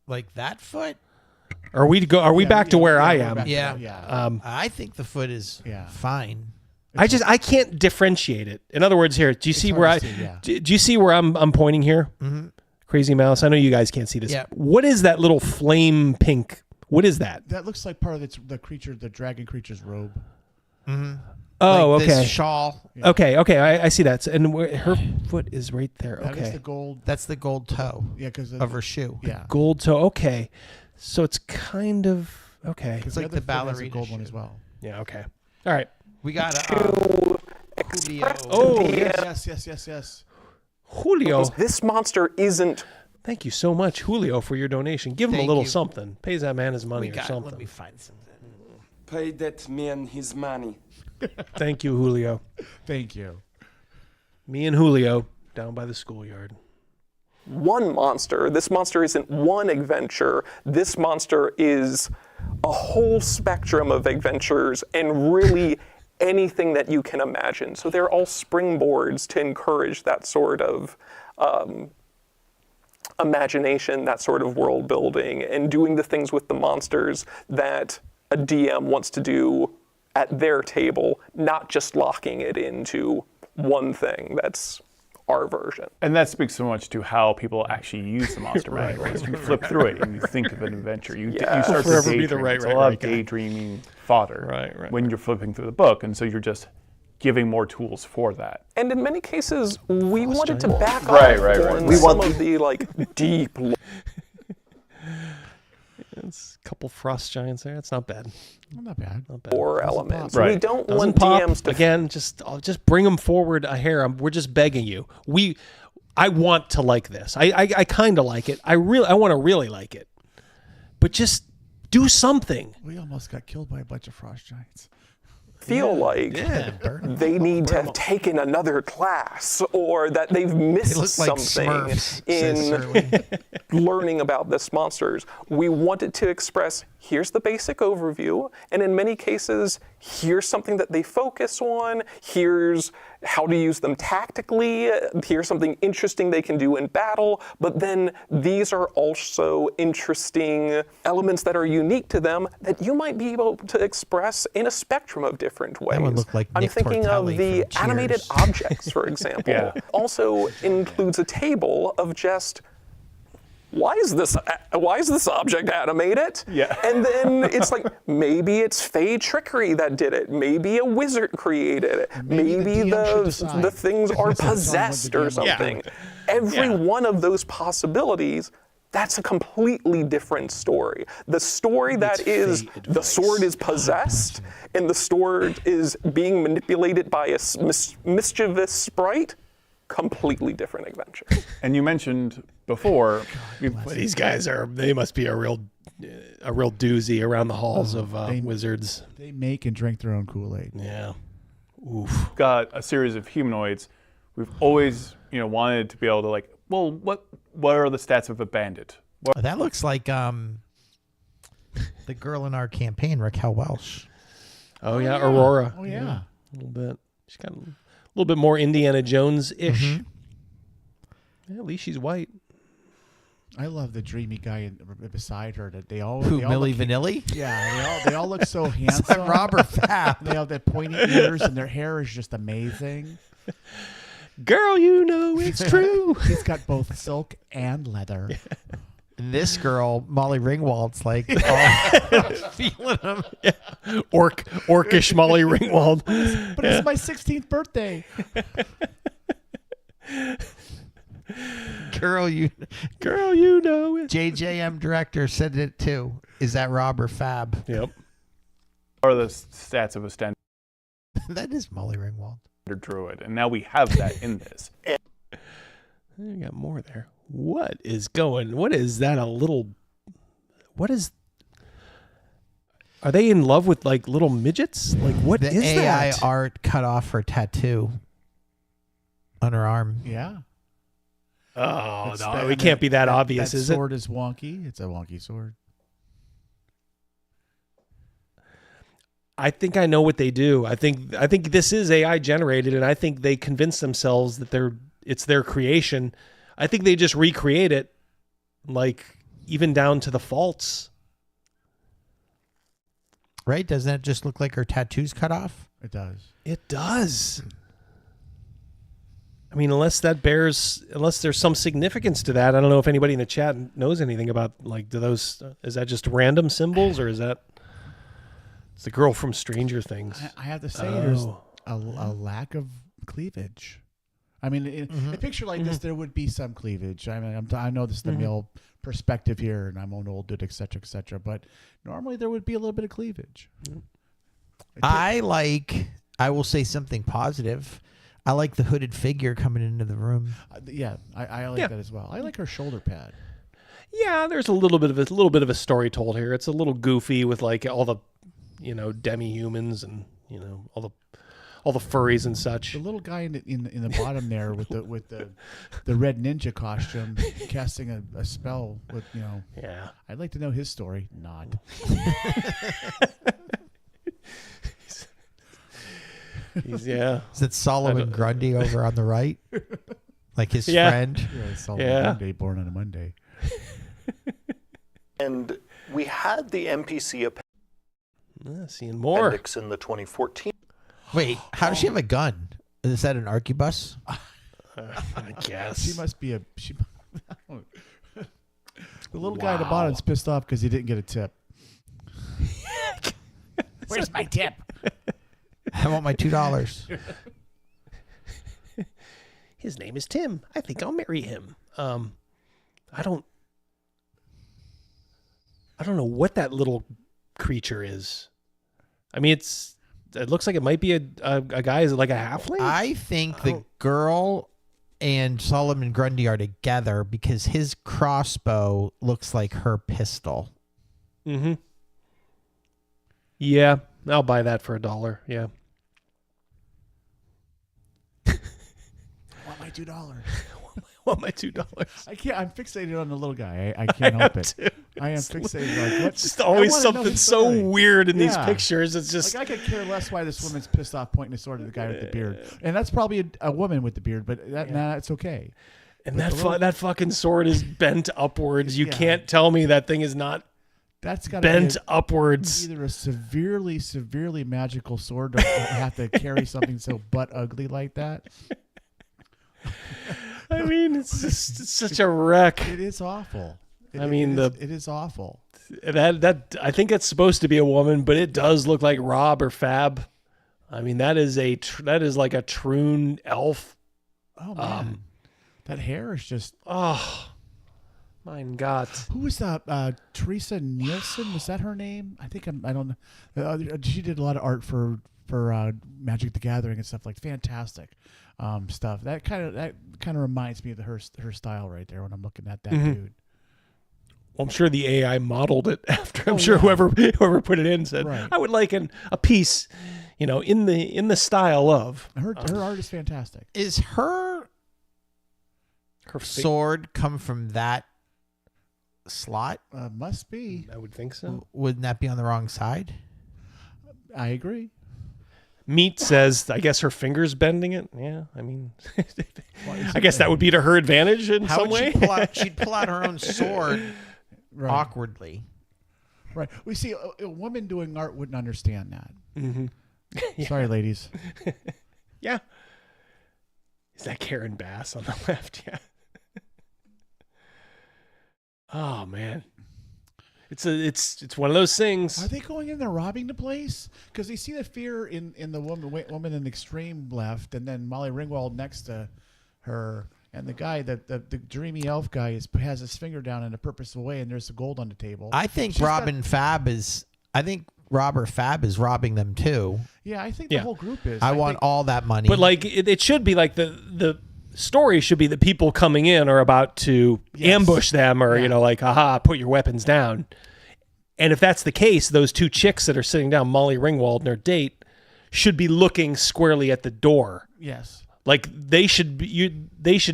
Like that foot? Are we back to where I am? Yeah. I think the foot is fine. I can't differentiate it. In other words, here, do you see where do you see where I'm pointing here? Mm-hmm. Crazymouse. I know you guys can't see this. Yeah. What is that little flame pink? What is that? That looks like part of the dragon creature's robe. Mm-hmm. Oh, like okay. This shawl. Yeah. Okay. I see that. And her foot is right there. That Okay. is the gold. That's the gold toe. Yeah, because of her shoe. Yeah. Gold toe. Okay. So it's kind of okay. Because like the ballerina ballerina gold one shoe. as well. Yeah. Okay. All right. We got Oh yes. Julio. This monster isn't. Thank you so much, Julio, for your donation. Give him a little something. Pays that man his money or something. Let me find something. Pay that man his money. Thank you, Julio. Thank you. Me and Julio down by the schoolyard. One monster. This monster isn't one adventure. This monster is a whole spectrum of adventures and really anything that you can imagine. So they're all springboards to encourage that sort of imagination, that sort of world building, and doing the things with the monsters that a DM wants to do at their table, not just locking it into one thing that's our version. And that speaks so much to how people actually use the monster manual. You flip through it and you think of an adventure. You start to daydream. It's a lot of daydreaming fodder when you're flipping through the book, and so you're just giving more tools for that. And in many cases, we wanted to back off on some of the like deep. It's a couple frost giants there. It's not bad. Not bad. Not bad. Or elements. Right. We don't Doesn't want pop. DMs to again. Just bring them forward a hair. We're just begging you. I want to like this. I kind of like it. I want to really like it. But just do something. We almost got killed by a bunch of frost giants. Feel like they need to have taken another class, or that they've missed like something Smurfs, in learning about this monsters. We wanted to express, here's the basic overview, and in many cases, here's something that they focus on, here's how to use them tactically, here's something interesting they can do in battle, but then these are also interesting elements that are unique to them that you might be able to express in a spectrum of different ways. That one looked like I'm Nick thinking of Tortelli the from animated Cheers. objects, for example. Also includes a table of just, why is this object animated? And then it's like, maybe it's Fey trickery that did it. Maybe a wizard created it. Maybe the things are possessed or something. Every one of those possibilities, that's a completely different story. The story that is the sword is possessed and the sword is being manipulated by a mischievous sprite, completely different adventure. And you mentioned before, These guys they must be a real doozy around the halls of wizards. They make and drink their own Kool-Aid. Yeah. Oof. Got a series of humanoids. We've always, wanted to be able to well, what are the stats of a bandit? That looks like the girl in our campaign, Raquel Welch. Oh yeah, Aurora. Oh yeah. A little bit. She's got a little bit more Indiana Jones-ish. Yeah, at least she's white. I love the dreamy guy beside her. That they all Milli look, Vanilli? Yeah, they all look so handsome. Robert Fab. They have that pointy ears, and their hair is just amazing. Girl, it's true. He's got both silk and leather. And this girl, Molly Ringwald's like feeling him. Orcish Molly Ringwald. But it's my 16th birthday. Girl, you know it. JJM director said it too. Is that Rob or Fab? Yep. What are the stats of a standard That is Molly Ringwald. druid? And now we have that in this. You got more there. What is that are they in love with little midgets? What the is AI that? art cut off her tattoo on her arm. Yeah. Oh, no, it can't be that obvious, that is it? sword is wonky. It's a wonky sword. I think I know what they do. I think this is AI generated, and I think they convince themselves that it's their creation. I think they just recreate it, even down to the faults. Right? Doesn't it just look like her tattoo's cut off? It does. It does. I mean, unless there's some significance to that. I don't know if anybody in the chat knows anything about is that just random symbols, or is that it's the girl from Stranger Things? I have to say there's a lack of cleavage. I mean, in a picture like this, there would be some cleavage. I mean, I know this is the male perspective here, and I'm an old dude, et cetera, but normally there would be a little bit of cleavage. I will say something positive. I like the hooded figure coming into the room. I like that as well. I like her shoulder pad. Yeah, there's a little bit of a story told here. It's a little goofy with all the, demi-humans and all the furries and such. The little guy in the bottom there with the red ninja costume casting a spell with Yeah. I'd like to know his story. Not. Yeah. Is it Solomon Grundy over on the right? Like his Yeah. friend? Yeah, Solomon Yeah. Monday, born on a Monday. And we had the NPC seeing more. appendix in the 2014. Wait, how does she have a gun? Is that an arquebus? I guess. She must be the little guy at the bottom's pissed off because he didn't get a tip. Where's my tip? I want my $2. His name is Tim. I think I'll marry him. I don't know what that little creature is. I mean, it looks like it might be a guy. Is it like a halfling? I think the girl and Solomon Grundy are together because his crossbow looks like her pistol. Mm-hmm. Yeah, I'll buy that for $1. Yeah. I want my $2. Want my $2. I can't. I'm fixated on the little guy. I can't help it. I am fixated. Like, what's just always I wanna know something the so story. weird in these Yeah. pictures. It's just like I could care less why this woman's pissed off pointing a sword at the guy with the beard, and that's probably a woman with the beard. But it's okay. And But that fucking sword is bent upwards. You can't tell me that thing is not that's got bent upwards. Either a severely magical sword, or have to carry something so butt ugly like that. I mean, it's such a wreck. It is awful. It is awful. That I think it's supposed to be a woman, but it does look like Rob or Fab. I mean, that is like a troon elf. Oh man, that hair is just mein Gott. Who was that? Teresa Nielsen, was that her name? I think I don't know. She did a lot of art for Magic the Gathering and stuff, like fantastic stuff. That kind of reminds me of her style right there when I'm looking at that dude. Well, I'm sure the AI modeled it after. I'm sure whoever put it in said, Right. I would like a piece, in the style of her art is fantastic. Is her sword come from that slot? Must be. I would think so. Wouldn't that be on the wrong side? I agree. Meat says, I guess her finger's bending it. Yeah, I mean, I guess that would be to her advantage in How some would way. she'd pull out her own sword awkwardly. Right. We see a woman doing art wouldn't understand that. Mm-hmm. Sorry, ladies. Yeah. Is that Karen Bass on the left? Yeah. Oh man. It's one of those things. Are they going in there robbing the place? Because they see the fear in the woman in the extreme left, and then Molly Ringwald next to her, and the guy the dreamy elf guy has his finger down in a purposeful way, and there's the gold on the table. I think Rob or Fab is robbing them too. Yeah, I think the whole group is. I want all that money. But like it should be like the story should be the people coming in are about to ambush them, or like, haha, put your weapons down. And if that's the case, those two chicks that are sitting down, Molly Ringwald and her date, should be looking squarely at the door. Yes. Like they should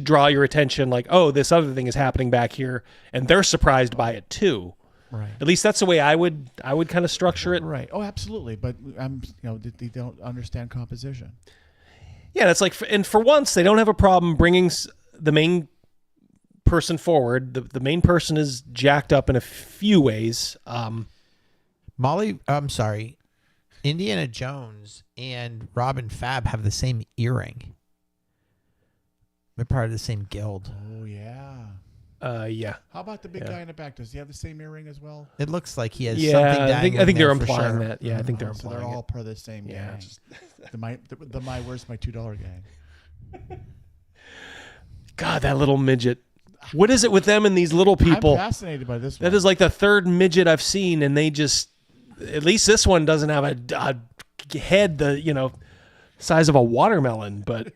draw your attention, like, oh, this other thing is happening back here, and they're surprised by it too. Right. At least that's the way I would kind of structure it. Right. Oh, absolutely. But they don't understand composition. Yeah, that's like, and for once, they don't have a problem bringing the main person forward. The main person is jacked up in a few ways. Indiana Jones and Robin Fab have the same earring. They're part of the same guild. Oh yeah. Yeah. How about the big guy in the back? Does he have the same earring as well? It looks like he has something dangling I think they're there for implying sure. that. Yeah, I think they're So implying they're all it. part of the same gang. The where's my $2 gang? God, that little midget. What is it with them and these little people? I'm fascinated by this one. That is like the third midget I've seen, and they just, at least this one doesn't have a head size of a watermelon, but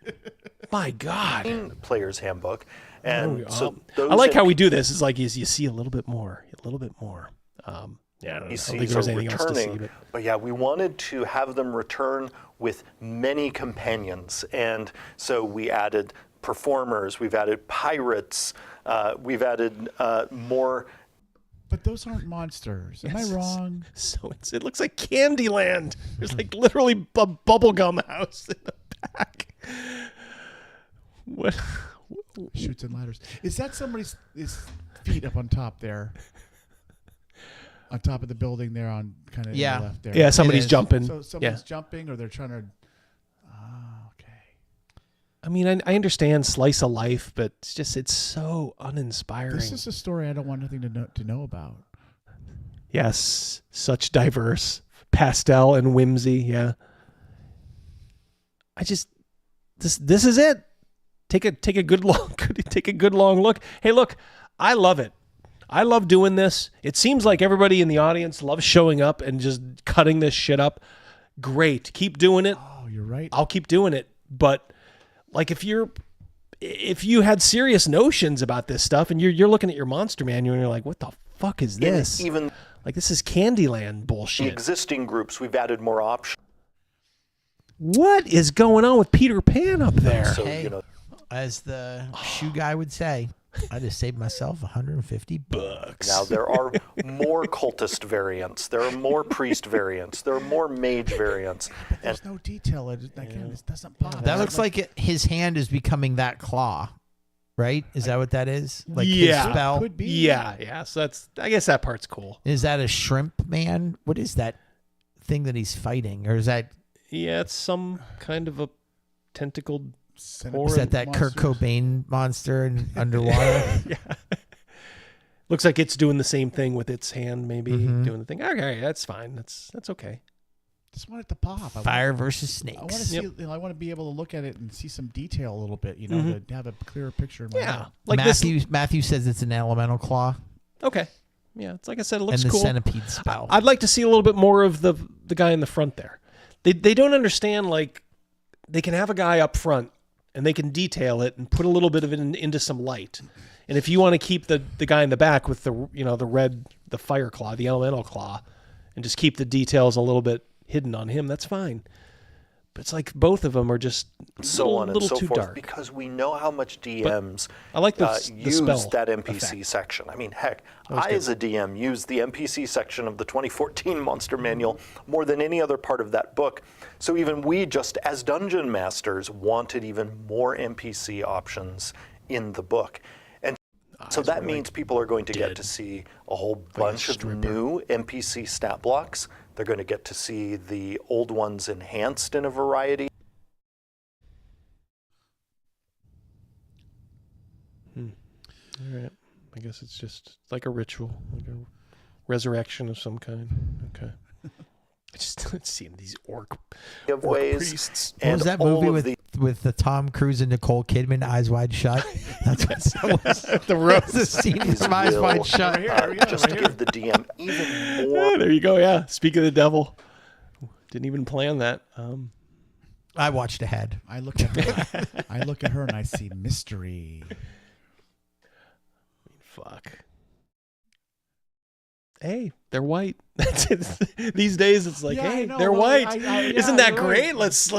my God. Player's Handbook. And so those I like how we do this. It's like you see a little bit more. I don't know. I don't think there was anything else to see. But yeah, we wanted to have them return with many companions. And so we added performers, we've added pirates, we've added more But those aren't monsters. Am I wrong? So it looks like Candyland. There's like literally a bubblegum house in the back. What? Chutes and ladders. Is that somebody's feet up on top there? On top of the building there on kind of the left there. Yeah, somebody's jumping. So somebody's jumping or they're trying to... I mean, I understand slice of life, but it's so uninspiring. This is a story I don't want nothing to know about. Yes, such diverse pastel and whimsy. Yeah, this is it. Take a good long look. Hey, look, I love it. I love doing this. It seems like everybody in the audience loves showing up and just cutting this shit up. Great, keep doing it. Oh, you're right. I'll keep doing it, but. Like if you had serious notions about this stuff and you're looking at your monster manual and you're like, what the fuck is this? Even like this is Candyland bullshit. The existing groups, we've added more options. What is going on with Peter Pan up there? So, Hey, as the shoe guy would say, I just saved myself $150. Now there are more cultist variants. There are more priest variants. There are more mage variants. But there's no detail. It doesn't pop. That looks like his hand is becoming that claw, right? Is that what that is? Like his yeah, spell? Could be. Yeah. So I guess that part's cool. Is that a shrimp man? What is that thing that he's fighting? Or is that... Yeah, it's some kind of a tentacled... Is that Kurt Cobain monster in underwater? Yeah. Looks like it's doing the same thing with its hand, maybe doing the thing. Okay, that's fine. That's okay. Just want it to pop. Fire versus snakes. I want to see. I want to be able to look at it and see some detail a little bit. To have a clearer picture in my head. Like Matthew says it's an elemental claw. Okay. Yeah, it's like I said, it looks and the cool. centipede spell. I'd like to see a little bit more of the guy in the front there. They don't understand, like, they can have a guy up front and they can detail it and put a little bit of it into some light. And if you want to keep the guy in the back with the red, the fire claw, the elemental claw, and just keep the details a little bit hidden on him, that's fine. But it's like both of them are just so on and so too forth dark. because we know how much DMs I like the use spell that NPC effect. section. I mean, heck, was I good. as a DM used the NPC section of the 2014 Monster Manual more than any other part of that book. So even we, just as dungeon masters, wanted even more NPC options in the book. And so that means people are going to get to see a whole bunch of new NPC stat blocks. They're going to get to see the old ones enhanced in a variety. All right. I guess it's just like a ritual, like a resurrection of some kind. Okay. I just seeing these orc priests. What was that movie with the Tom Cruise and Nicole Kidman, Eyes Wide Shut? That's what that was. The rose. The scene from Eyes Wide Shut. Just to give the DM even more. Yeah, there you go. Yeah. Speak of the devil. Didn't even plan that. I watched ahead. I look at her. I look at her and I see mystery. Fuck. Hey, they're white. That's it. These days, it's like, hey, they're white. Isn't that great? Right. Let's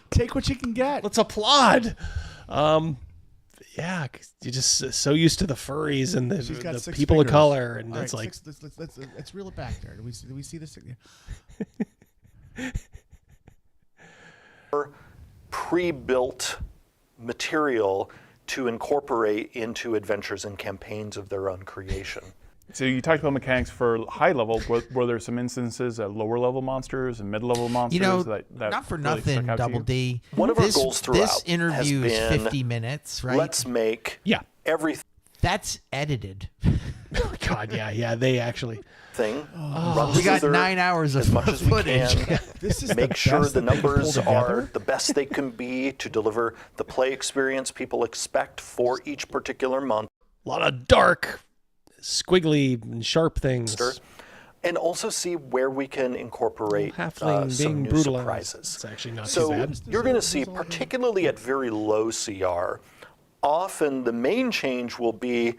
take what you can get. Let's applaud. Yeah, 'cause you're just so used to the furries and the people of color, and it's like, let's reel it back there. Do we see this? Pre-built material to incorporate into adventures and campaigns of their own creation. So you talked about mechanics for high level. Were there some instances at lower level monsters and mid level monsters that not for really nothing, stuck out to Double you? D. One of our goals throughout this interview has is been, 50 minutes, right? Let's make everything. That's edited. God, yeah, they actually. We got 9 hours of as much as we footage. can. This is make the sure best the that they can pull numbers together. are the best they can be to deliver the play experience people expect for each particular month. A lot of dark, squiggly, and sharp things. And also see where we can incorporate halfling some being new brutalized. surprises. It's actually not so too bad. you're going to see, particularly at very low CR, often the main change will be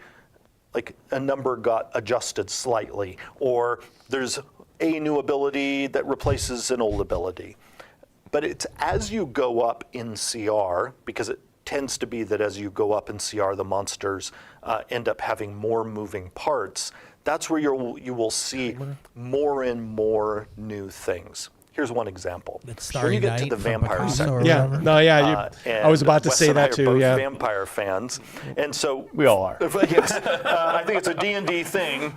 like a number got adjusted slightly, or there's a new ability that replaces an old ability. But it's as you go up in CR, because it tends to be that as you go up in CR, the monsters end up having more moving parts, that's where you will see more and more new things. Here's one example. When you get to the vampire section. Yeah, no, yeah. I was about to say that too. Both Yeah, vampire fans, and so we all are. Yes, I think it's a D&D thing,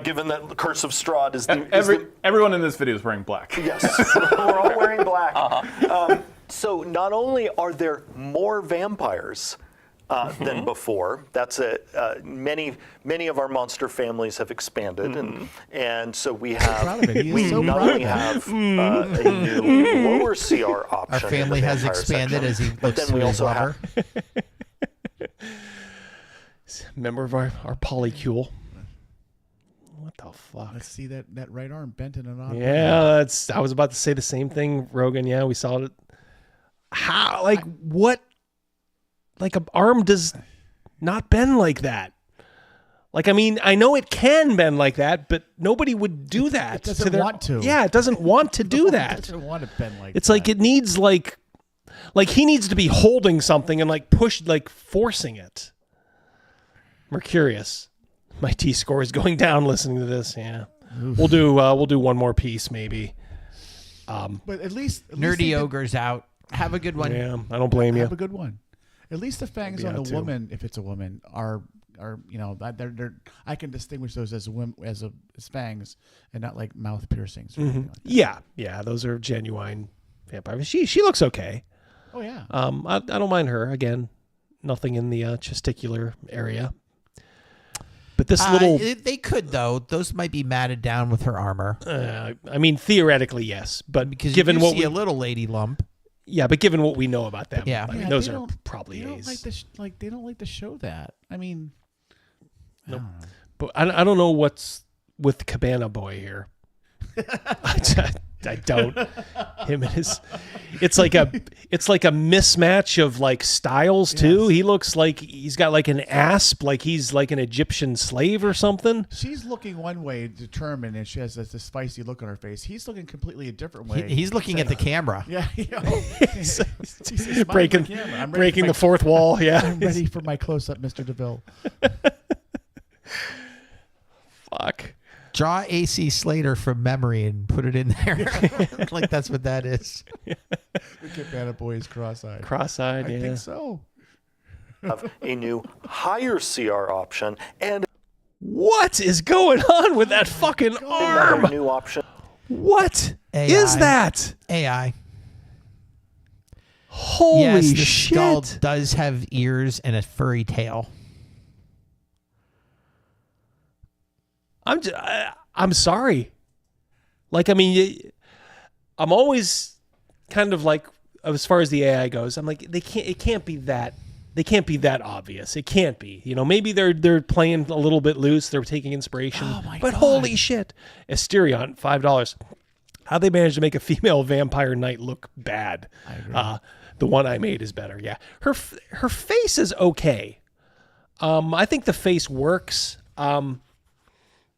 given that the Curse of Strahd is everyone in this video is wearing black. Yes, we're all wearing black. So not only are there more vampires than before, that's many of our monster families have expanded, and so we have not only have a new lower CR option. Our family has expanded as he looks to his lover. Member of our polycule. What the fuck? Let's see that right arm bent in an odd. Yeah, I was about to say the same thing, Rogan. Yeah, we saw it. How? Like what? Like an arm does not bend like that. Like, I mean, I know it can bend like that, but nobody would do that. It doesn't want to. Yeah, it doesn't want to do that. It doesn't want to bend like it's like it needs like he needs to be holding something and like forcing it. Mercurius. My T-score is going down listening to this. Yeah. Oof. We'll do one more piece maybe. But at least Nerdy Ogre's out. Have a good one. Yeah, I don't blame you. Have a good one. At least the fangs on the woman, if it's a woman, are they're I can distinguish those as fangs and not like mouth piercings. Or anything like that. Yeah, those are genuine vampires. She looks okay. Oh yeah. I don't mind her. Again, nothing in the testicular area. But this little they could though. Those might be matted down with her armor. I mean, theoretically, yes, but because given you see a little lady lump. Yeah, but given what we know about them, yeah, I mean, those are probably they A's. They don't like to show that. I mean, nope. But I don't know what's with Cabana Boy here. I don't. Him and his. It's like a mismatch of like styles too. Yes. He looks like he's got like an asp, like he's like an Egyptian slave or something. She's looking one way, determined, and she has this spicy look on her face. He's looking completely a different way. He's looking at the camera. Yeah, he's breaking the fourth wall. Yeah, I'm ready for my close up, Mr. DeVille. Fuck. Draw AC Slater from memory and put it in there. Like that's what that is. The Cabana Boy is cross-eyed. Cross-eyed, yeah. I think so. Have a new higher CR option and what is going on with that fucking arm? Another new option. What is that? AI. Holy yes, the shit! Skull does have ears and a furry tail. I'm sorry. Like, I mean, I'm always kind of like, as far as the AI goes, I'm like, it can't be that obvious. It can't be. You know, maybe they're playing a little bit loose. They're taking inspiration. Oh my but God. Holy shit. Asterion, $5. How'd they manage to make a female vampire knight look bad? I agree. The one I made is better. Yeah. Her face is okay. I think the face works.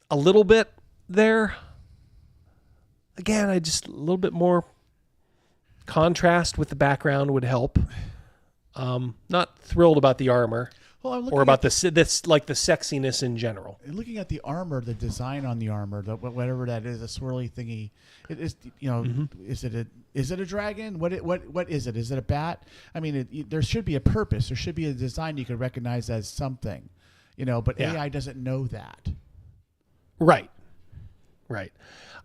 A little bit there. Again, a little bit more contrast with the background would help. Not thrilled about the armor or about this like the sexiness in general. Looking at the armor, the design on the armor, whatever that is, a swirly thingy. It is, you know, is it a dragon? What is it? Is it a bat? I mean, there should be a purpose. There should be a design you could recognize as something, you know. But Yeah. AI doesn't know that. Right.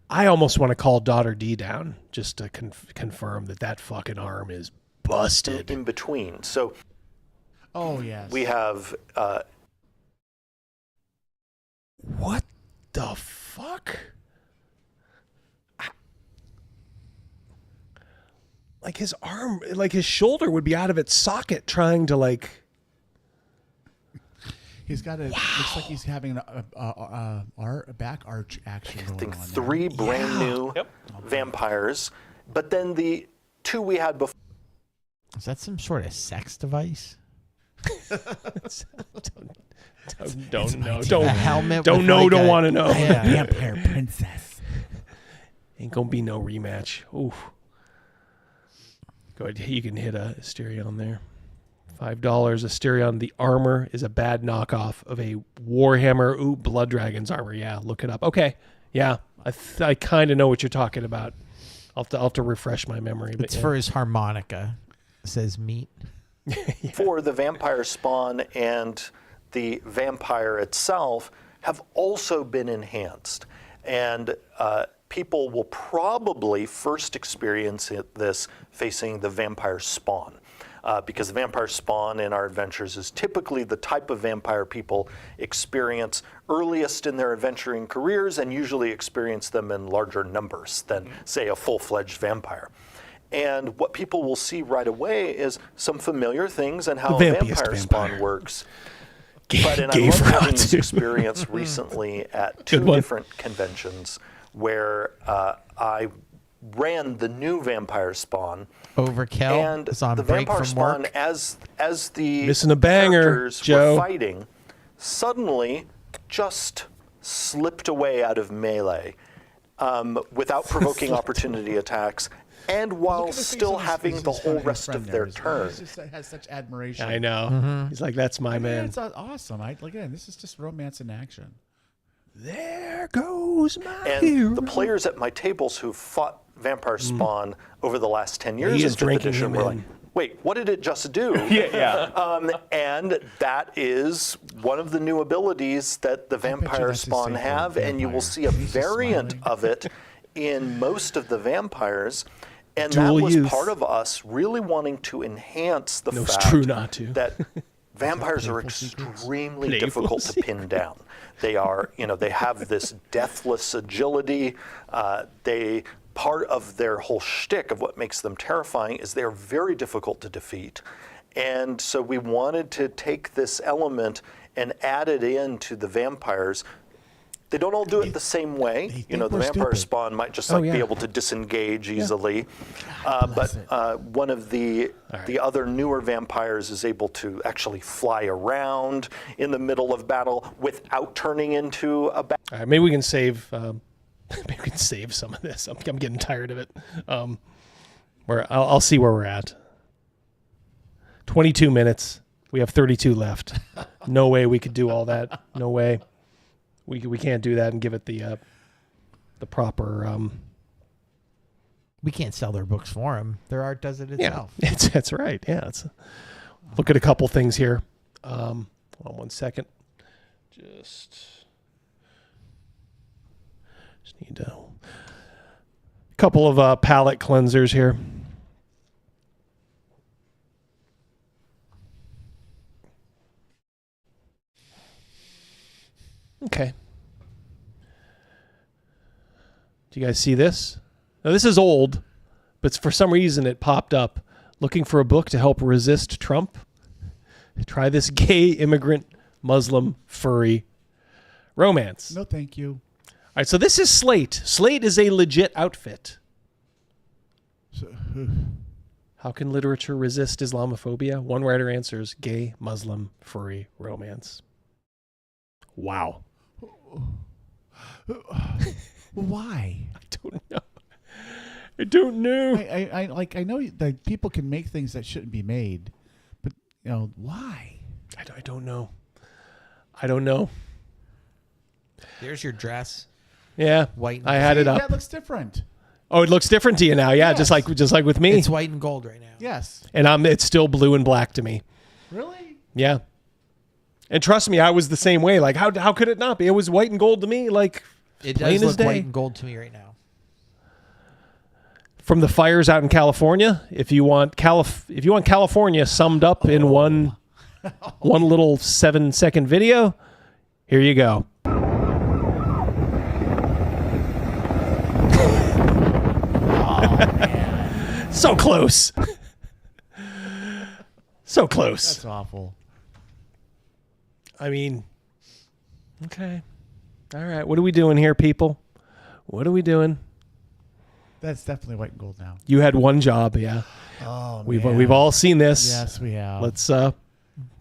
I almost want to call Daughter D down just to confirm that fucking arm is busted. In between. So, oh yes, we have. What the fuck? Like his arm, like his shoulder would be out of its socket trying to like. He's got a. Looks like he's having a back arch action going on. I think 3 brand new vampires, but then the 2 we had before. Is that some sort of sex device? Don't know. A helmet. Don't with know. like Don't want to know. Yeah. Vampire princess. Ain't gonna be no rematch. Oof. Go ahead. You can hit a Asterion there. $5. Asterion, the armor is a bad knockoff of a Warhammer. Ooh, Blood Dragon's armor. Yeah, look it up. Okay. Yeah, I kind of know what you're talking about. I'll have to refresh my memory. But It's for his harmonica. It says meat. For the vampire spawn and the vampire itself have also been enhanced. And people will probably first experience this facing the vampire spawn. Because the vampire spawn in our adventures is typically the type of vampire people experience earliest in their adventuring careers and usually experience them in larger numbers than, say, a full-fledged vampire. And what people will see right away is some familiar things and how a vampire spawn works. But I love having this experience recently at 2 different conventions where I ran the new vampire spawn. Overkill. And is on the break vampire from spawn, work. as the Missing a banger, characters Joe. were fighting, suddenly just slipped away out of melee without provoking opportunity attacks, and while still having the whole rest of their turn. He just has such admiration. I know. He's like, that's my man. It's awesome. Again, this is just romance in action. There goes my And hero. the players at my tables who fought Vampire Spawn over the last 10 He years is in 5th drinking edition him were like, in. wait, what did it just do? And that is one of the new abilities that the Vampire that's his Spawn safe have, word, and you will vampire. see a He's just variant smiling. of it in most of the vampires. And Dual that was use. part of us really wanting to enhance the No, it's fact true not to. that vampires are extremely difficult to pin down. They are, they have this deathless agility. Part of their whole shtick of what makes them terrifying is they're very difficult to defeat. And so we wanted to take this element and add it into the vampires. They don't all do it the same way. The vampire spawn might just be able to disengage easily. But one of the other newer vampires is able to actually fly around in the middle of battle without turning into a bat. All right, maybe we can save. Maybe we can save some of this. I'm getting tired of it. I'll see where we're at. 22 minutes. We have 32 left. No way we could do all that. No way. We can't do that and give it the proper. We can't sell their books for them. Their art does it itself. Yeah, that's right. Yeah, look at a couple things here. Hold on 1 second. Just need a couple of palette cleansers here. Okay. Do you guys see this? Now, this is old, but for some reason it popped up. Looking for a book to help resist Trump? Try this gay immigrant Muslim furry romance. No, thank you. All right, so this is Slate. Slate is a legit outfit. How can literature resist Islamophobia? One writer answers, gay, Muslim, furry romance. Wow. Why? I don't know. I know that people can make things that shouldn't be made, but why? I don't know. I don't know. There's your dress. Yeah, White. I had it up. That looks different. Oh, it looks different to you now. Yeah, Yes. just like with me. It's white and gold right now. Yes. And it's still blue and black to me. Really? Yeah. And trust me, I was the same way. Like, how could it not be? It was white and gold to me. Like, It plain does as look day. white and gold to me right now. From the fires out in California, if you want California summed up in one little 7-second video, here you go. So close. So close. That's awful. I mean, okay. All right. What are we doing here, people? What are we doing? That's definitely white and gold now. You had one job, yeah. Oh, We've man. all seen this. Yes, we have. Let's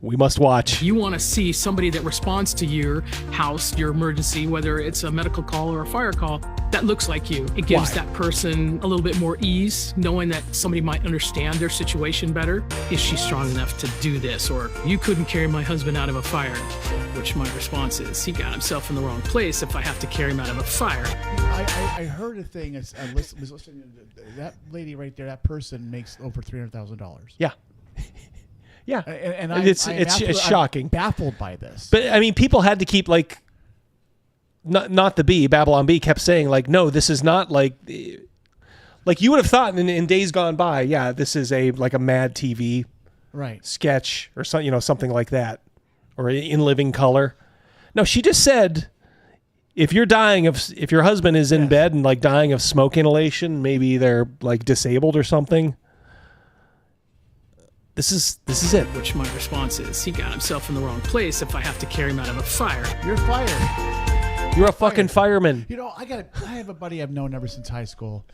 we must watch. You want to see somebody that responds to your house, your emergency, whether it's a medical call or a fire call, that looks like you. It gives Why? that person a little bit more ease, knowing that somebody might understand their situation better. Is she strong enough to do this? Or you couldn't carry my husband out of a fire, which my response is, he got himself in the wrong place if I have to carry him out of a fire. I heard a thing. I was listening to that lady right there. That person makes over $300,000. Yeah. Yeah, and it's shocking. I'm baffled by this. But I mean, people had to keep like, not the Bee, Babylon Bee kept saying like, no, this is not like you would have thought in days gone by. Yeah, this is a Mad TV right sketch or something like that, or In Living Color. No, she just said, if your husband is in bed and dying of smoke inhalation, maybe they're disabled or something. This is it. Which my response is, he got himself in the wrong place if I have to carry him out of a fire. You're fired. You're a fucking fireman. I have a buddy I've known ever since high school.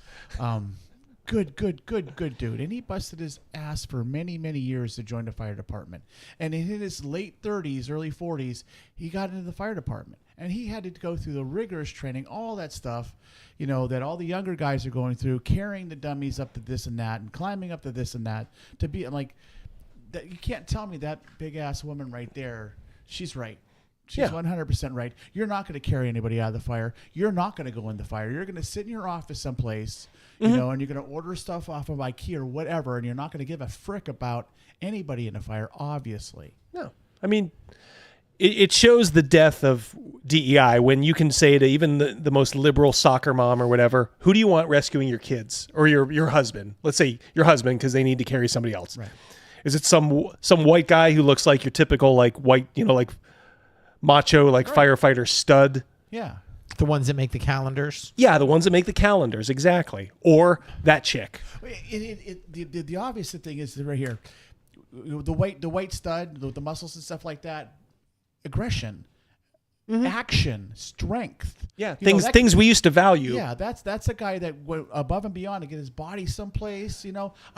Good dude. And he busted his ass for many, many years to join the fire department. And in his late 30s, early 40s, he got into the fire department. And he had to go through the rigorous training, all that stuff, that all the younger guys are going through, carrying the dummies up to this and that and climbing up to this and that to be that. You can't tell me that big ass woman right there, she's right. She's 100% right. You're not going to carry anybody out of the fire. You're not going to go in the fire. You're going to sit in your office someplace, and you're going to order stuff off of IKEA or whatever, and you're not going to give a frick about anybody in the fire, obviously. No. I mean, it shows the death of DEI when you can say to even the most liberal soccer mom or whatever, who do you want rescuing your kids or your husband? Let's say your husband because they need to carry somebody else. Right. Is it some white guy who looks like your typical white, macho firefighter stud? Yeah. The ones that make the calendars? Yeah, the ones that make the calendars, exactly. Or that chick. The obvious thing is right here. The white stud, the muscles and stuff like that, aggression, action, strength. Yeah, things we used to value. Yeah, that's a guy that went above and beyond to get his body someplace. I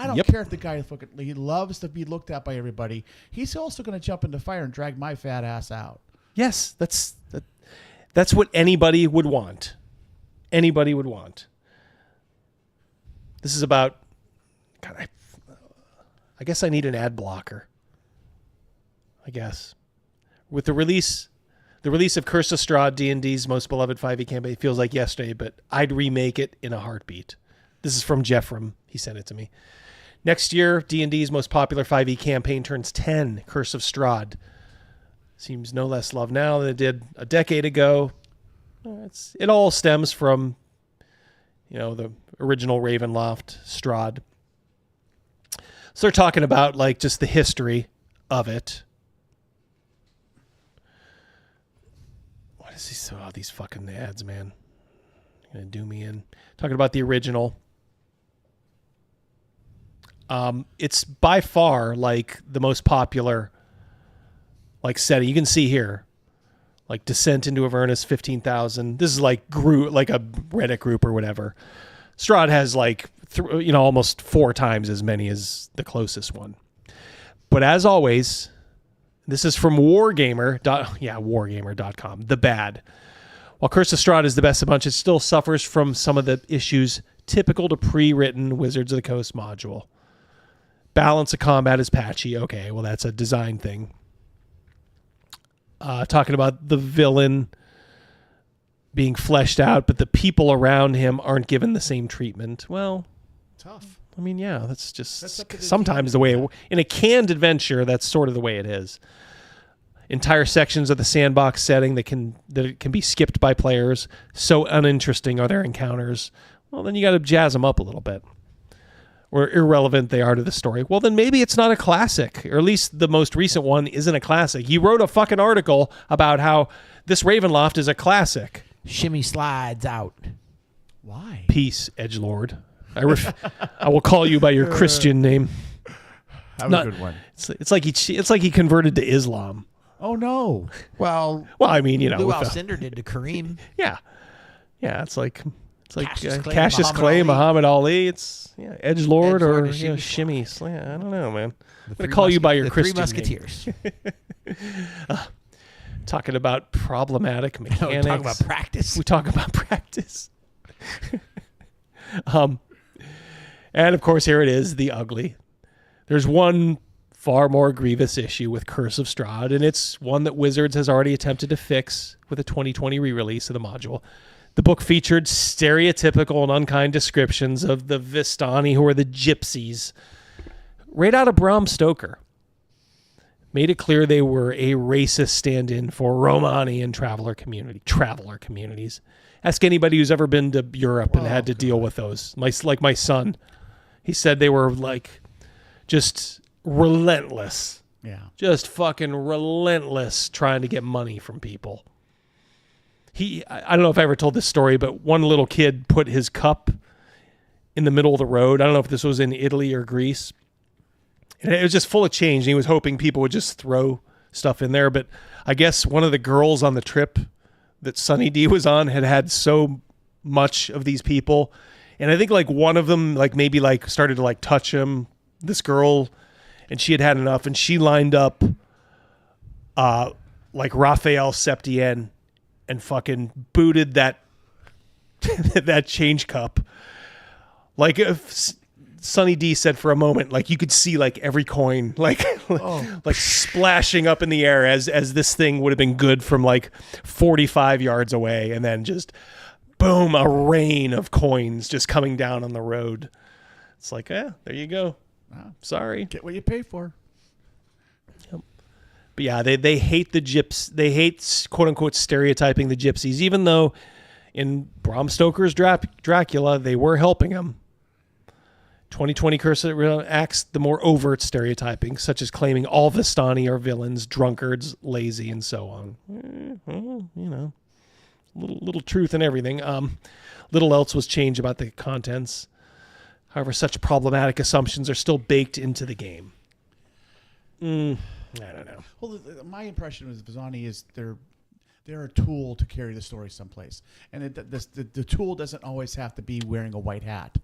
don't care if the guy he loves to be looked at by everybody. He's also going to jump into fire and drag my fat ass out. Yes, that's what anybody would want. Anybody would want. This is about. God, I guess I need an ad blocker. I guess. With the release of Curse of Strahd, D&D's most beloved 5e campaign, it feels like yesterday, but I'd remake it in a heartbeat. This is from Jeffrem. He sent it to me. Next year, D&D's most popular 5e campaign turns 10, Curse of Strahd. Seems no less loved now than it did a decade ago. It all stems from, the original Ravenloft Strahd. So they're talking about just the history of it. What is this? Oh, these fucking ads, man. You're gonna do me in. Talking about the original. It's by far the most popular setting. You can see here. Descent into Avernus, 15,000. This is group, a Reddit group or whatever. Strahd has almost 4 times as many as the closest one. But as always, this is from wargamer.com. The bad. While Curse of Strahd is the best of the bunch, it still suffers from some of the issues typical to pre-written Wizards of the Coast module. Balance of combat is patchy. Okay, well that's a design thing. Talking about the villain being fleshed out, but the people around him aren't given the same treatment. Well, tough. I mean, yeah, that's just sometimes the way in a canned adventure. That's sort of the way it is. Entire sections of the sandbox setting that can be skipped by players. So uninteresting are their encounters. Well, then you got to jazz them up a little bit. Or irrelevant they are to the story. Well, then maybe it's not a classic, or at least the most recent one isn't a classic. You wrote a fucking article about how this Ravenloft is a classic. Shimmy slides out. Why? Peace, edgelord. I will call you by your Christian name. That was a good one. It's like he converted to Islam. Oh no. Well, I mean, Lou Alcindor did to Kareem. Yeah. It's like It's like Cassius Clay, Muhammad Ali. It's Edgelord or Shimmy. I don't know, man. I'm going to call you by your Christian Three Musketeers. Talking about problematic mechanics. Talking about practice. We talk about practice. And of course, here it is, the ugly. There's one far more grievous issue with Curse of Strahd, and it's one that Wizards has already attempted to fix with a 2020 re-release of the module. The book featured stereotypical and unkind descriptions of the Vistani, who are the gypsies, right out of Bram Stoker. Made it clear they were a racist stand-in for Romani and traveler communities. Ask anybody who's ever been to Europe and had to deal with those. Like my son. He said they were like just relentless. Yeah. Just fucking relentless trying to get money from people. I don't know if I ever told this story, but one little kid put his cup in the middle of the road. I don't know if this was in Italy or Greece. And it was just full of change. And he was hoping people would just throw stuff in there. But I guess one of the girls on the trip that Sunny D was on had so much of these people. And I think like one of them maybe started to touch him, this girl, and she had enough. And she lined up like Raphael Septien and fucking booted that that change cup. Like if Sunny D said for a moment, like you could see like every coin like splashing up in the air as this thing would have been good from like 45 yards away, and then just boom, a rain of coins just coming down on the road. It's like, there you go. Wow. Sorry. Get what you pay for. Yep. But yeah, they hate the gyps. They hate quote unquote stereotyping the gypsies, even though in Bram Stoker's Dracula they were helping him. 2020 Curse acts the more overt stereotyping, such as claiming all Vistani are villains, drunkards, lazy, and so on. You know, little truth in everything. Little else was changed about the contents. However, such problematic assumptions are still baked into the game. I don't know. Well, my impression was Vistani is they're a tool to carry the story someplace, and the tool doesn't always have to be wearing a white hat.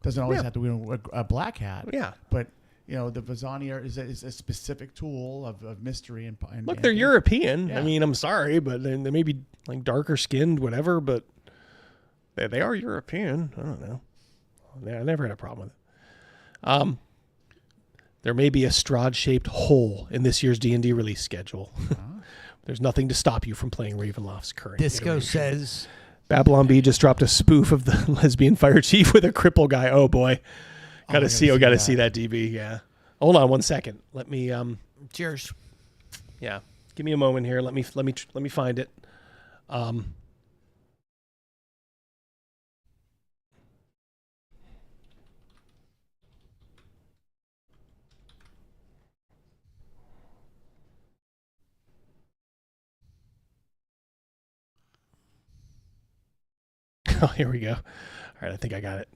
Doesn't always have to wear a black hat. Yeah. But, the Vistani is a specific tool of mystery. And look, they're European. Yeah. I mean, I'm sorry, but they may be like darker skinned, whatever, but they are European. I don't know. I never had a problem with it. There may be a Strahd-shaped hole in this year's D&D release schedule. There's nothing to stop you from playing Ravenloft's current Disco iteration. says... Babylon B just dropped a spoof of the lesbian fire chief with a cripple guy. Oh boy, gotta see that DB. Yeah, hold on one second. Let me Cheers. Yeah, give me a moment here. Let me find it. Oh, here we go. All right, I think I got it.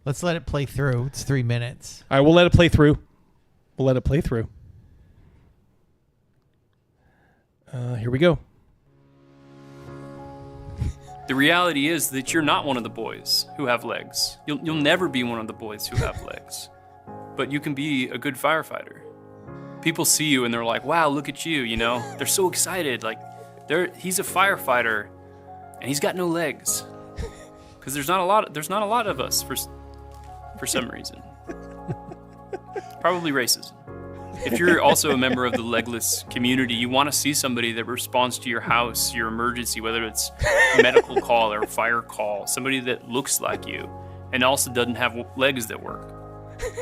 Let's let it play through. It's 3 minutes. All right, we'll let it play through. Here we go. The reality is that you're not one of the boys who have legs. You'll never be one of the boys who have legs. But you can be a good firefighter. People see you and they're like, wow, look at you, They're so excited. Like, he's a firefighter. And he's got no legs, because there's not a lot of us for some reason. Probably racism. If you're also a member of the legless community, you want to see somebody that responds to your house, your emergency, whether it's a medical call or a fire call, somebody that looks like you and also doesn't have legs that work.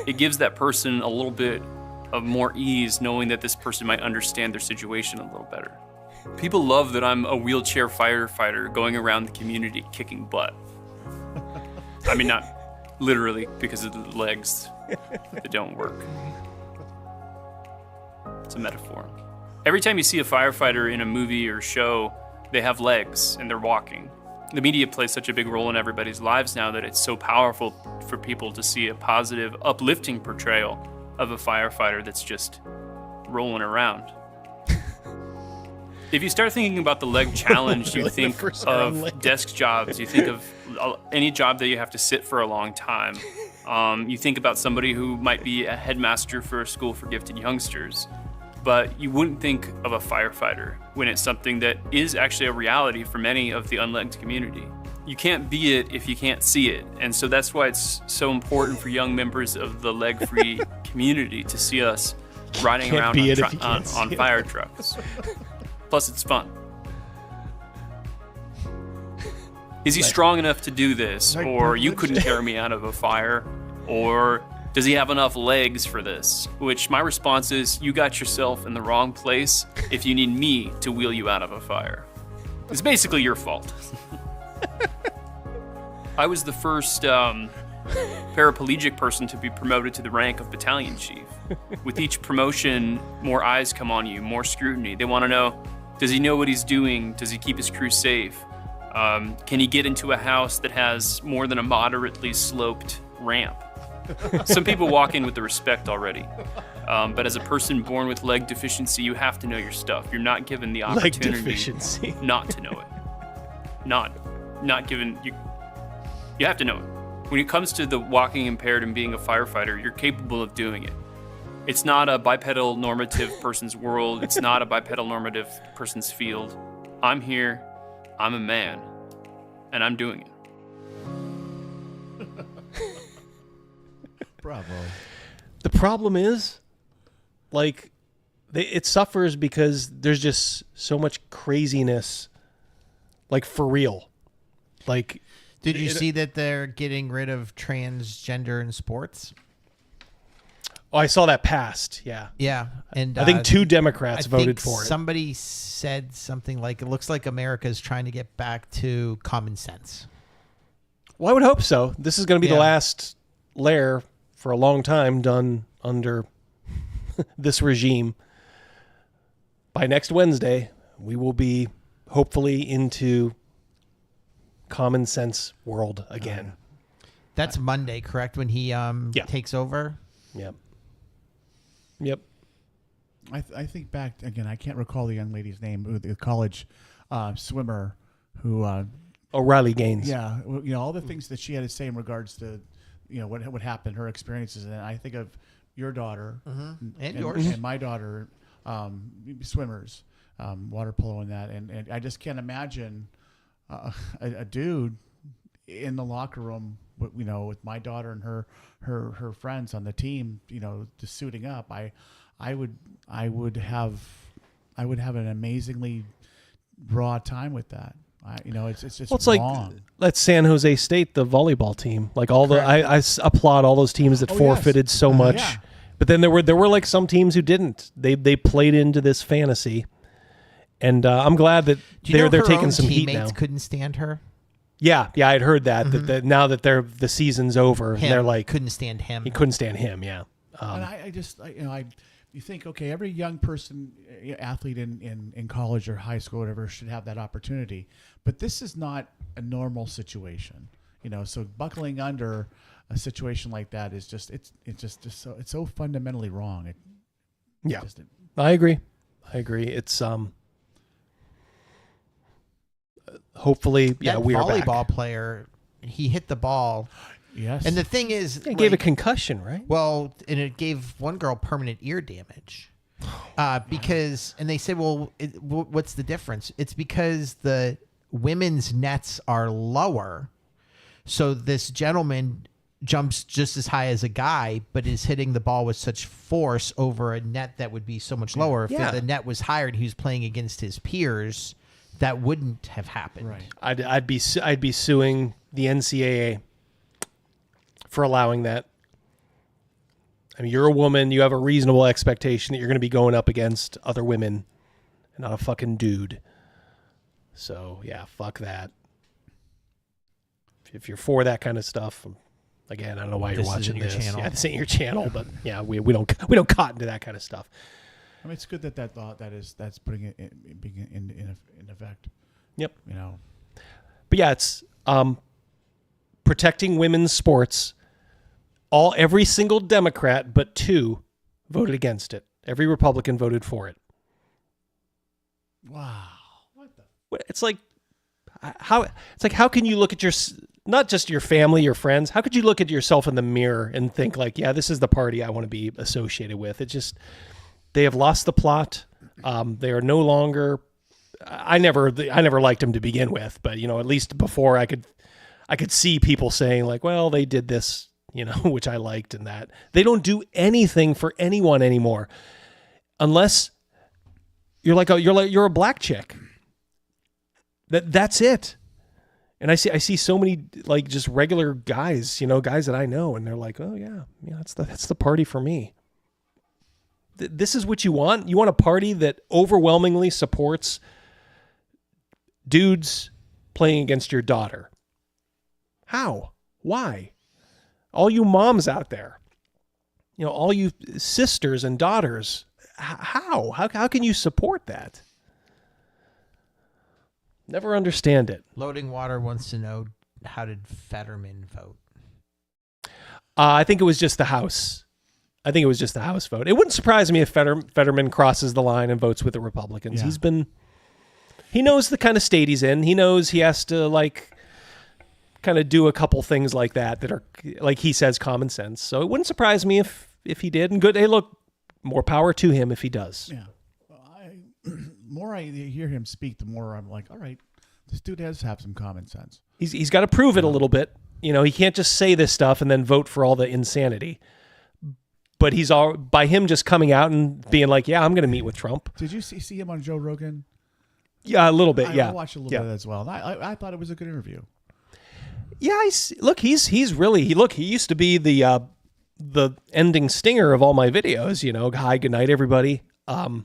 It gives that person a little bit of more ease, knowing that this person might understand their situation a little better. People love that I'm a wheelchair firefighter going around the community kicking butt. I mean, not literally because of the legs that don't work. It's a metaphor. Every time you see a firefighter in a movie or show, they have legs and they're walking. The media plays such a big role in everybody's lives now that it's so powerful for people to see a positive, uplifting portrayal of a firefighter that's just rolling around. If you start thinking about the leg challenge, you think of desk jobs. You think of any job that you have to sit for a long time. You think about somebody who might be a headmaster for a school for gifted youngsters. But you wouldn't think of a firefighter when it's something that is actually a reality for many of the unlegged community. You can't be it if you can't see it. And so that's why it's so important for young members of the leg-free community to see us riding around on fire trucks. Plus, it's fun. Is he strong enough to do this? Or you couldn't carry me out of a fire? Or does he have enough legs for this? Which my response is, you got yourself in the wrong place if you need me to wheel you out of a fire. It's basically your fault. I was the first paraplegic person to be promoted to the rank of battalion chief. With each promotion, more eyes come on you, more scrutiny. They want to know, does he know what he's doing? Does he keep his crew safe? Can he get into a house that has more than a moderately sloped ramp? Some people walk in with the respect already. But as a person born with leg deficiency, you have to know your stuff. You're not given the opportunity not to know it. Not given, you have to know it. When it comes to the walking impaired and being a firefighter, you're capable of doing it. It's not a bipedal normative person's world. It's not a bipedal normative person's field. I'm here, I'm a man, and I'm doing it. Bravo. The problem is, like, it suffers because there's just so much craziness, like, for real. Like, did you see that they're getting rid of transgender in sports? Oh, I saw that passed. Yeah. Yeah, and I think 2 Democrats voted for it. Somebody said something like, "It looks like America's trying to get back to common sense." Well, I would hope so. This is going to be the last layer for a long time done under this regime. By next Wednesday, we will be hopefully into common sense world again. That's Monday, correct? When he takes over? Yep. Yep. I think back again. I can't recall the young lady's name. The college swimmer who O'Reilly Gaines. Yeah, you know all the things that she had to say in regards to what happened, her experiences, and I think of your daughter and yours and my daughter, swimmers, water polo, and that, and I just can't imagine a dude in the locker room, with my daughter and her friends on the team, just suiting up. I would have an amazingly raw time with that. It's just it's wrong. Like that's San Jose State, the volleyball team. Like all the, I applaud all those teams that forfeited so much. Yeah. But then there were like some teams who didn't. They played into this fantasy, and I'm glad that they're taking some heat now. Teammates couldn't stand her. Yeah, I'd heard that that now that the season's over, they're like couldn't stand him. He couldn't stand him. Yeah. And you think, okay, every young person, athlete in college or high school or whatever, should have that opportunity. But this is not a normal situation, So buckling under a situation like that is just it's so fundamentally wrong. I agree. It's hopefully that we are back. Volleyball player, he hit the ball. Yes. And the thing is, it gave a concussion, right? Well, and it gave one girl permanent ear damage. Because, and they said, well, what's the difference? It's because the women's nets are lower. So this gentleman jumps just as high as a guy, but is hitting the ball with such force over a net that would be so much lower. If the net was higher and he was playing against his peers, that wouldn't have happened. Right. I'd be suing the NCAA for allowing that. I mean, you're a woman. You have a reasonable expectation that you're going to be going up against other women and not a fucking dude. So, yeah, fuck that. If you're for that kind of stuff, again, I don't know why you're watching this. Yeah, this ain't your channel, but yeah, we don't cotton to that kind of stuff. I mean, it's good that's putting it in effect. Yep. But yeah, it's protecting women's sports. Every single Democrat but 2 voted against it. Every Republican voted for it. Wow. It's like how can you look at not just your family, your friends? How could you look at yourself in the mirror and think like, yeah, this is the party I want to be associated with? It's just they have lost the plot. They are no longer. I never liked them to begin with, but at least before I could see people saying like, well, they did this, which I liked, and that they don't do anything for anyone anymore, unless you're a black chick. That's it. And I see so many like just regular guys, guys that I know, and they're like, oh yeah, that's the party for me. This is what you want? You want a party that overwhelmingly supports dudes playing against your daughter. How? Why? All you moms out there, all you sisters and daughters, how can you support that? Never understand it. Loading Water wants to know, how did Fetterman vote? I think it was just the House. I think it was just the House vote. It wouldn't surprise me if Fetterman crosses the line and votes with the Republicans. Yeah. He knows the kind of state he's in. He knows he has to kind of do a couple things like that are, like he says, common sense. So it wouldn't surprise me if he did. And good, hey, look, more power to him if he does. Yeah. More I hear him speak, the more I'm like, all right, this dude has to have some common sense. He's got to prove it a little bit. He can't just say this stuff and then vote for all the insanity. But by him just coming out and being like, yeah, I'm going to meet with Trump. Did you see him on Joe Rogan? Yeah, a little bit. I watched a little bit as well. I thought it was a good interview. Yeah, he used to be the ending stinger of all my videos. Hi, good night, everybody. So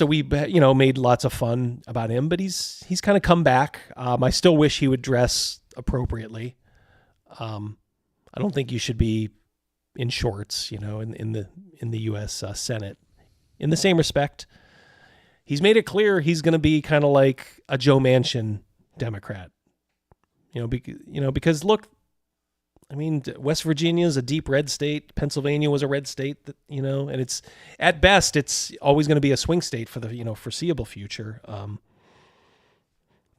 we, made lots of fun about him, but he's kind of come back. I still wish he would dress appropriately. I don't think you should be in shorts, in the U.S. Senate. In the same respect, he's made it clear he's going to be kind of like a Joe Manchin Democrat. Because look, West Virginia is a deep red state. Pennsylvania was a red state, and it's at best it's always going to be a swing state for the foreseeable future.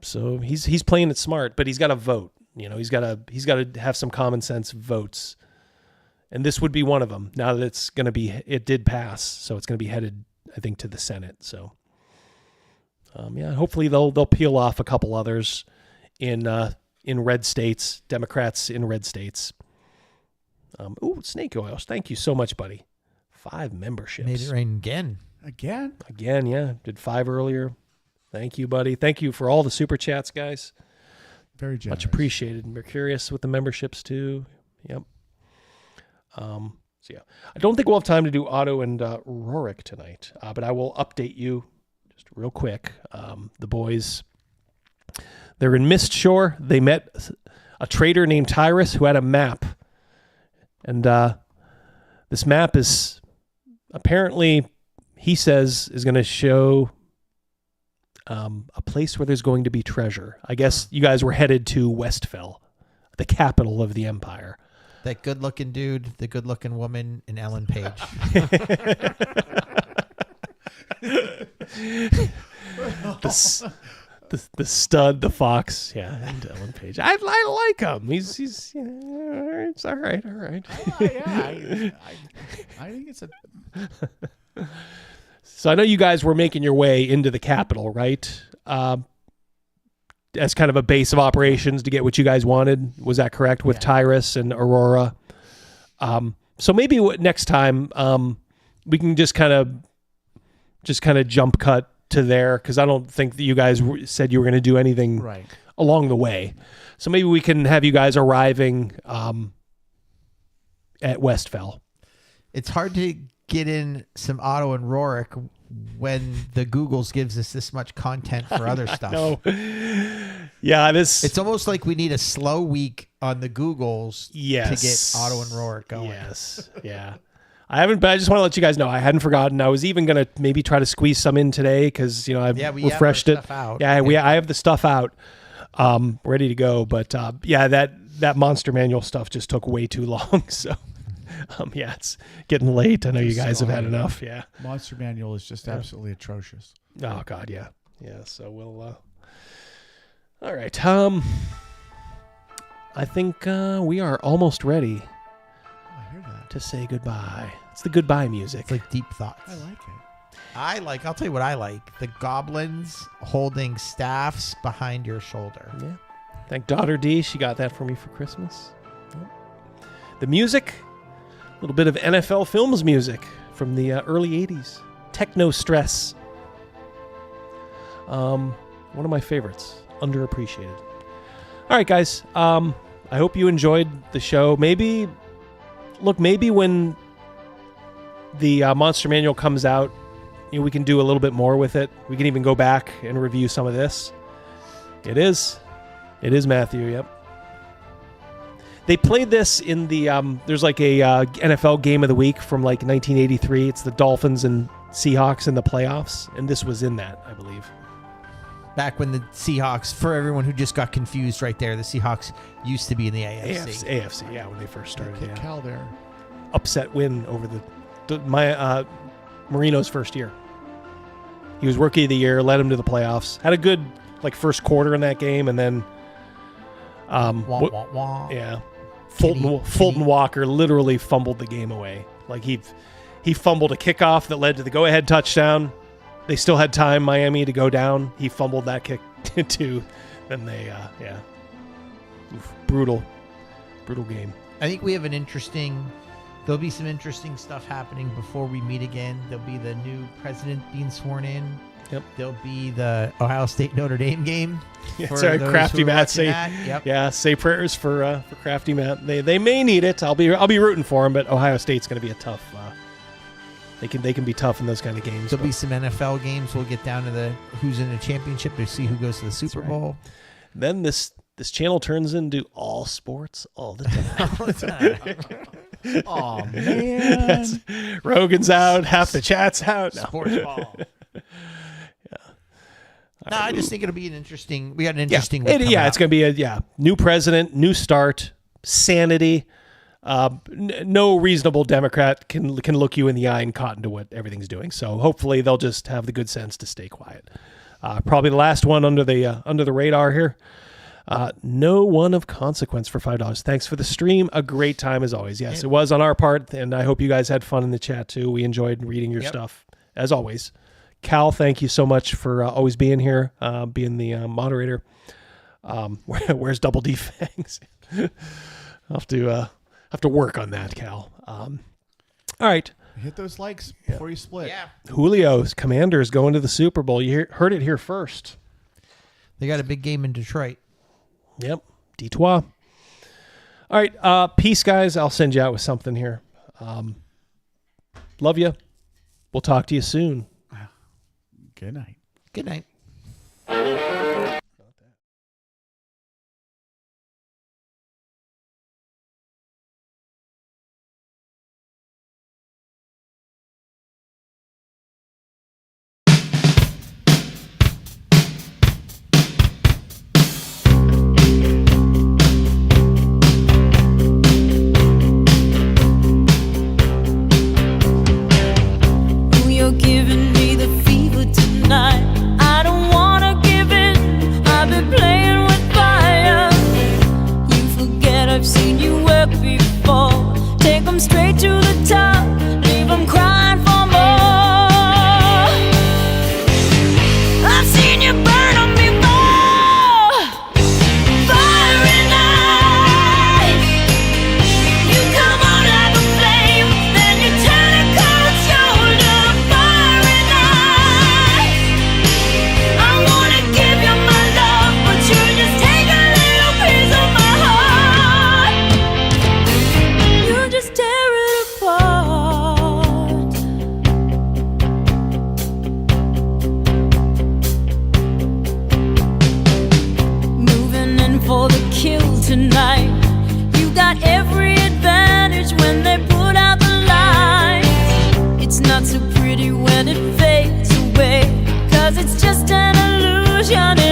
So he's playing it smart, but he's got to vote. He's got to have some common sense votes, and this would be one of them. Now that it did pass, so it's going to be headed, I think, to the Senate. So hopefully they'll peel off a couple others in red states, Democrats in red states. Snake Oils. Thank you so much, buddy. 5 memberships. Made it rain again. Again, yeah. Did 5 earlier. Thank you, buddy. Thank you for all the super chats, guys. Very generous. Much appreciated. Mercurius with the memberships too. Yep. So yeah, I don't think we'll have time to do Otto and Rorik tonight, but I will update you just real quick. The boys, they're in Mistshore. They met a trader named Tyrus who had a map. And this map is apparently, he says, is going to show a place where there's going to be treasure. I guess you guys were headed to Westfell, the capital of the empire. That good-looking dude, the good-looking woman, and Ellen Page. The stud, the fox, yeah, and Ellen Page. I like him. He's it's all right. I think it's a. So I know you guys were making your way into the capital, right? As kind of a base of operations to get what you guys wanted. Was that correct with Tyrus and Aurora? So maybe next time we can just kind of jump cut to there, because I don't think that you guys said you were going to do anything along the way. So maybe we can have you guys arriving at Westfell. It's hard to get in some Otto and Rorik when the Googles gives us this much content for other stuff. No. Yeah, it's almost like we need a slow week on the Googles to get Otto and Rorik going. Yes. Yeah. I just want to let you guys know I hadn't forgotten. I was even going to maybe try to squeeze some in today because, I've refreshed it. I have the stuff out ready to go. But that Monster Manual stuff just took way too long. So, it's getting late. I know you guys have had enough. Yeah. Monster Manual is just absolutely atrocious. Oh God, yeah. So we'll. All right. I think we are almost ready to say goodbye. It's the goodbye music. It's like deep thoughts. I like it. I'll tell you what I like. The goblins holding staffs behind your shoulder. Yeah. Thank Daughter D. She got that for me for Christmas. Yep. The music, a little bit of NFL Films music from the early 80s. Techno Stress. One of my favorites. Underappreciated. All right, guys. I hope you enjoyed the show. Maybe when the Monster Manual comes out, we can do a little bit more with it. We can even go back and review some of this. It is Matthew. Yep. They played this in the there's like a NFL game of the week from like 1983. It's the Dolphins and Seahawks in the playoffs, and this was in that, I believe. Back when the Seahawks, for everyone who just got confused right there, the Seahawks used to be in the AFC. AFC, yeah, when they first started. Kick Cal there. Upset win over Marino's first year. He was Rookie of the Year, led him to the playoffs. Had a good first quarter in that game, and then yeah, Fulton Walker literally fumbled the game away. Like he fumbled a kickoff that led to the go-ahead touchdown. They still had time, Miami, to go down. He fumbled that kick too. Then they, brutal game. I think we have there'll be some interesting stuff happening before we meet again. There'll be the new president being sworn in. Yep. There'll be the Ohio State Notre Dame game. Sorry, Crafty Matt. Say prayers for Crafty Matt. They may need it. I'll be rooting for him, but Ohio State's going to be a tough. They can be tough in those kind of games. There'll be some NFL games. We'll get down to the who's in the championship to see who goes to the Super Bowl. Then this channel turns into all sports all the time. Oh man, Rogan's out, half the chat's out. No. Sports ball. No, I just think it'll be an interesting. We got an interesting. Week it's going to be a new president, new start, sanity. No reasonable Democrat can look you in the eye and cotton to what everything's doing. So hopefully they'll just have the good sense to stay quiet. Probably the last one under the radar here. No one of consequence for $5. Thanks for the stream. A great time as always. Yes, it was on our part, and I hope you guys had fun in the chat too. We enjoyed reading your stuff as always. Cal, thank you so much for always being here, being the moderator. Where's Double D Fangs? I'll have to work on that, Cal. All right. Hit those likes before you split. Yeah. Julio's Commanders going to the Super Bowl. You heard it here first. They got a big game in Detroit. Yep. Detroit. All right. Peace, guys. I'll send you out with something here. Love you. We'll talk to you soon. Good night. Good night. Not so pretty when it fades away, 'cause it's just an illusion.